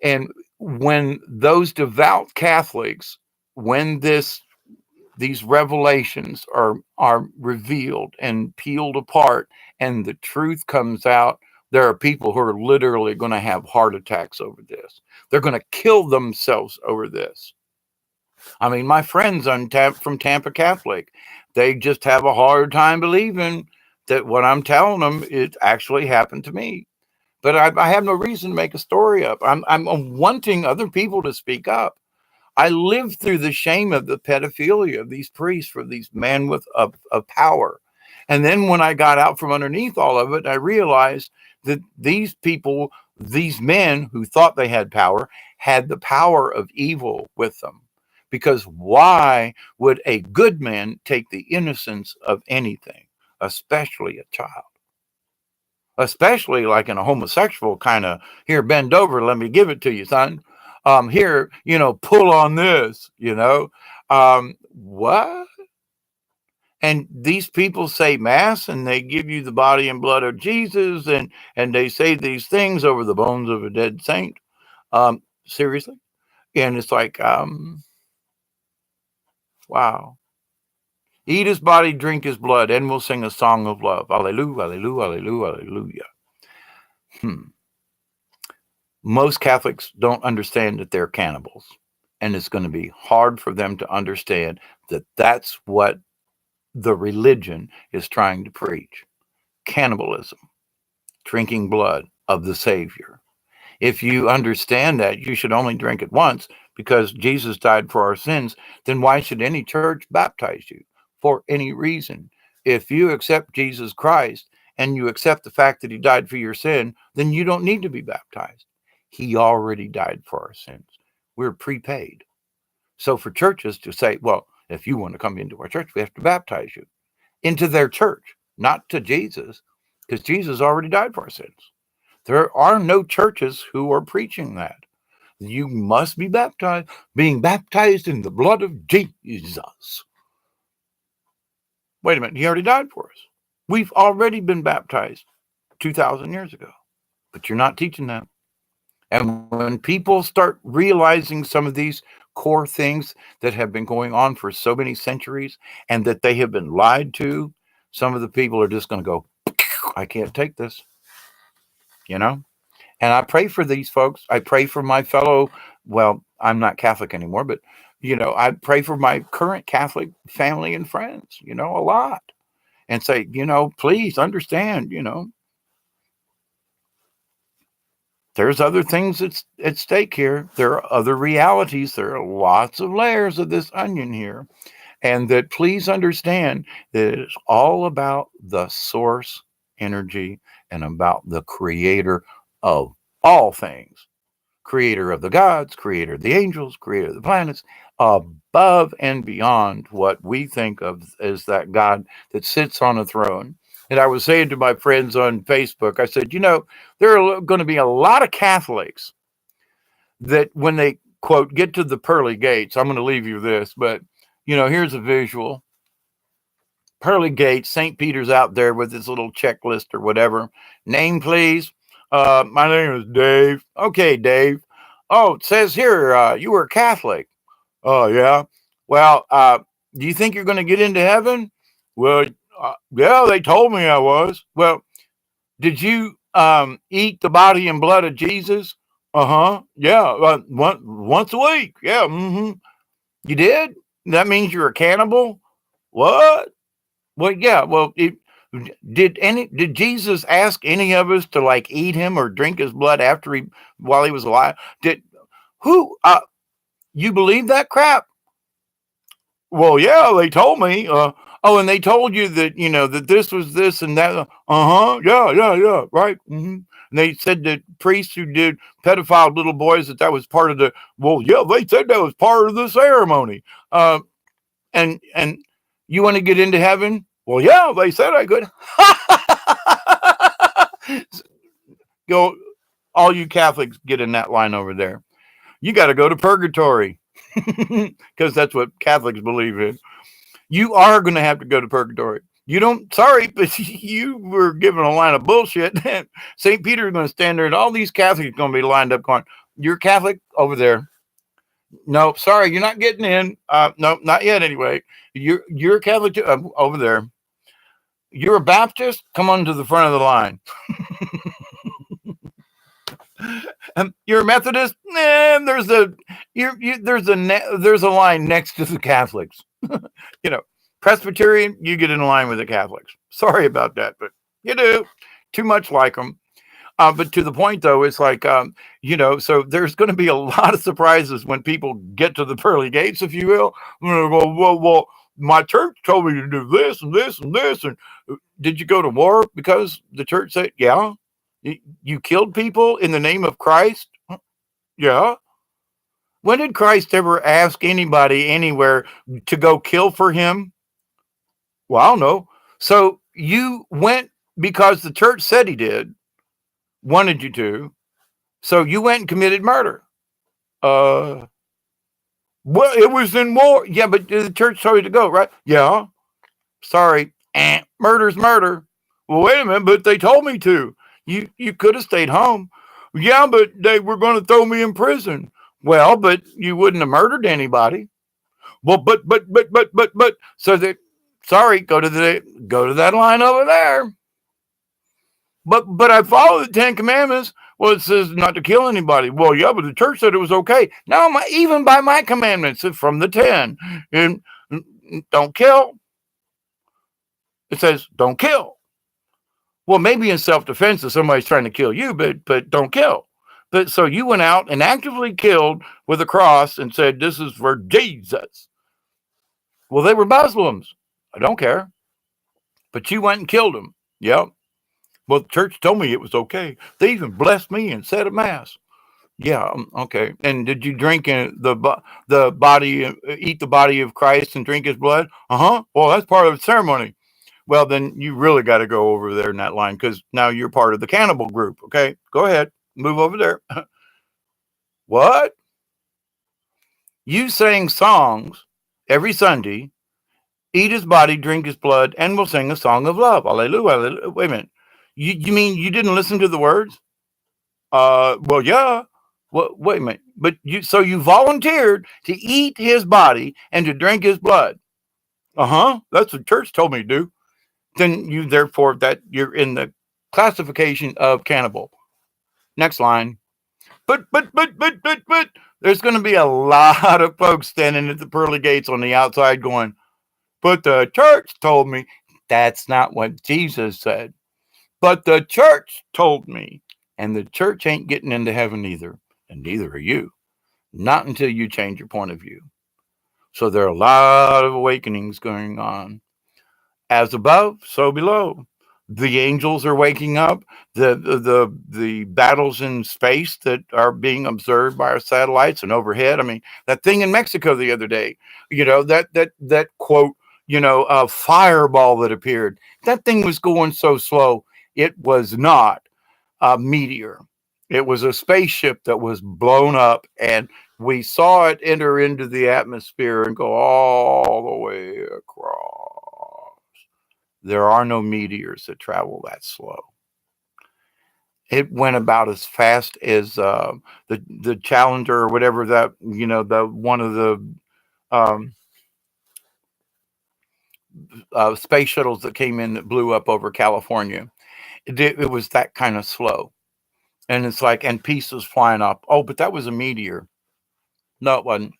And when those devout Catholics, when these revelations are revealed and peeled apart and the truth comes out, there are people who are literally going to have heart attacks over this. They're going to kill themselves over this. I mean, my friends from Tampa Catholic, they just have a hard time believing that what I'm telling them, it actually happened to me. But I have no reason to make a story up. I'm wanting other people to speak up. I lived through the shame of the pedophilia of these priests for these men of power. And then when I got out from underneath all of it, I realized that these people, these men who thought they had the power of evil with them. Because why would a good man take the innocence of anything, especially a child? Especially like in a homosexual kind of, here, bend over, let me give it to you, son. Here, pull on this, what? And these people say mass and they give you the body and blood of Jesus, and they say these things over the bones of a dead saint. Seriously? And it's like, wow. Eat his body, drink his blood, and we'll sing a song of love. Alleluia, alleluia, alleluia, alleluia. Most Catholics don't understand that they're cannibals. And it's going to be hard for them to understand that that's what the religion is trying to preach. Cannibalism, drinking blood of the Savior. If you understand that you should only drink it once because Jesus died for our sins, then why should any church baptize you for any reason? If you accept Jesus Christ and you accept the fact that he died for your sin, then you don't need to be baptized. He already died for our sins. We're prepaid. So for churches to say, well, if you want to come into our church, we have to baptize you into their church, not to Jesus, because Jesus already died for our sins. There are no churches who are preaching that. You must be baptized, being baptized in the blood of Jesus. Wait a minute, he already died for us. We've already been baptized 2,000 years ago, but you're not teaching that. And when people start realizing some of these core things that have been going on for so many centuries and that they have been lied to, some of the people are just going to go, I can't take this, you know? And I pray for these folks. I pray for my fellow, well, I'm not Catholic anymore, but, I pray for my current Catholic family and friends, a lot. And say, please understand, there's other things at stake here. There are other realities. There are lots of layers of this onion here. And that please understand that it's all about the source energy and about the creator of all things. Creator of the gods, creator of the angels, creator of the planets, above and beyond what we think of as that God that sits on a throne. And I was saying to my friends on Facebook, I said, there are going to be a lot of Catholics that when they, quote, get to the pearly gates, I'm going to leave you this, but, here's a visual. Pearly gates, St. Peter's out there with his little checklist or whatever. Name, please. My name is Dave. Okay, Dave. Oh, it says here you were Catholic. Oh, yeah. Well, do you think you're going to get into heaven? Well, yeah, they told me I was. Well, did you eat the body and blood of Jesus? Uh-huh. Yeah, once a week. Yeah. Mm-hmm. You did? That means you're a cannibal? What? Well, yeah. Well, did Jesus ask any of us to like eat him or drink his blood while he was alive? You believe that crap? Well, yeah, they told me. And they told you that that this was this and that. Yeah, right. Mm-hmm. And they said that priests who did pedophile little boys that was part of the. Well, yeah, they said that was part of the ceremony. And you want to get into heaven? Well, yeah, they said I could. Go, all you Catholics, get in that line over there. You got to go to purgatory because that's what Catholics believe in. You are going to have to go to purgatory. You don't, sorry, but you were given a line of bullshit. St. Peter's going to stand there and all these Catholics are going to be lined up going, you're Catholic over there. No, sorry, you're not getting in. No, not yet anyway. You're Catholic too, over there. You're a Baptist? Come on to the front of the line. You're a Methodist? There's a line next to the Catholics. Presbyterian, you get in line with the Catholics. Sorry about that, but you do. Too much like them. But to the point, though, it's like, so there's going to be a lot of surprises when people get to the pearly gates, if you will. Well, my church told me to do this and this and this. And did you go to war because the church said, yeah? You killed people in the name of Christ? Yeah. When did Christ ever ask anybody anywhere to go kill for him? Well, I don't know. So you went because the church said he did, wanted you to. So you went and committed murder. Well, it was in war. Yeah, but the church told you to go, right? Yeah. Sorry, murder's murder. Well, wait a minute, but they told me to. You could have stayed home. Yeah, but they were going to throw me in prison. Well, but you wouldn't have murdered anybody. Well, but. So that, sorry, go to that line over there. But I follow the Ten Commandments. Well, it says not to kill anybody. Well, yeah, but the church said it was okay. No, even by my commandments from the 10, and don't kill. It says don't kill. Well, maybe in self-defense if somebody's trying to kill you, but don't kill. But so you went out and actively killed with a cross and said, this is for Jesus. Well, they were Muslims. I don't care. But you went and killed them. Yep. Well, the church told me it was okay. They even blessed me and said a mass. Yeah, okay. And did you drink the body, eat the body of Christ and drink his blood? Uh-huh. Well, that's part of the ceremony. Well, then you really got to go over there in that line because now you're part of the cannibal group. Okay, go ahead. Move over there. What? You sang songs every Sunday, eat his body, drink his blood, and we'll sing a song of love. Hallelujah. Wait a minute. You mean you didn't listen to the words? Well, yeah. Well, wait a minute. But you volunteered to eat his body and to drink his blood. Uh-huh. That's what church told me to do. Then you therefore that you're in the classification of cannibal. Next line. But there's going to be a lot of folks standing at the pearly gates on the outside going, but the church told me. That's not what Jesus said. But the church told me. And the church ain't getting into heaven either. And neither are you. Not until you change your point of view. So there are a lot of awakenings going on. As above, so below. The angels are waking up. The battles in space that are being observed by our satellites and overhead. I mean, that thing in Mexico the other day, that quote, a fireball that appeared. That thing was going so slow. It was not a meteor. It was a spaceship that was blown up, and we saw it enter into the atmosphere and go all the way across. There are no meteors that travel that slow. It went about as fast as the Challenger or whatever that, the one of the space shuttles that came in that blew up over California. It was that kind of slow. And it's like, and pieces flying up. Oh, but that was a meteor. No, it wasn't.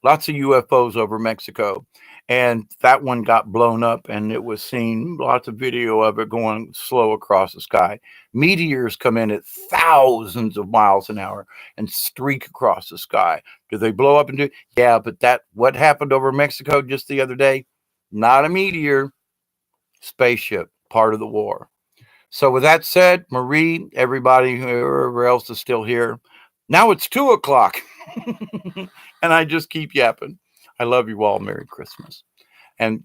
Lots of UFOs over Mexico. And that one got blown up, and it was seen, lots of video of it going slow across the sky. Meteors come in at thousands of miles an hour and streak across the sky. Do they blow up and do? Yeah, but what happened over Mexico just the other day? Not a meteor, spaceship, part of the war. So with that said, Marie, everybody, whoever else is still here, now it's 2:00 and I just keep yapping. I love you all. Merry Christmas. And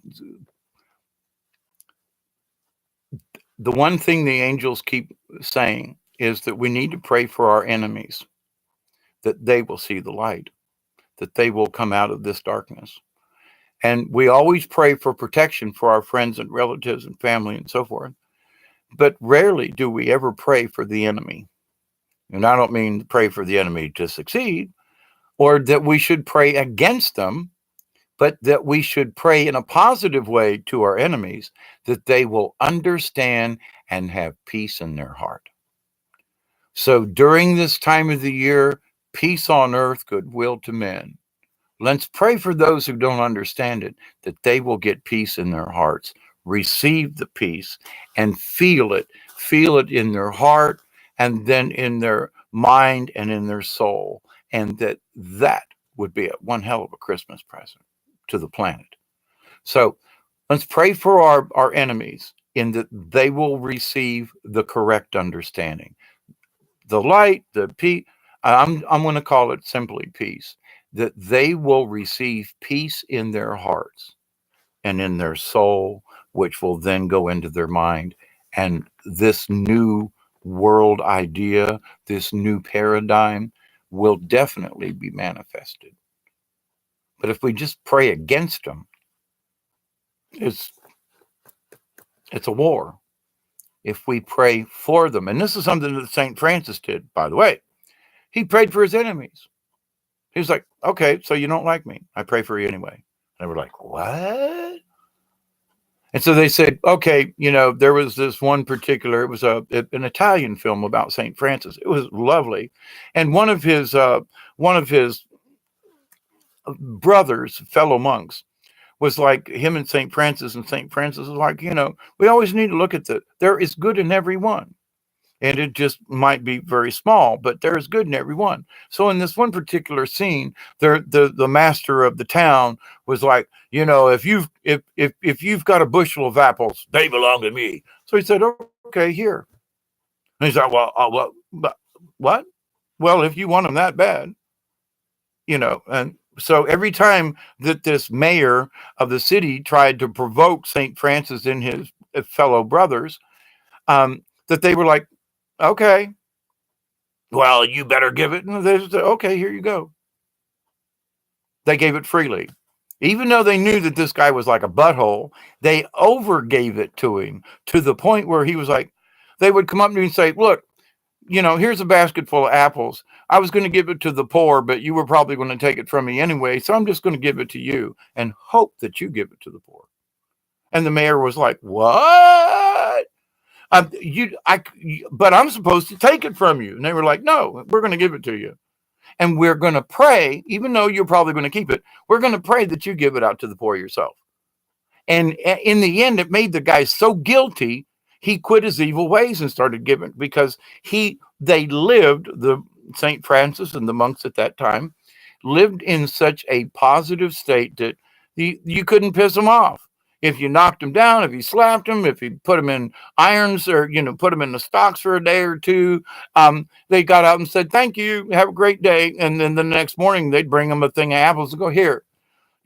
the one thing the angels keep saying is that we need to pray for our enemies, that they will see the light, that they will come out of this darkness. And we always pray for protection for our friends and relatives and family and so forth. But rarely do we ever pray for the enemy. And I don't mean pray for the enemy to succeed, or that we should pray against them, but that we should pray in a positive way to our enemies, that they will understand and have peace in their heart. So during this time of the year, peace on earth, goodwill to men. Let's pray for those who don't understand it, that they will get peace in their hearts, receive the peace, and feel it in their heart, and then in their mind and in their soul, and that would be one hell of a Christmas present to the planet. So let's pray for our enemies in that they will receive the correct understanding. The light, the peace, I'm going to call it simply peace, that they will receive peace in their hearts and in their soul, which will then go into their mind. And this new world idea, this new paradigm will definitely be manifested. But if we just pray against them, it's It's a war. If we pray for them, and this is something that St. Francis did, by the way, he prayed for his enemies. He was like, okay, so you don't like me. I pray for you anyway. And they were like, what? And so they said, okay, there was this one particular, it was an Italian film about St. Francis. It was lovely. And one of his brothers, fellow monks, was like him and St. Francis, and St. Francis was like, we always need to look at there is good in every one. And it just might be very small, but there is good in every one. So in this one particular scene, the master of the town was like, if you've got a bushel of apples, they belong to me. So he said, okay, here. And he's like, well, what? Well, if you want them that bad, and so every time that this mayor of the city tried to provoke St. Francis and his fellow brothers, that they were like, okay, well, you better give it. And they said, okay, here you go. They gave it freely. Even though they knew that this guy was like a butthole, they overgave it to him to the point where he was like, they would come up to me and say, look, here's a basket full of apples. I was going to give it to the poor, but you were probably going to take it from me anyway. So I'm just going to give it to you and hope that you give it to the poor. And the mayor was like, what? But I'm supposed to take it from you. And they were like, no, we're going to give it to you. And we're going to pray, even though you're probably going to keep it, we're going to pray that you give it out to the poor yourself. And in the end, it made the guy so guilty, he quit his evil ways and started giving, because they lived, the St. Francis and the monks at that time lived in such a positive state that you couldn't piss them off. If you knocked them down, if you slapped them, if you put them in irons, or put them in the stocks for a day or two, they got out and said, thank you, have a great day. And then the next morning they'd bring them a thing of apples and go, here,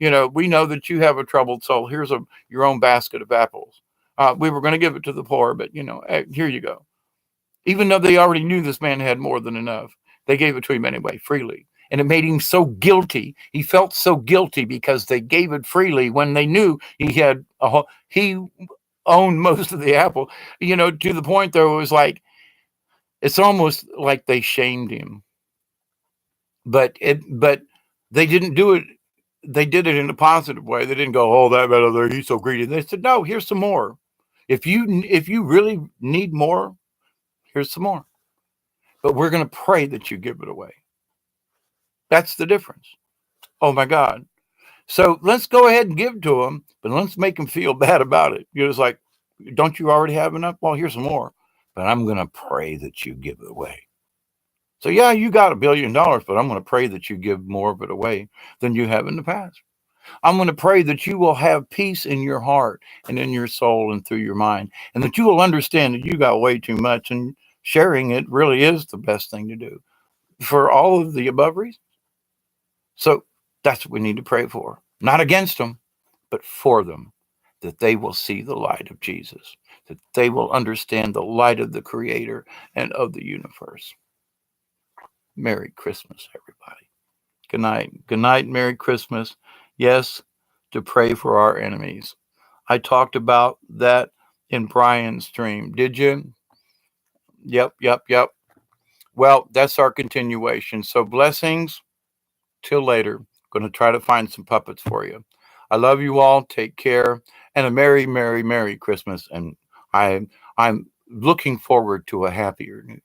we know that you have a troubled soul. Here's your own basket of apples. We were going to give it to the poor, but here you go. Even though they already knew this man had more than enough, they gave it to him anyway, freely. And it made him so guilty. He felt so guilty because they gave it freely when they knew he owned most of the apple, to the point there was like, it's almost like they shamed him. But they didn't do it. They did it in a positive way. They didn't go, oh, that fellow there, he's so greedy. They said, no, here's some more. If you really need more, here's some more. But we're going to pray that you give it away. That's the difference. Oh my God. So let's go ahead and give to them, but let's make them feel bad about it. It's like, don't you already have enough? Well, here's some more, but I'm going to pray that you give it away. So yeah, you got $1 billion, but I'm going to pray that you give more of it away than you have in the past. I'm going to pray that you will have peace in your heart and in your soul and through your mind, and that you will understand that you got way too much, and sharing it really is the best thing to do for all of the above reasons. So that's what we need to pray for. Not against them, but for them, that they will see the light of Jesus, that they will understand the light of the Creator and of the universe. Merry Christmas, everybody. Good night. Good night, Merry Christmas. Yes, to pray for our enemies. I talked about that in Brian's stream. Did you? Yep. Well, that's our continuation. So blessings. Till later. Going to try to find some puppets for you. I love you all. Take care. And a merry, merry, merry Christmas. And I'm looking forward to a happier new